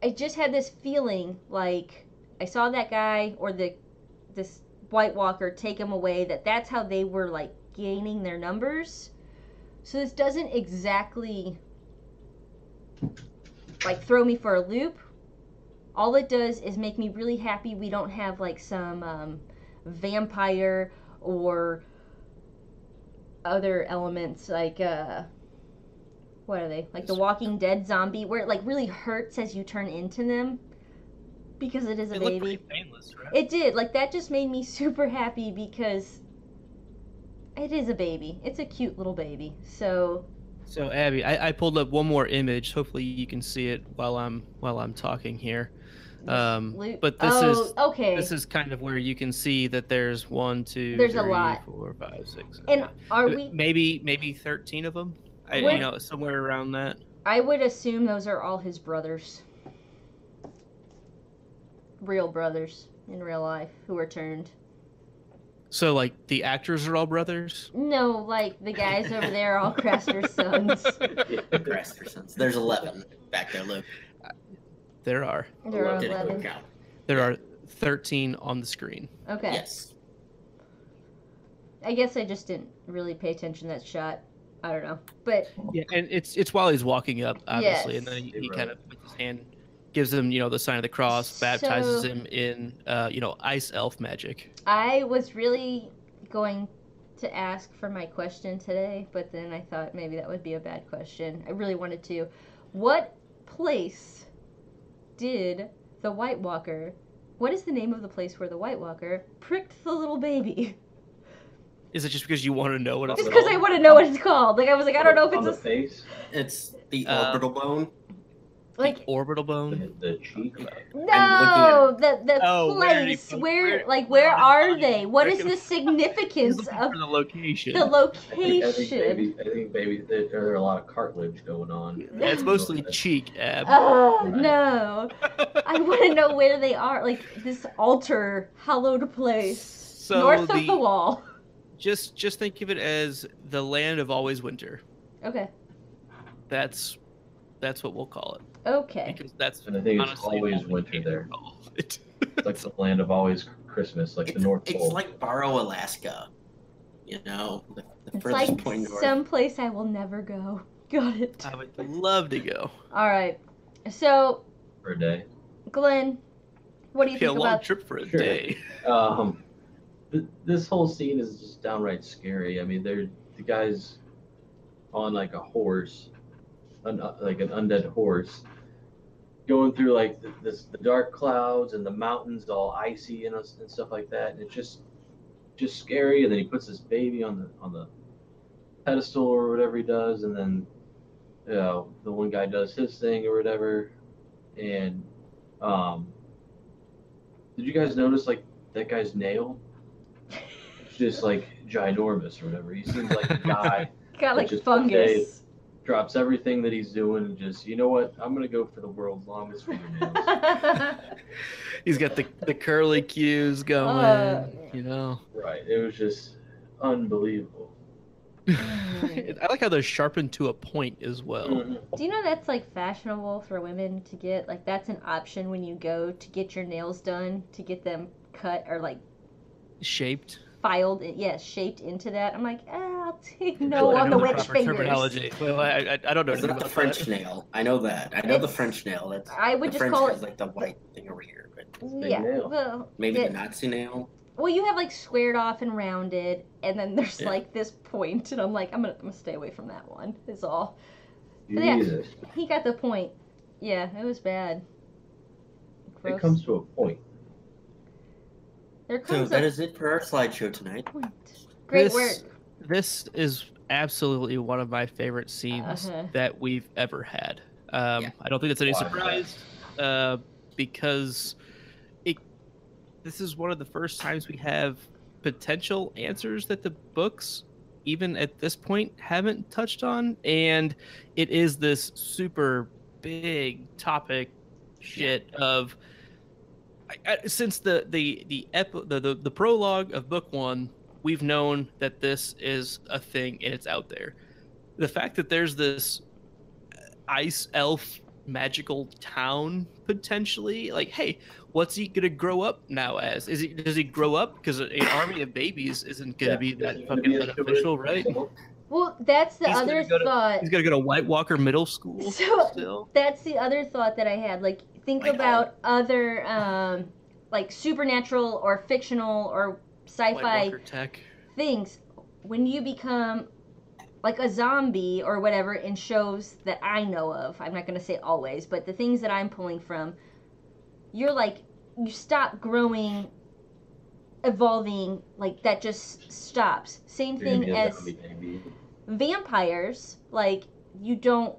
Speaker 2: I just had this feeling like I saw that guy or this White Walker take him away, that's how they were like gaining their numbers. So this doesn't exactly like throw me for a loop. All it does is make me really happy we don't have like some vampire or other elements like what are they, like the Walking Dead zombie, where it like really hurts as you turn into them because it is a baby.
Speaker 7: It looked pretty painless, right?
Speaker 2: It did. Like that just made me super happy because it is a baby. It's a cute little baby. So
Speaker 7: Abby, I pulled up one more image. Hopefully you can see it while I'm talking here. But this is kind of where you can see that there's 1, 2,
Speaker 2: there's
Speaker 7: 3,
Speaker 2: a lot.
Speaker 7: 4, 5, 6.
Speaker 2: And are we
Speaker 7: maybe 13 of them? Somewhere around that.
Speaker 2: I would assume those are all his brothers. Real brothers in real life who were turned.
Speaker 7: So like the actors are all brothers?
Speaker 2: No, like the guys over there are all Craster's sons.
Speaker 3: Craster's sons. There's 11 back there, Luke.
Speaker 7: There are.
Speaker 2: There are 11.
Speaker 7: There are 13 on the screen.
Speaker 2: Okay.
Speaker 3: Yes.
Speaker 2: I guess I just didn't really pay attention to that shot. I don't know, but
Speaker 7: yeah, and it's while he's walking up, obviously,
Speaker 2: yes.
Speaker 7: And then he kind of with his hand gives him, the sign of the cross, baptizes him in, ice elf magic.
Speaker 2: I was really going to ask for my question today, but then I thought maybe that would be a bad question. I really wanted to. What place did the White Walker? What is the name of the place where the White Walker pricked the little baby?
Speaker 7: Is it just because you want to know what it's
Speaker 2: called?
Speaker 7: called?
Speaker 2: Just because I want to know what it's called. Like I was like, I don't know if it's
Speaker 4: the face.
Speaker 3: It's the orbital bone.
Speaker 2: Like
Speaker 7: the orbital bone.
Speaker 4: The cheek.
Speaker 2: No, the place. Where are they? What is the significance of
Speaker 7: the location?
Speaker 2: The location.
Speaker 4: I think baby, there are a lot of cartilage going on.
Speaker 7: Yeah, it's mostly cheek, Ab.
Speaker 2: Oh no! I want to know where they are. Like this altar, hallowed place, north of the wall.
Speaker 7: Just think of it as the land of always winter.
Speaker 2: Okay.
Speaker 7: That's what we'll call it.
Speaker 2: Okay.
Speaker 7: Because that's
Speaker 4: and I think it's always winter there. It's like the land of always Christmas, like the North Pole.
Speaker 3: It's like Barrow, Alaska. The
Speaker 2: it's
Speaker 3: furthest
Speaker 2: like
Speaker 3: point north.
Speaker 2: Someplace I will never go. Got it.
Speaker 7: I would love to go.
Speaker 2: All right. So.
Speaker 4: For a day.
Speaker 2: Glenn, what do you think
Speaker 7: about?
Speaker 2: A
Speaker 7: long trip for a day.
Speaker 4: This whole scene is just downright scary. I mean, the guy's on like a horse, like an undead horse, going through like the dark clouds and the mountains all icy and stuff like that, and it's just scary. And then he puts his baby on the pedestal or whatever he does, and then the one guy does his thing or whatever. And did you guys notice like that guy's nail? Just like ginormous or whatever. He seems like a guy
Speaker 2: got like
Speaker 4: just
Speaker 2: fungus.
Speaker 4: Drops everything that he's doing and just, you know what? I'm gonna go for the world's longest fingernails.
Speaker 7: He's got the curly cues going.
Speaker 4: Right. It was just unbelievable.
Speaker 7: I like how they're sharpened to a point as well.
Speaker 2: Mm-hmm. Do you know that's like fashionable for women to get? Like that's an option when you go to get your nails done, to get them cut or like
Speaker 7: shaped.
Speaker 2: Filed, shaped into that. I'm like, I'll take no on the witch fingers.
Speaker 7: Terminology. Well, I don't know.
Speaker 3: It's not the French nail. I know that. I know the French nail. That's
Speaker 2: I would
Speaker 3: the
Speaker 2: just
Speaker 3: French
Speaker 2: call
Speaker 3: has
Speaker 2: it
Speaker 3: like the white thing over here, but
Speaker 2: well,
Speaker 3: maybe the Nazi nail.
Speaker 2: Well, you have like squared off and rounded, and then there's like this point, and I'm like, I'm gonna stay away from that one. Is all. But yeah, he got the point. Yeah, it was bad. Gross.
Speaker 4: It comes to a point.
Speaker 3: So that is it for our slideshow tonight.
Speaker 2: Great work.
Speaker 7: This is absolutely one of my favorite scenes that we've ever had. I don't think that's any surprise, because this is one of the first times we have potential answers that the books, even at this point, haven't touched on, and it is this super big topic shit of since the prologue of book 1, we've known that this is a thing and it's out there. The fact that there's this ice elf magical town potentially, like, hey, what's he gonna grow up now as? Does he grow up because an army of babies isn't gonna be that fucking beneficial, right?
Speaker 2: Well, that's the other thought.
Speaker 7: He's gonna go to White Walker Middle School.
Speaker 2: So that's the other thought that I had. Like, think about other like supernatural or fictional or sci-fi things. When you become like a zombie or whatever in shows that I know of, I'm not going to say always, but the things that I'm pulling from, you're like, you stop growing, evolving, like that just stops. Same thing as vampires, like you don't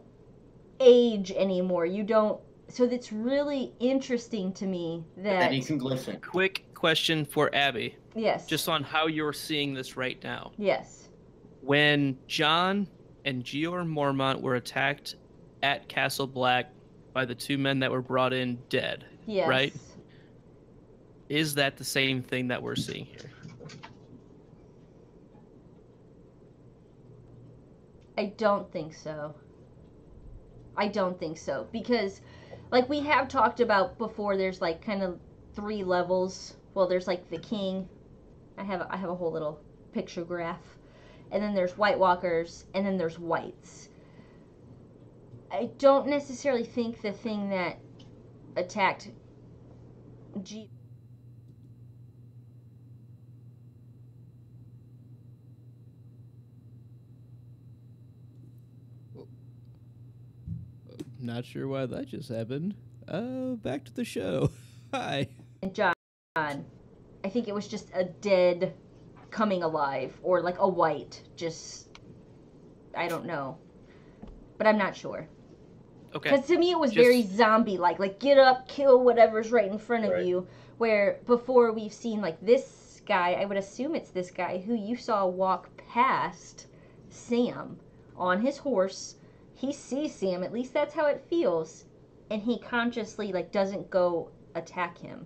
Speaker 2: age anymore. You don't, so that's really interesting to me that
Speaker 3: you can glisten.
Speaker 7: Quick question for Abby.
Speaker 2: Yes.
Speaker 7: Just on how you're seeing this right now.
Speaker 2: Yes.
Speaker 7: When John and Georg Mormont were attacked at Castle Black by the 2 men that were brought in dead,
Speaker 2: yes,
Speaker 7: right? Is that the same thing that we're seeing here?
Speaker 2: I don't think so. I don't think so. Because, like we have talked about before, there's like kind of 3 levels. Well, there's like the king. I have a whole little picture graph. And then there's White Walkers, and then there's whites. I don't necessarily think the thing that attacked
Speaker 1: Not sure why that just happened. Back to the show. Hi.
Speaker 2: And John, I think it was just a dead coming alive, or like a white, just, I don't know, but I'm not sure.
Speaker 7: Okay.
Speaker 2: Because to me it was very zombie-like, like get up, kill whatever's right in front of you, where before we've seen like this guy, I would assume it's this guy who you saw walk past Sam on his horse. He sees Sam, at least that's how it feels, and he consciously like doesn't go attack him.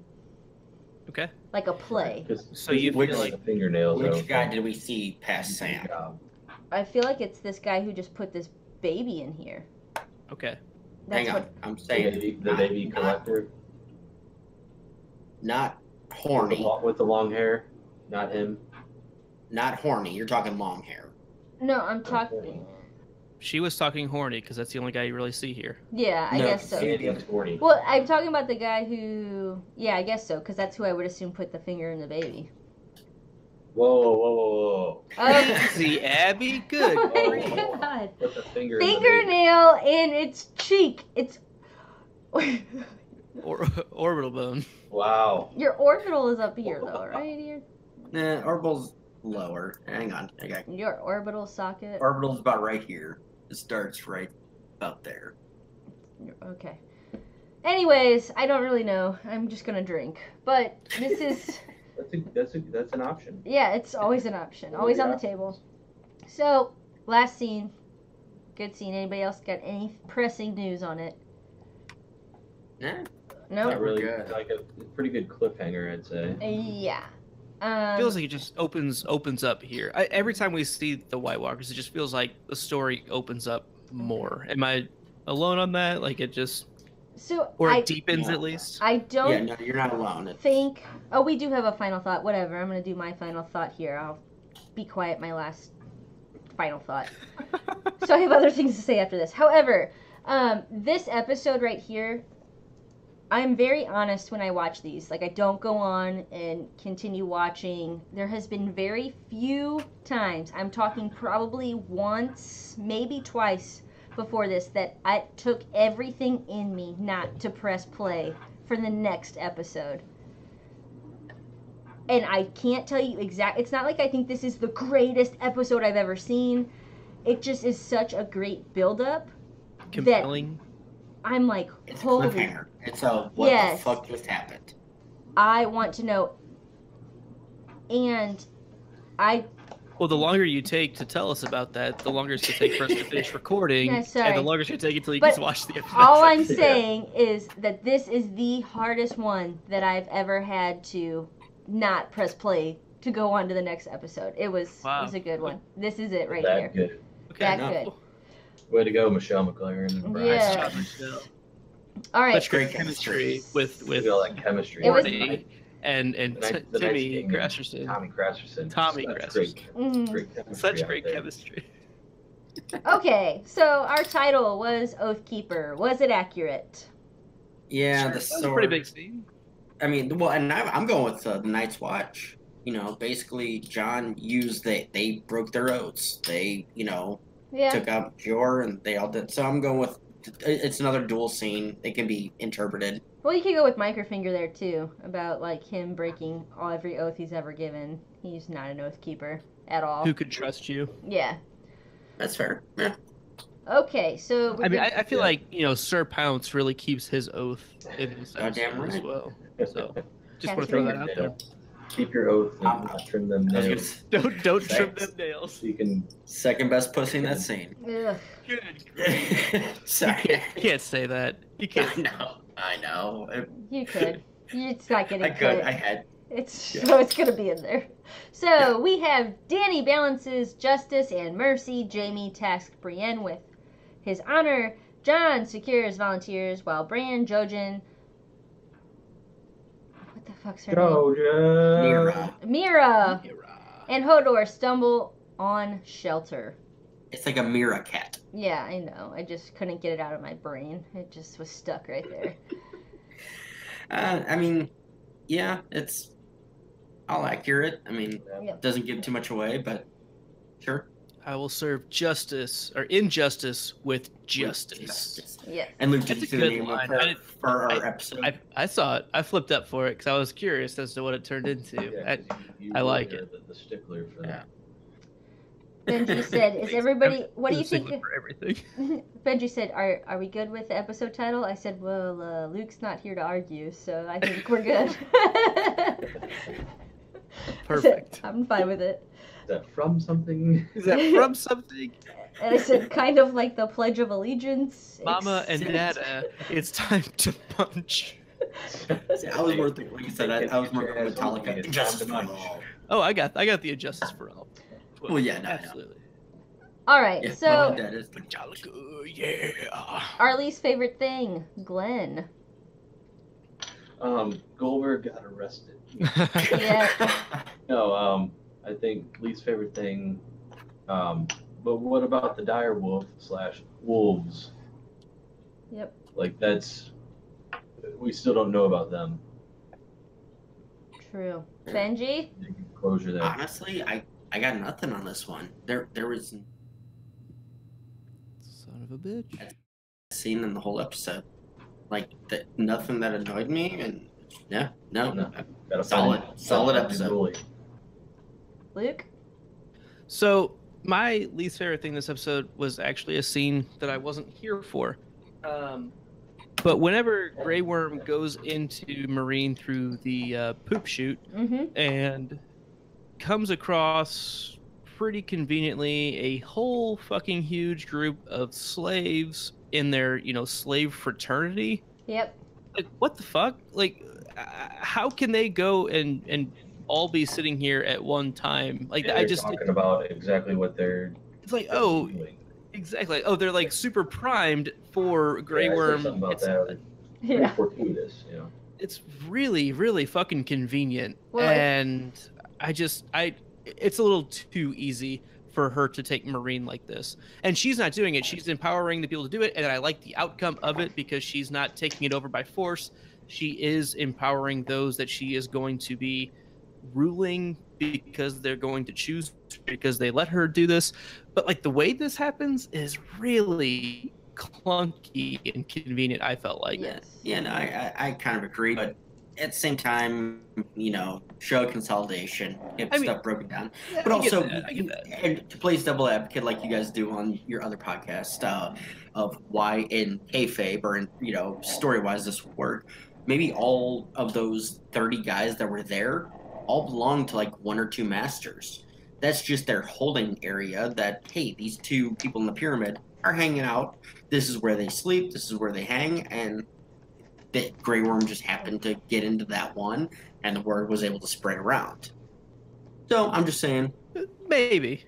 Speaker 7: Okay.
Speaker 2: Like a play.
Speaker 7: So you feel like
Speaker 4: fingernails.
Speaker 3: Which guy did we see past Sam?
Speaker 2: I feel like it's this guy who just put this baby in here.
Speaker 7: Okay.
Speaker 2: That's
Speaker 3: Hang on, I'm saying
Speaker 4: the baby collector.
Speaker 3: Not horny.
Speaker 4: With the long hair, not him.
Speaker 3: Not horny. You're talking long hair.
Speaker 2: No, I'm talking.
Speaker 7: She was talking horny because that's the only guy you really see here.
Speaker 2: Yeah, I guess so.
Speaker 4: Horny.
Speaker 2: Well, I'm talking about the guy who. Yeah, I guess so, because that's who I would assume put the finger in the baby.
Speaker 4: Whoa.
Speaker 7: See, Abby? Good.
Speaker 2: Oh my God.
Speaker 4: Put the
Speaker 2: Fingernail in its cheek. It's.
Speaker 7: Orbital bone.
Speaker 4: Wow.
Speaker 2: Your orbital is up here, though, right here?
Speaker 3: Nah, orbital's lower. Hang on. Okay.
Speaker 2: Your orbital socket.
Speaker 3: Orbital's about right here. It starts right about there.
Speaker 2: Okay. Anyways, I don't really know. I'm just gonna drink. But this is.
Speaker 4: That's an option.
Speaker 2: Yeah, it's always an option. Always on the table. So, last scene. Good scene. Anybody else got any pressing news on it?
Speaker 3: Nah.
Speaker 2: No?
Speaker 4: Not really.
Speaker 3: Good.
Speaker 4: Like a pretty good cliffhanger, I'd say.
Speaker 2: Yeah.
Speaker 7: Feels like it just opens up here. Every time we see the White Walkers, it just feels like the story opens up more. Am I alone on that? Like it just, it deepens at least.
Speaker 2: I don't.
Speaker 3: Yeah, no, you're not alone.
Speaker 2: Think. Oh, we do have a final thought. Whatever. I'm gonna do my final thought here. I'll be quiet. My last final thought. So I have other things to say after this. However, this episode right here. I'm very honest when I watch these. Like, I don't go on and continue watching. There has been very few times, I'm talking probably once, maybe twice before this, that I took everything in me not to press play for the next episode. And I can't tell you exactly. It's not like I think this is the greatest episode I've ever seen. It just is such a great build-up.
Speaker 7: Compelling.
Speaker 2: I'm like,
Speaker 3: It's a
Speaker 2: holy,
Speaker 3: cliffhanger. It's a what
Speaker 2: Yes.
Speaker 3: the fuck just happened?
Speaker 2: I want to know. And
Speaker 7: Well, the longer you take to tell us about that, the longer it's going to take for us to finish recording,
Speaker 2: Yeah, sorry.
Speaker 7: and the longer it's going to take until you
Speaker 2: But
Speaker 7: can watch the episode.
Speaker 2: all I'm saying is that this is the hardest one that I've ever had to not press play to go on to the next episode. It was a good one. This is it right
Speaker 4: That
Speaker 2: here.
Speaker 4: good.
Speaker 2: That
Speaker 7: no.
Speaker 2: good.
Speaker 4: Way to go, Michelle McLaren and Brian.
Speaker 2: Yeah.
Speaker 7: Michelle.
Speaker 2: All right.
Speaker 7: Such great
Speaker 3: Great
Speaker 7: chemistry with
Speaker 4: Look at all that chemistry.
Speaker 2: It was-
Speaker 7: Courtney and
Speaker 4: The
Speaker 7: Timmy
Speaker 4: King and
Speaker 7: Crasherson.
Speaker 4: Tommy Crasherson.
Speaker 7: Tommy
Speaker 4: Such
Speaker 7: Crasherson.
Speaker 4: Great chemistry.
Speaker 7: Such
Speaker 4: out
Speaker 7: great
Speaker 4: there.
Speaker 7: chemistry.
Speaker 2: Okay, so our title was Oathkeeper. Was it accurate?
Speaker 3: Yeah, the
Speaker 7: That was a
Speaker 3: sword.
Speaker 7: pretty big scene.
Speaker 3: I mean, well, and I'm going with the Night's Watch. You know, basically, John used they broke their oaths. They,
Speaker 2: Yeah.
Speaker 3: took out Jor, and they all did. So I'm going with it's another dual scene. It can be interpreted.
Speaker 2: Well, you could go with Microfinger there too, about like him breaking every oath he's ever given. He's not an Oathkeeper at all.
Speaker 7: Who could trust you?
Speaker 2: Yeah.
Speaker 3: That's fair. Yeah.
Speaker 2: Okay, so
Speaker 7: I mean, I feel like, Sir Pounce really keeps his oath in this
Speaker 3: Goddamn
Speaker 7: episode as
Speaker 3: right.
Speaker 7: well. So, just
Speaker 2: That's
Speaker 7: want to throw
Speaker 2: right.
Speaker 7: that out there.
Speaker 4: Keep your oath and not trim them
Speaker 3: I was
Speaker 4: nails.
Speaker 7: Don't trim
Speaker 3: Thanks.
Speaker 7: them nails.
Speaker 4: So you can.
Speaker 3: Second best pussy in that scene.
Speaker 2: Ugh.
Speaker 7: Good.
Speaker 3: Sorry.
Speaker 7: You can't say that. You can't.
Speaker 3: I know.
Speaker 2: You could. It's not getting
Speaker 3: I could.
Speaker 2: cut.
Speaker 3: I had.
Speaker 2: So it's gonna be in there. So we have Danny balances justice and mercy. Jamie tasked Brienne with his honor. John secures volunteers while Bran, Jojen. What the fuck's her
Speaker 3: Mira.
Speaker 2: name? Mira and Hodor stumble on shelter.
Speaker 3: It's like a Mira cat.
Speaker 2: Yeah, I know. I just couldn't get it out of my brain. It just was stuck right there.
Speaker 3: I mean, yeah, it's all accurate. I mean,
Speaker 2: Yep.
Speaker 3: doesn't give too much away, but sure.
Speaker 7: I will serve justice or injustice with justice.
Speaker 2: Yeah.
Speaker 3: And Luke,
Speaker 7: That's
Speaker 3: did you
Speaker 7: a
Speaker 3: see the
Speaker 7: good
Speaker 3: name
Speaker 7: line.
Speaker 3: of
Speaker 7: I
Speaker 3: her
Speaker 7: didn't-
Speaker 3: for our episode?
Speaker 7: I saw it. I flipped up for it because I was curious as to what it turned into.
Speaker 4: Yeah, 'cause you
Speaker 7: I like
Speaker 4: really
Speaker 7: it.
Speaker 4: are the stickler for
Speaker 3: Yeah.
Speaker 4: that.
Speaker 2: Benji said, "Is everybody? What do you think?"
Speaker 7: For everything.
Speaker 2: Benji said, "Are we good with the episode title?" I said, "Well, Luke's not here to argue, so I think we're good."
Speaker 7: Perfect.
Speaker 2: I'm fine with it.
Speaker 4: Is that from something?
Speaker 7: Is that from something?
Speaker 2: And I said, kind of like the Pledge of Allegiance.
Speaker 7: Mama and
Speaker 2: except-
Speaker 7: Dada, it's time to punch.
Speaker 3: See, I was more thinking, like you said, I was more thinking Metallica.
Speaker 4: It's
Speaker 3: Justice
Speaker 4: time
Speaker 3: for
Speaker 4: to
Speaker 3: all.
Speaker 7: Oh, I got the injustice for all.
Speaker 3: Well, yeah, no, I know.
Speaker 7: absolutely.
Speaker 2: All right,
Speaker 3: Yeah,
Speaker 2: so
Speaker 3: Mama and Dad is like,
Speaker 7: Metallica, yeah.
Speaker 2: our least favorite thing, Glenn.
Speaker 4: Goldberg got arrested.
Speaker 2: Yeah.
Speaker 4: No, I think least favorite thing. But what about the dire wolf / wolves?
Speaker 2: Yep.
Speaker 4: Like we still don't know about them.
Speaker 2: True. Benji.
Speaker 4: Closure there.
Speaker 3: Honestly, I got nothing on this one. There was
Speaker 7: Son of a bitch.
Speaker 3: a scene in the whole episode, like nothing that annoyed me, and yeah, no.
Speaker 4: Gotta
Speaker 3: Solid
Speaker 4: find the
Speaker 3: episode.
Speaker 4: bully.
Speaker 2: Luke.
Speaker 7: So my least favorite thing this episode was actually a scene that I wasn't here for. But whenever Grey Worm goes into Marine through the poop chute
Speaker 2: Mm-hmm.
Speaker 7: and comes across pretty conveniently a whole fucking huge group of slaves in their, slave fraternity.
Speaker 2: Yep.
Speaker 7: Like, what the fuck? Like, how can they go and all be sitting here at one time? Like,
Speaker 4: They're talking about exactly what they're.
Speaker 7: it's like,
Speaker 4: doing.
Speaker 7: exactly. Oh, they're like super primed for Grey
Speaker 4: Yeah, I said
Speaker 7: Worm.
Speaker 4: something about
Speaker 7: It's,
Speaker 4: that. Pretty
Speaker 2: Yeah.
Speaker 4: fortuitous,
Speaker 7: it's really, really fucking convenient.
Speaker 2: Well,
Speaker 7: and it's a little too easy for her to take Marine like this. And she's not doing it. She's empowering the people to do it. And I like the outcome of it because she's not taking it over by force. She is empowering those that she is going to be ruling because they're going to choose because they let her do this. But like the way this happens is really clunky and convenient, I felt like.
Speaker 2: Yes.
Speaker 3: Yeah, no, I kind of agree, but at the same time, show consolidation, get stuff broken down. But
Speaker 7: I
Speaker 3: also,
Speaker 7: get that.
Speaker 3: and to play devil advocate like you guys do on your other podcast, of why in kayfabe or in, story-wise this would work, maybe all of those 30 guys that were there all belong to like one or two masters. That's just their holding area that, hey, these two people in the pyramid are hanging out. This is where they sleep. This is where they hang. And the Grey Worm just happened to get into that one, and the word was able to spread around. So I'm just saying.
Speaker 7: Maybe.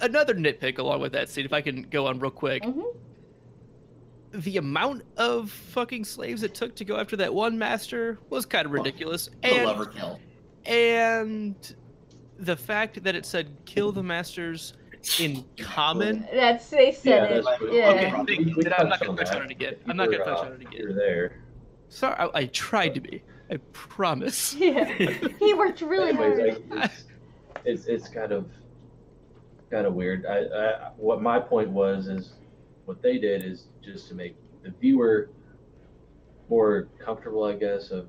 Speaker 7: Another nitpick along with that scene, if I can go on real quick.
Speaker 2: Mm-hmm.
Speaker 7: The amount of fucking slaves it took to go after that one master was kind of ridiculous.
Speaker 3: The lover kill.
Speaker 7: And the fact that it said kill the masters in common.
Speaker 2: They said it. Yeah.
Speaker 7: Okay, I'm not going to touch on it again. I'm not going to touch on it again.
Speaker 4: You're there.
Speaker 7: Sorry, I tried to be. I promise.
Speaker 2: Yeah. He worked really hard.
Speaker 4: It's kind of weird. What my point is what they did is just to make the viewer more comfortable, I guess, of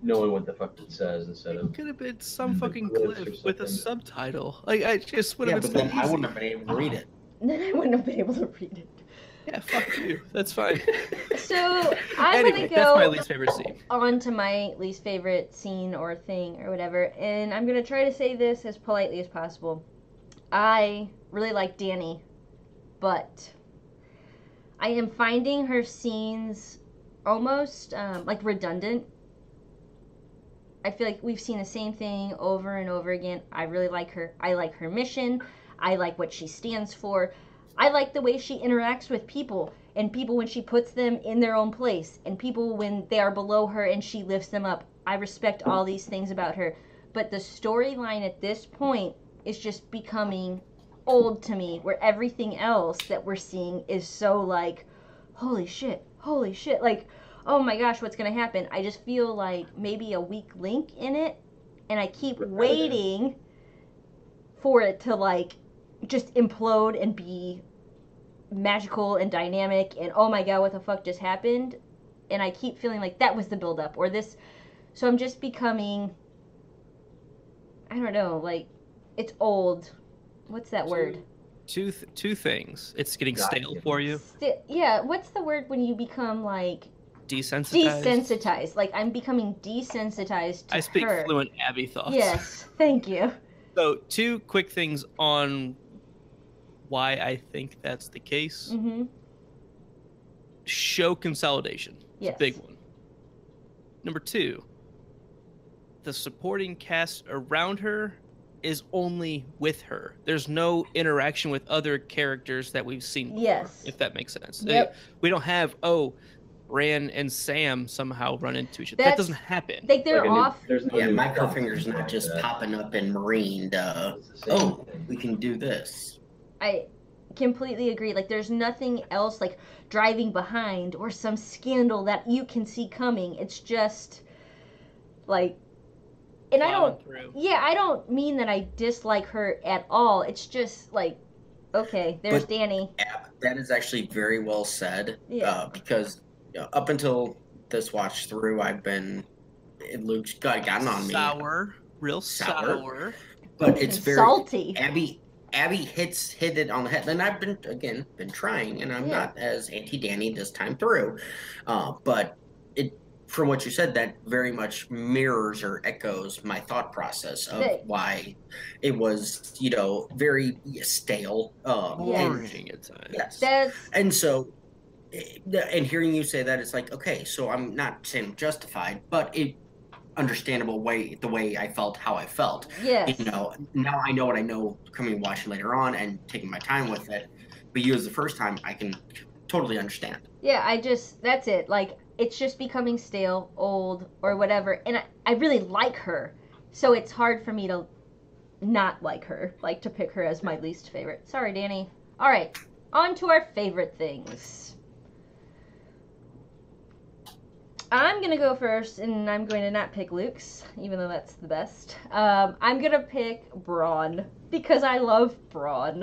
Speaker 4: knowing what the fuck it says instead of.
Speaker 7: It could have been some fucking clip with a subtitle. Like, I just would have been.
Speaker 3: Yeah, but then I wouldn't have been able to read it.
Speaker 2: Then I wouldn't have been able to read it.
Speaker 7: Yeah, fuck you. That's fine.
Speaker 2: So I'm
Speaker 7: anyway,
Speaker 2: gonna go
Speaker 7: that's my least favorite scene.
Speaker 2: On to my least favorite scene or thing or whatever, and I'm gonna try to say this as politely as possible. I really like Dani, but I am finding her scenes almost like redundant. I feel like we've seen the same thing over and over again. I really like her. I like her mission. I like what she stands for. I like the way she interacts with people, and people when she puts them in their own place, and people when they are below her and she lifts them up. I respect all these things about her. But the storyline at this point is just becoming old to me, where everything else that we're seeing is so like, holy shit, like, oh my gosh, what's gonna happen? I just feel like maybe a weak link in it, and I keep waiting for it to like just implode and be magical and dynamic and oh my god, what the fuck just happened? And I keep feeling like that was the build-up or this. So I'm just becoming, I don't know, like, it's old. What's that word?
Speaker 7: Two things. It's getting stale for you.
Speaker 2: Yeah, what's the word when you become like
Speaker 7: desensitized?
Speaker 2: Like, I'm becoming desensitized to her.
Speaker 7: I speak fluent Abby thoughts.
Speaker 2: Yes, thank you.
Speaker 7: So, two quick things on why I think that's the case.
Speaker 2: Mm-hmm.
Speaker 7: Show consolidation.
Speaker 2: Yes.
Speaker 7: It's a big one. Number two, the supporting cast around her is only with her. There's no interaction with other characters that we've seen before,
Speaker 2: yes,
Speaker 7: if that makes sense.
Speaker 2: Yep.
Speaker 7: We don't have, Bran and Sam somehow run into each other. That doesn't happen.
Speaker 2: Like they're off.
Speaker 3: Microfinger's not just popping up in Marine. We can do this.
Speaker 2: I completely agree. Like, there's nothing else like driving behind or some scandal that you can see coming. It's just like, and I don't mean that I dislike her at all. It's just like, okay, there's Dani.
Speaker 3: That is actually very well said.
Speaker 2: Yeah.
Speaker 3: Because up until this watch through, Luke's gotten on me.
Speaker 7: Real sour.
Speaker 3: But it's very
Speaker 2: salty.
Speaker 3: Abby hit it on the head, and I've been trying, and I'm not as anti-Dani this time through, but it, from what you said, that very much mirrors or echoes my thought process of why it was, very stale,
Speaker 7: boring at times.
Speaker 3: Yes, and so, and hearing you say that, it's like, okay, so I'm not saying justified, but it. Understandable the way I felt, how I felt.
Speaker 2: Yes.
Speaker 3: Now I know what I know coming and watching later on and taking my time with it. But you as the first time, I can totally understand.
Speaker 2: Yeah, that's it. Like, it's just becoming stale, old, or whatever. And I really like her. So it's hard for me to not like her, like to pick her as my least favorite. Sorry, Dani. All right, on to our favorite things. I'm going to go first, and I'm going to not pick Luke's, even though that's the best. I'm going to pick Braun, because I love Braun.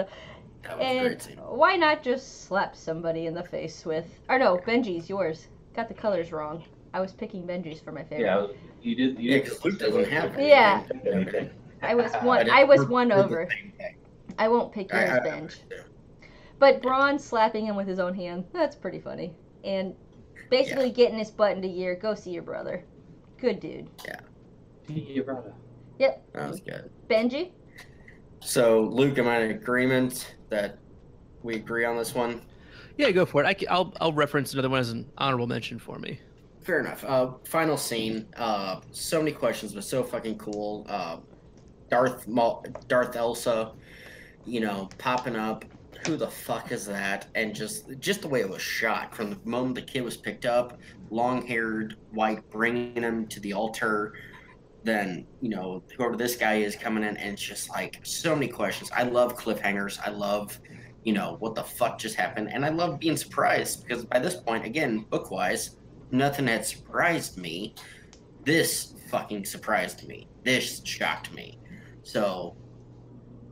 Speaker 3: That was a great scene.
Speaker 2: Why not just slap somebody in the face with... Or no, Benji's yours. Got the colors wrong. I was picking Benji's for my favorite.
Speaker 4: You did.
Speaker 3: Yeah, because Luke doesn't have it.
Speaker 2: Yeah.
Speaker 4: anything.
Speaker 2: I was one over. I won't pick yours,
Speaker 3: I-
Speaker 2: Benj. But Braun slapping him with his own hand, that's pretty funny. And basically getting his butt into gear, go see your brother. Good dude.
Speaker 3: Yeah.
Speaker 4: See your brother.
Speaker 2: Yep.
Speaker 3: That was good.
Speaker 2: Benji?
Speaker 3: So, Luke, am I in agreement that we agree on this one?
Speaker 7: Yeah, go for it. I'll reference another one as an honorable mention for me.
Speaker 3: Fair enough. Final scene. So many questions, but so fucking cool. Darth Elsa, popping up. Who the fuck is that? And just the way it was shot from the moment the kid was picked up, long-haired, white, bringing him to the altar. Then whoever this guy is coming in, and it's just like so many questions. I love cliffhangers. I love, what the fuck just happened, and I love being surprised because by this point, again, book-wise, nothing had surprised me. This fucking surprised me. This shocked me. So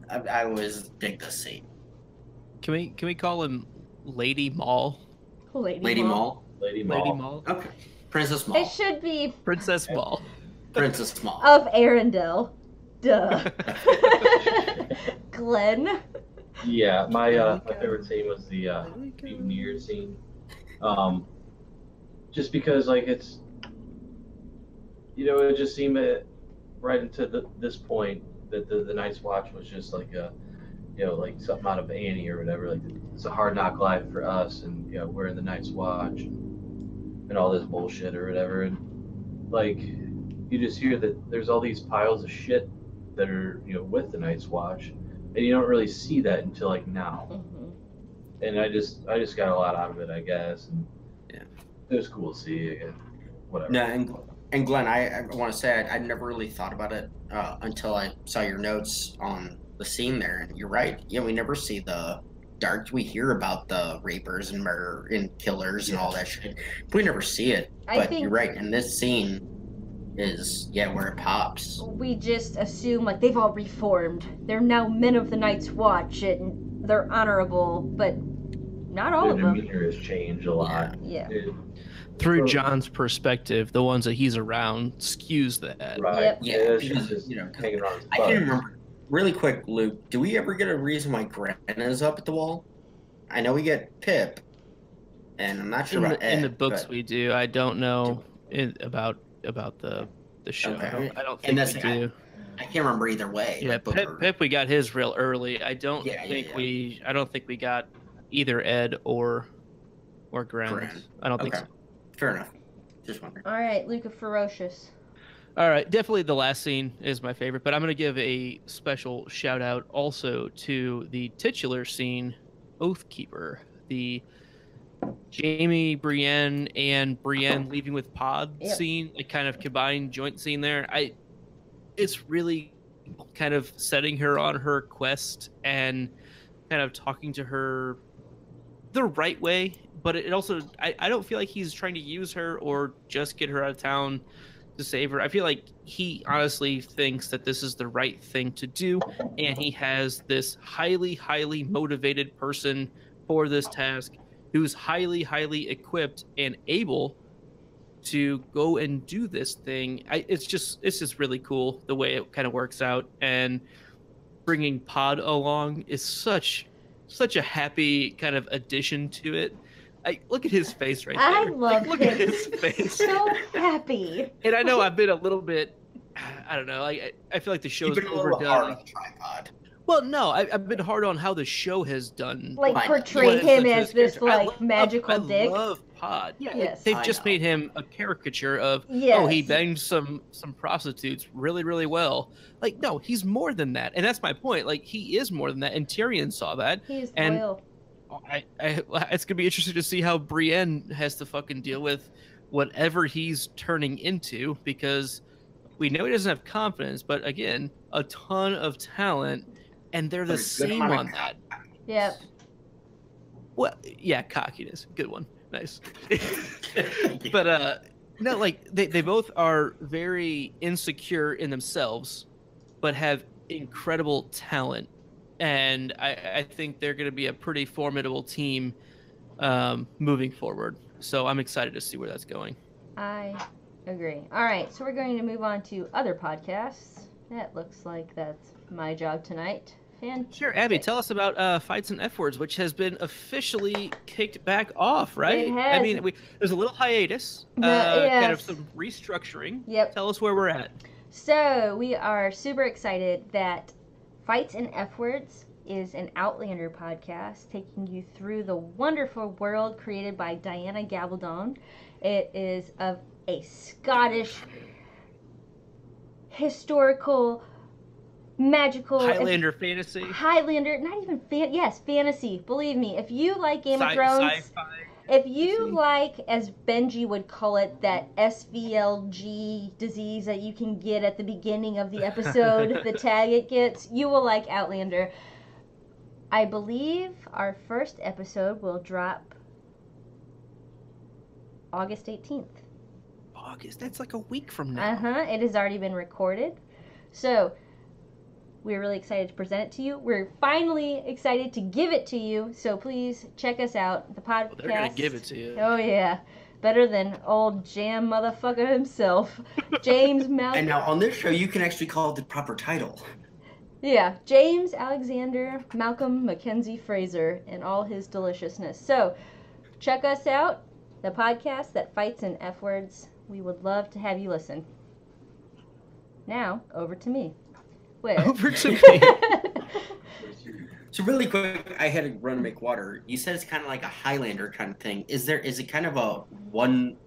Speaker 3: I was dig this scene.
Speaker 7: Can we call him Lady Maul?
Speaker 2: Lady Maul.
Speaker 4: Lady Maul.
Speaker 7: Lady Maul.
Speaker 3: Okay. Princess Maul.
Speaker 2: It should be
Speaker 7: Princess Maul.
Speaker 3: Princess Maul.
Speaker 2: of Arendelle. Duh. Glenn.
Speaker 4: Yeah, my favorite scene was the Mutineer scene. Just because it's it just seemed right into this point that the Night's Watch was just like like something out of Annie or whatever. Like it's a hard knock life for us, and we're in the Night's Watch and all this bullshit or whatever. And like you just hear that there's all these piles of shit that are with the Night's Watch, and you don't really see that until like now.
Speaker 2: Mm-hmm.
Speaker 4: And I just got a lot out of it, I guess. And
Speaker 3: Yeah.
Speaker 4: It was cool to see again. Whatever.
Speaker 3: No, and Glenn, I want to say I never really thought about it until I saw your notes on the scene there. And you're right. Yeah, we never see the dark. We hear about the rapers and murder and killers and all that shit. We never see it. But you're right. And this scene is where it pops.
Speaker 2: We just assume they've all reformed. They're now men of the Night's Watch and they're honorable, but not all of
Speaker 4: Their
Speaker 2: them.
Speaker 4: demeanor has changed a lot.
Speaker 2: Yeah.
Speaker 7: Through John's perspective, the ones that he's around skews that.
Speaker 4: Right.
Speaker 2: Yep.
Speaker 3: Yeah,
Speaker 4: It's
Speaker 3: because,
Speaker 4: just hanging around his
Speaker 3: I
Speaker 4: butt.
Speaker 3: can't remember. Really quick, Luke, do we ever get a reason why Grenna's up at the wall? I know we get Pip, and I'm not sure about Ed.
Speaker 7: In the books,
Speaker 3: but
Speaker 7: we do. I don't know about the show.
Speaker 3: Okay.
Speaker 7: I don't
Speaker 3: And
Speaker 7: think
Speaker 3: that's
Speaker 7: we do.
Speaker 3: I can't remember either way.
Speaker 7: Yeah,
Speaker 3: like, book or-
Speaker 7: Pip, we got his real early. I don't
Speaker 3: Yeah,
Speaker 7: think
Speaker 3: yeah.
Speaker 7: I don't think we got either Ed or Gren.
Speaker 3: Gren.
Speaker 7: I don't think
Speaker 3: Okay.
Speaker 7: so.
Speaker 3: Fair enough. Just wondering.
Speaker 2: All right, Luca Ferocious.
Speaker 7: All right, definitely the last scene is my favorite, but I'm going to give a special shout out also to the titular scene, Oathkeeper, the Jamie, Brienne, and Brienne leaving with Pod scene, a kind of combined joint scene there. It's really kind of setting her on her quest and kind of talking to her the right way, but it also, I don't feel like he's trying to use her or just get her out of town to save her. I feel like he honestly thinks that this is the right thing to do, and he has this highly, highly motivated person for this task who's highly, highly equipped and able to go and do this thing. It's just really cool the way it kind of works out, and bringing Pod along is such a happy kind of addition to it. Look at his face right there.
Speaker 2: I love
Speaker 7: look
Speaker 2: him.
Speaker 7: at his face.
Speaker 2: So happy.
Speaker 7: And I know I've been a little bit, I don't know. I feel like the show's
Speaker 3: You've been a little hard
Speaker 7: overdone.
Speaker 3: on the tripod.
Speaker 7: Well, no, I've been hard on how the show has done.
Speaker 2: Portrayed him as this magical dick.
Speaker 7: I love Pod. Yeah,
Speaker 2: Yes.
Speaker 7: they've
Speaker 3: I
Speaker 7: just
Speaker 3: know.
Speaker 7: made him a caricature of.
Speaker 2: Yes.
Speaker 7: Oh, he banged some prostitutes really, really well. No, he's more than that, and that's my point. He is more than that, and Tyrion saw that.
Speaker 2: He's
Speaker 7: and
Speaker 2: loyal.
Speaker 7: It's gonna be interesting to see how Brienne has to fucking deal with whatever he's turning into, because we know he doesn't have confidence, but again, a ton of talent, and they're the same on that.
Speaker 2: Yep.
Speaker 7: Well, yeah, cockiness, good one, nice. But no, they both are very insecure in themselves, but have incredible talent. And I think they're going to be a pretty formidable team moving forward. So I'm excited to see where that's going.
Speaker 2: I Agree. All right, so we're going to move on to other podcasts. That looks like that's my job tonight.
Speaker 7: Sure, Abby, tell us about Fights and F-Words, which has been officially kicked back off, right?
Speaker 2: It has.
Speaker 7: I mean, there's a little hiatus,
Speaker 2: yes.
Speaker 7: kind of some restructuring.
Speaker 2: Yep.
Speaker 7: Tell us where we're at.
Speaker 2: So, we are super excited that Fights and F-Words is an Outlander podcast taking you through the wonderful world created by Diana Gabaldon. It is of a Scottish, historical, magical
Speaker 7: Highlander fantasy.
Speaker 2: Highlander, not even fantasy. Believe me, if you like Game of Thrones,
Speaker 7: Sci-fi.
Speaker 2: if you like, as Benji would call it, that SVLG disease that you can get at the beginning of the episode, the tag it gets, you will like Outlander. I believe our first episode will drop August 18th.
Speaker 7: August? That's like a week from now.
Speaker 2: It has already been recorded. So, we're really excited to present it to you. We're finally excited to give it to you. So please check us out. The podcast.
Speaker 7: Well, they're going to give it to you.
Speaker 2: Oh, yeah. Better than old Jam motherfucker himself. James Malcolm.
Speaker 3: And now on this show, you can actually call it the proper title.
Speaker 2: Yeah. James Alexander Malcolm Mackenzie Fraser and all his deliciousness. So check us out. The podcast that fights in F-words. We would love to have you listen. Now, over to me.
Speaker 7: Over to me.
Speaker 3: So really quick, I had to run and make water. You said it's kind of like a Highlander kind of thing. Is it kind of a one?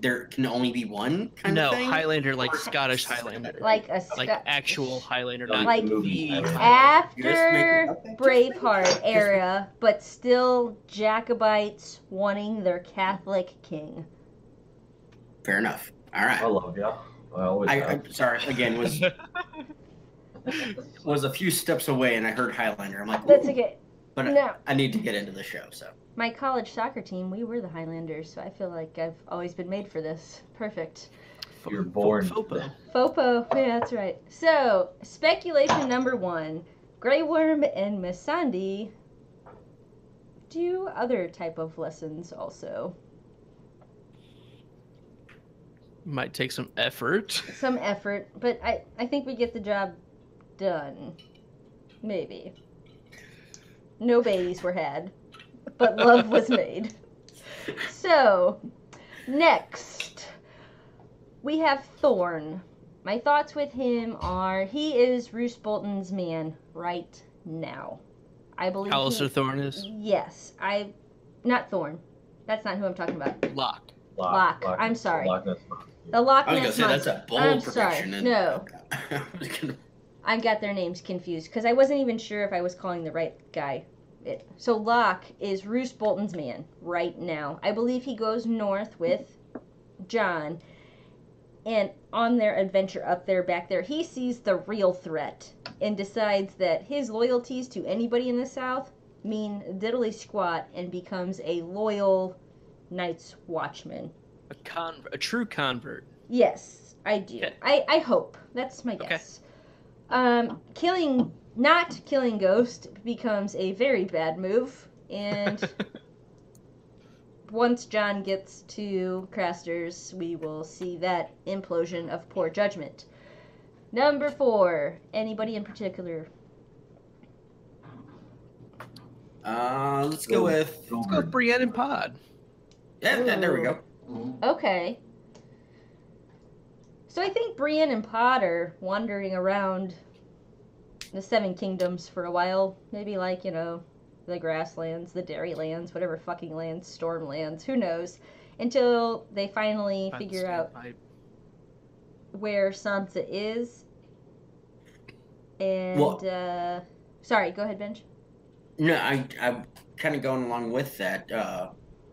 Speaker 3: There can only be one kind of thing?
Speaker 7: No, Highlander, like Scottish Highlander.
Speaker 2: Like
Speaker 7: actual Highlander, not
Speaker 2: like
Speaker 7: the
Speaker 2: after Braveheart era, but still Jacobites wanting their Catholic king.
Speaker 3: Fair enough. All right.
Speaker 4: I love you.
Speaker 3: I'm sorry. Again, was a few steps away, and I heard Highlander. I'm like,
Speaker 2: that's okay.
Speaker 3: But
Speaker 2: no.
Speaker 3: I need to get into the show. So
Speaker 2: my college soccer team, we were the Highlanders, so I feel like I've always been made for this. Perfect.
Speaker 4: You're born.
Speaker 2: Fopo. Yeah, that's right. So speculation number 1: Grey Worm and Miss Sandy do other type of lessons also.
Speaker 7: Might take some effort.
Speaker 2: Some effort, but I think we get the job done. Maybe. No babies were had, but love was made. So, next, we have Thorn. My thoughts with him are he is Roose Bolton's man right now. I believe
Speaker 7: Alistair Thorne is?
Speaker 2: Yes. Not Thorn. That's not who I'm talking about.
Speaker 7: Locke.
Speaker 2: I'm sorry. The
Speaker 3: I
Speaker 2: Loch Ness
Speaker 3: was going to say, that's a bold prediction.
Speaker 2: Sorry. No. I got their names confused because I wasn't even sure if I was calling the right guy. So Locke is Roose Bolton's man right now. I believe he goes north with John, and on their adventure back there, he sees the real threat and decides that his loyalties to anybody in the South mean diddly squat, and becomes a loyal Night's Watchman.
Speaker 7: A true convert.
Speaker 2: Yes, I do. Okay. I hope. That's my guess. Okay. Not killing Ghost becomes a very bad move, and once John gets to Craster's, we will see that implosion of poor judgment. Number 4. Anybody in particular?
Speaker 3: Let's go with
Speaker 7: Brienne and Pod.
Speaker 3: Yeah, there we go.
Speaker 2: Okay. So I think Brienne and Pod are wandering around the 7 Kingdoms for a while. Maybe the Grasslands, the Dairylands, whatever fucking lands, Stormlands, who knows. Until they finally figure out where Sansa is. And, sorry, go ahead, Benj.
Speaker 3: No, I'm kind of going along with that.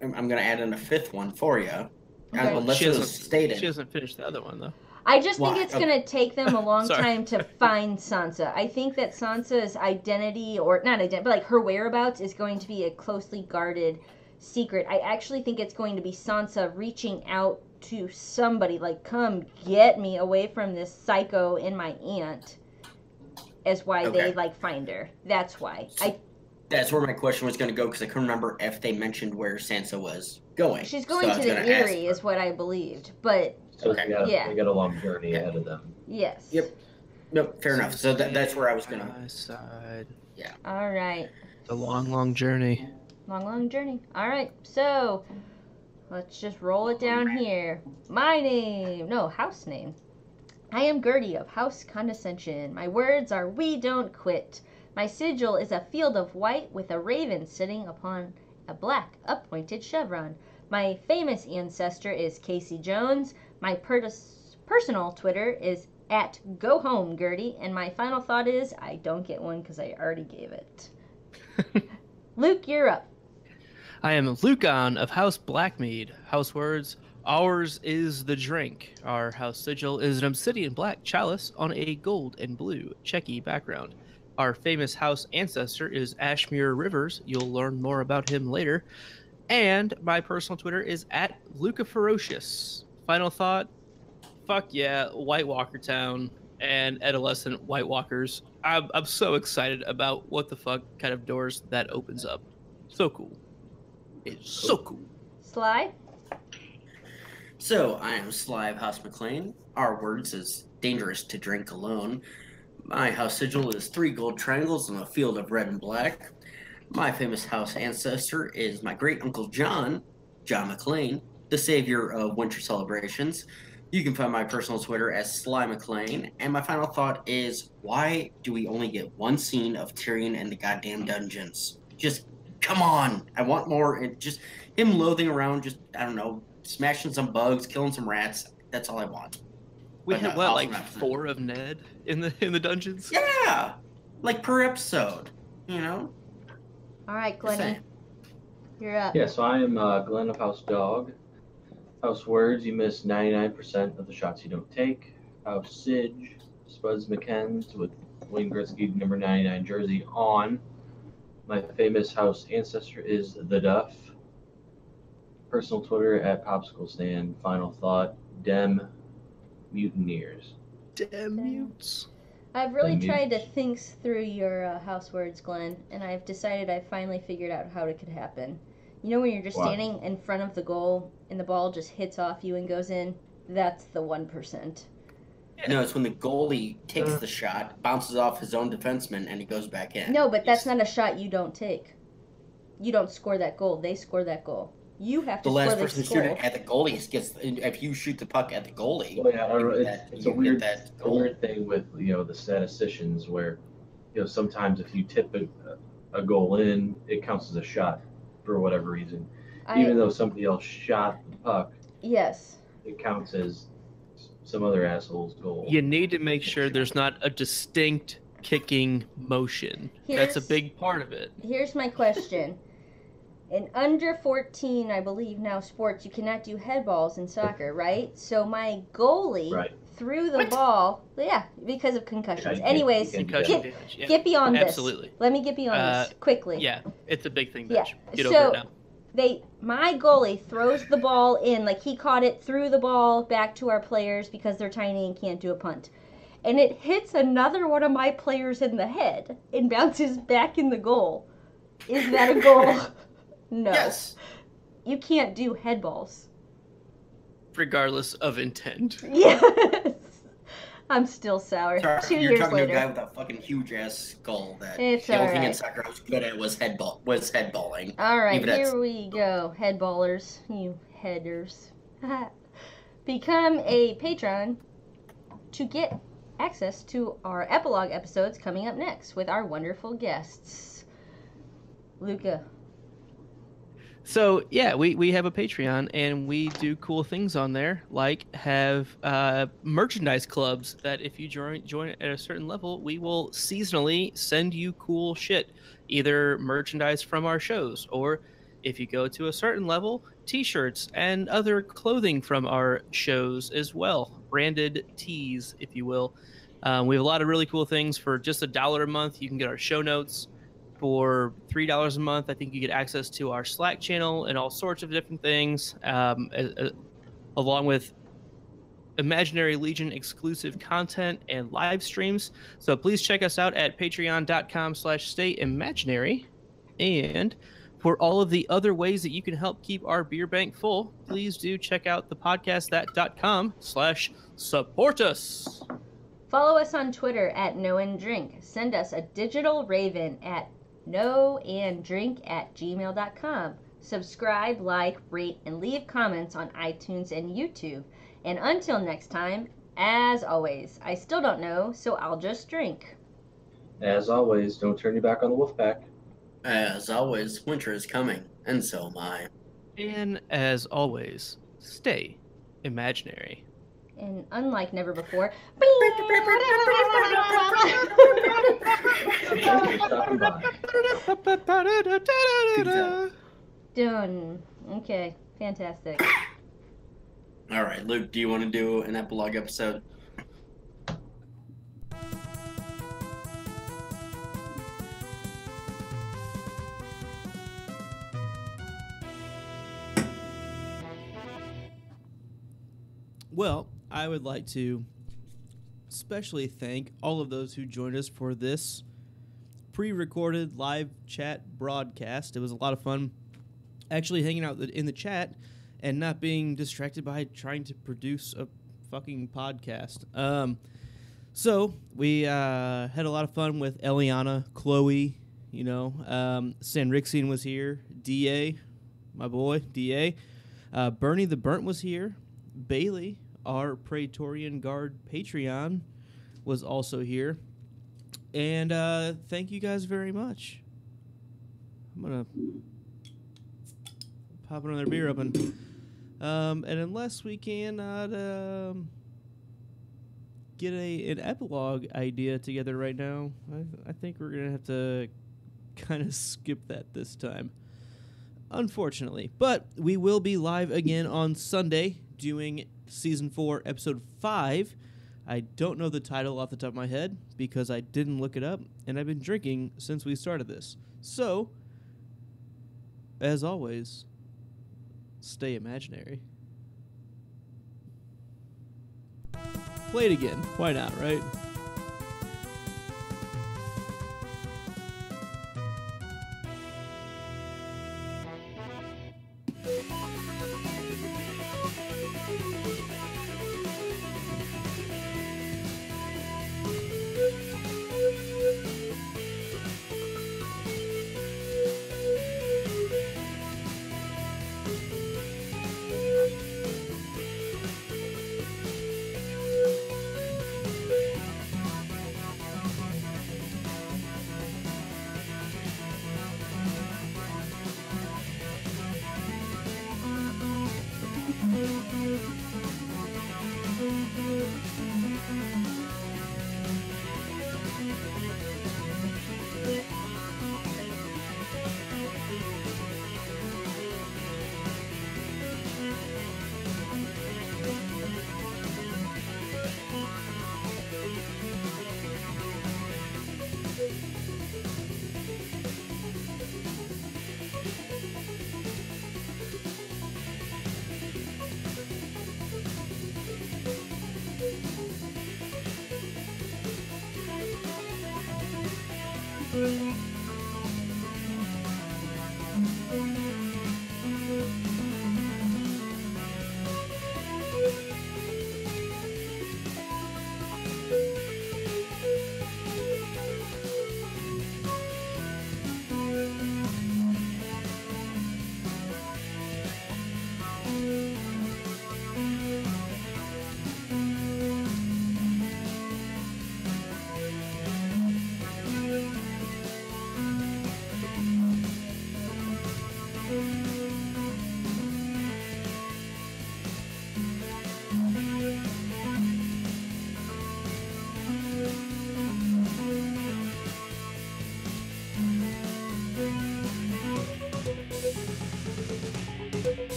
Speaker 3: I'm going to add in a 5th one for you. Okay. Unless it was stated.
Speaker 7: She hasn't finished the other one, though.
Speaker 2: I just think it's going to take them a long time to find Sansa. I think that Sansa's identity, or not identity, but her whereabouts is going to be a closely guarded secret. I actually think it's going to be Sansa reaching out to somebody, come get me away from this psycho and my aunt, as why they, find her. That's why.
Speaker 3: That's where my question was going to go, because I couldn't remember if they mentioned where Sansa was going.
Speaker 2: She's going to the Eyrie, is what I believed. But
Speaker 4: So
Speaker 3: Okay.
Speaker 4: they got a long journey ahead of them.
Speaker 2: Yes.
Speaker 3: Yep. No, fair enough. So that's where I was gonna.
Speaker 7: My side.
Speaker 3: Yeah.
Speaker 2: All right.
Speaker 7: The long journey.
Speaker 2: Long journey. All right. So let's just roll it down here. My name. No, house name. I am Gertie of House Condescension. My words are we don't quit. My sigil is a field of white with a raven sitting upon a black appointed chevron. My famous ancestor is Casey Jones. My personal Twitter is at GoHomeGertie. And my final thought is I don't get one because I already gave it. Luke, you're up.
Speaker 7: I am Lucan of House Blackmead. House words, ours is the drink. Our house sigil is an obsidian black chalice on a gold and blue checky background. Our famous house ancestor is Ashmere Rivers. You'll learn more about him later. And my personal Twitter is at Luca Ferocious. Final thought, fuck yeah, White Walker Town and adolescent White Walkers. I'm so excited about what the fuck kind of doors that opens up. So cool. It's so cool.
Speaker 2: Sly?
Speaker 3: So I am Sly of House McLean. Our words is dangerous to drink alone. My house sigil is 3 gold triangles on a field of red and black. My famous house ancestor is my great uncle John McLean, the savior of winter celebrations. You can find my personal Twitter as Sly McLean. And my final thought is, why do we only get one scene of Tyrion in the goddamn dungeons? Just, come on. I want more. And just him loathing around, just, I don't know, smashing some bugs, killing some rats. That's all I want.
Speaker 7: We
Speaker 3: But,
Speaker 7: had what,
Speaker 3: awesome
Speaker 7: like
Speaker 3: episode.
Speaker 7: 4 of Ned in the dungeons?
Speaker 3: Yeah! Like per episode, you know?
Speaker 2: All right,
Speaker 3: Just
Speaker 2: Glennie.
Speaker 3: saying.
Speaker 2: You're up.
Speaker 4: Yeah, so I am Glenn of House Dog. House words, you miss 99% of the shots you don't take. House Sidge, Spuds McKenz with Wayne Gretzky number 99 jersey on. My famous house ancestor is The Duff. Personal Twitter at Popsicle Stand. Final thought, Dem Mutineers.
Speaker 7: Damn mutes.
Speaker 2: I've really
Speaker 4: Then
Speaker 2: tried to
Speaker 4: mutes.
Speaker 2: think through your house words, Glenn, and I've decided I finally figured out how it could happen. You know when you're just
Speaker 4: What?
Speaker 2: standing in front of the goal and the ball just hits off you and goes in? That's the 1%.
Speaker 3: No, it's when the goalie takes the shot, bounces off his own defenseman, and he goes back in.
Speaker 2: No, but that's not a shot you don't take. You don't score that goal. They score that goal. You have to
Speaker 3: The
Speaker 2: score
Speaker 3: last
Speaker 2: the
Speaker 3: person
Speaker 2: score.
Speaker 3: shooting at the goalie gets. If you shoot the puck at the goalie,
Speaker 4: Well, yeah, I don't know,
Speaker 3: you get
Speaker 4: it's
Speaker 3: that-
Speaker 4: a
Speaker 3: you
Speaker 4: weird,
Speaker 3: get that
Speaker 4: a
Speaker 3: goal.
Speaker 4: weird thing with the statisticians where sometimes if you tip a goal in, it counts as a shot for whatever reason. Even though somebody else shot the puck,
Speaker 2: Yes.
Speaker 4: it counts as some other asshole's goal.
Speaker 7: You need to make sure there's not a distinct kicking motion. That's a
Speaker 2: Here's-
Speaker 7: big part of it.
Speaker 2: Here's my question. In under 14, I believe now sports, you cannot do head balls in soccer, right? So my goalie
Speaker 4: Right.
Speaker 2: threw the
Speaker 3: What?
Speaker 2: ball. Yeah, because of concussions.
Speaker 4: Yeah,
Speaker 2: Anyways,
Speaker 4: you can-
Speaker 7: Concussion
Speaker 2: get,
Speaker 7: damage. Yeah.
Speaker 2: get beyond
Speaker 7: Absolutely.
Speaker 2: this. Let me get beyond this quickly.
Speaker 7: Yeah, it's a big thing,
Speaker 2: Yeah,
Speaker 7: bitch. Get
Speaker 2: so-
Speaker 7: over it now.
Speaker 2: My goalie throws the ball in, like he caught it, threw the ball back to our players because they're tiny and can't do a punt. And it hits another one of my players in the head and bounces back in the goal. Is that a goal? No.
Speaker 3: Yes.
Speaker 2: You can't do head balls.
Speaker 7: Regardless of intent.
Speaker 2: Yes. I'm still sour.
Speaker 3: Sorry,
Speaker 2: 2
Speaker 3: you're
Speaker 2: years
Speaker 3: talking
Speaker 2: later.
Speaker 3: to a guy with a fucking huge ass skull. That
Speaker 2: It's
Speaker 3: the only thing in
Speaker 2: alright.
Speaker 3: soccer I was good at was headballing.
Speaker 2: All right,
Speaker 3: Even that's-
Speaker 2: here we go. Head ballers, you headers. Become a patron to get access to our epilogue episodes coming up next with our wonderful guests. Luca.
Speaker 7: So yeah, we have a Patreon and we do cool things on there, like have merchandise clubs that if you join at a certain level, we will seasonally send you cool shit, either merchandise from our shows, or if you go to a certain level, t-shirts and other clothing from our shows as well, branded tees, if you will. We have a lot of really cool things. For just $1 a month, you can get our show notes. For $3 a month, I think you get access to our Slack channel and all sorts of different things, along with Imaginary Legion exclusive content and live streams. So please check us out at patreon.com/stay imaginary. And For all of the other ways that you can help keep our beer bank full, please do check out thepodcastthat.com/support us.
Speaker 2: Follow us on Twitter at KnowAndDrink. Send us a digital raven at knowanddrink@gmail.com. Subscribe, like, rate, and leave comments on iTunes and YouTube. And until next time, as always, I still don't know, so I'll just drink.
Speaker 4: As always, don't turn your back on the Wolfpack.
Speaker 3: As always, winter is coming, and so am I.
Speaker 7: And as always, stay imaginary.
Speaker 2: And unlike never before,
Speaker 4: Thanks for stopping by.
Speaker 2: done. Okay, fantastic.
Speaker 3: All right, Luke, do you want to do an epilogue episode?
Speaker 1: Well, I would like to especially thank all of those who joined us for this pre-recorded live chat broadcast. It was a lot of fun actually hanging out in the chat and not being distracted by trying to produce a fucking podcast. So we had a lot of fun with Eliana, Chloe, Sanrixian was here, DA, my boy, DA. Bernie the Burnt was here. Bailey, our Praetorian Guard Patreon, was also here. And thank you guys very much. I'm going to pop another beer open. And unless we cannot get an epilogue idea together right now, I think we're going to have to kind of skip that this time, unfortunately. But we will be live again on Sunday doing Season 4, Episode 5. I don't know the title off the top of my head because I didn't look it up, and I've been drinking since we started this. So, as always, stay imaginary. Play it again. Why not, right?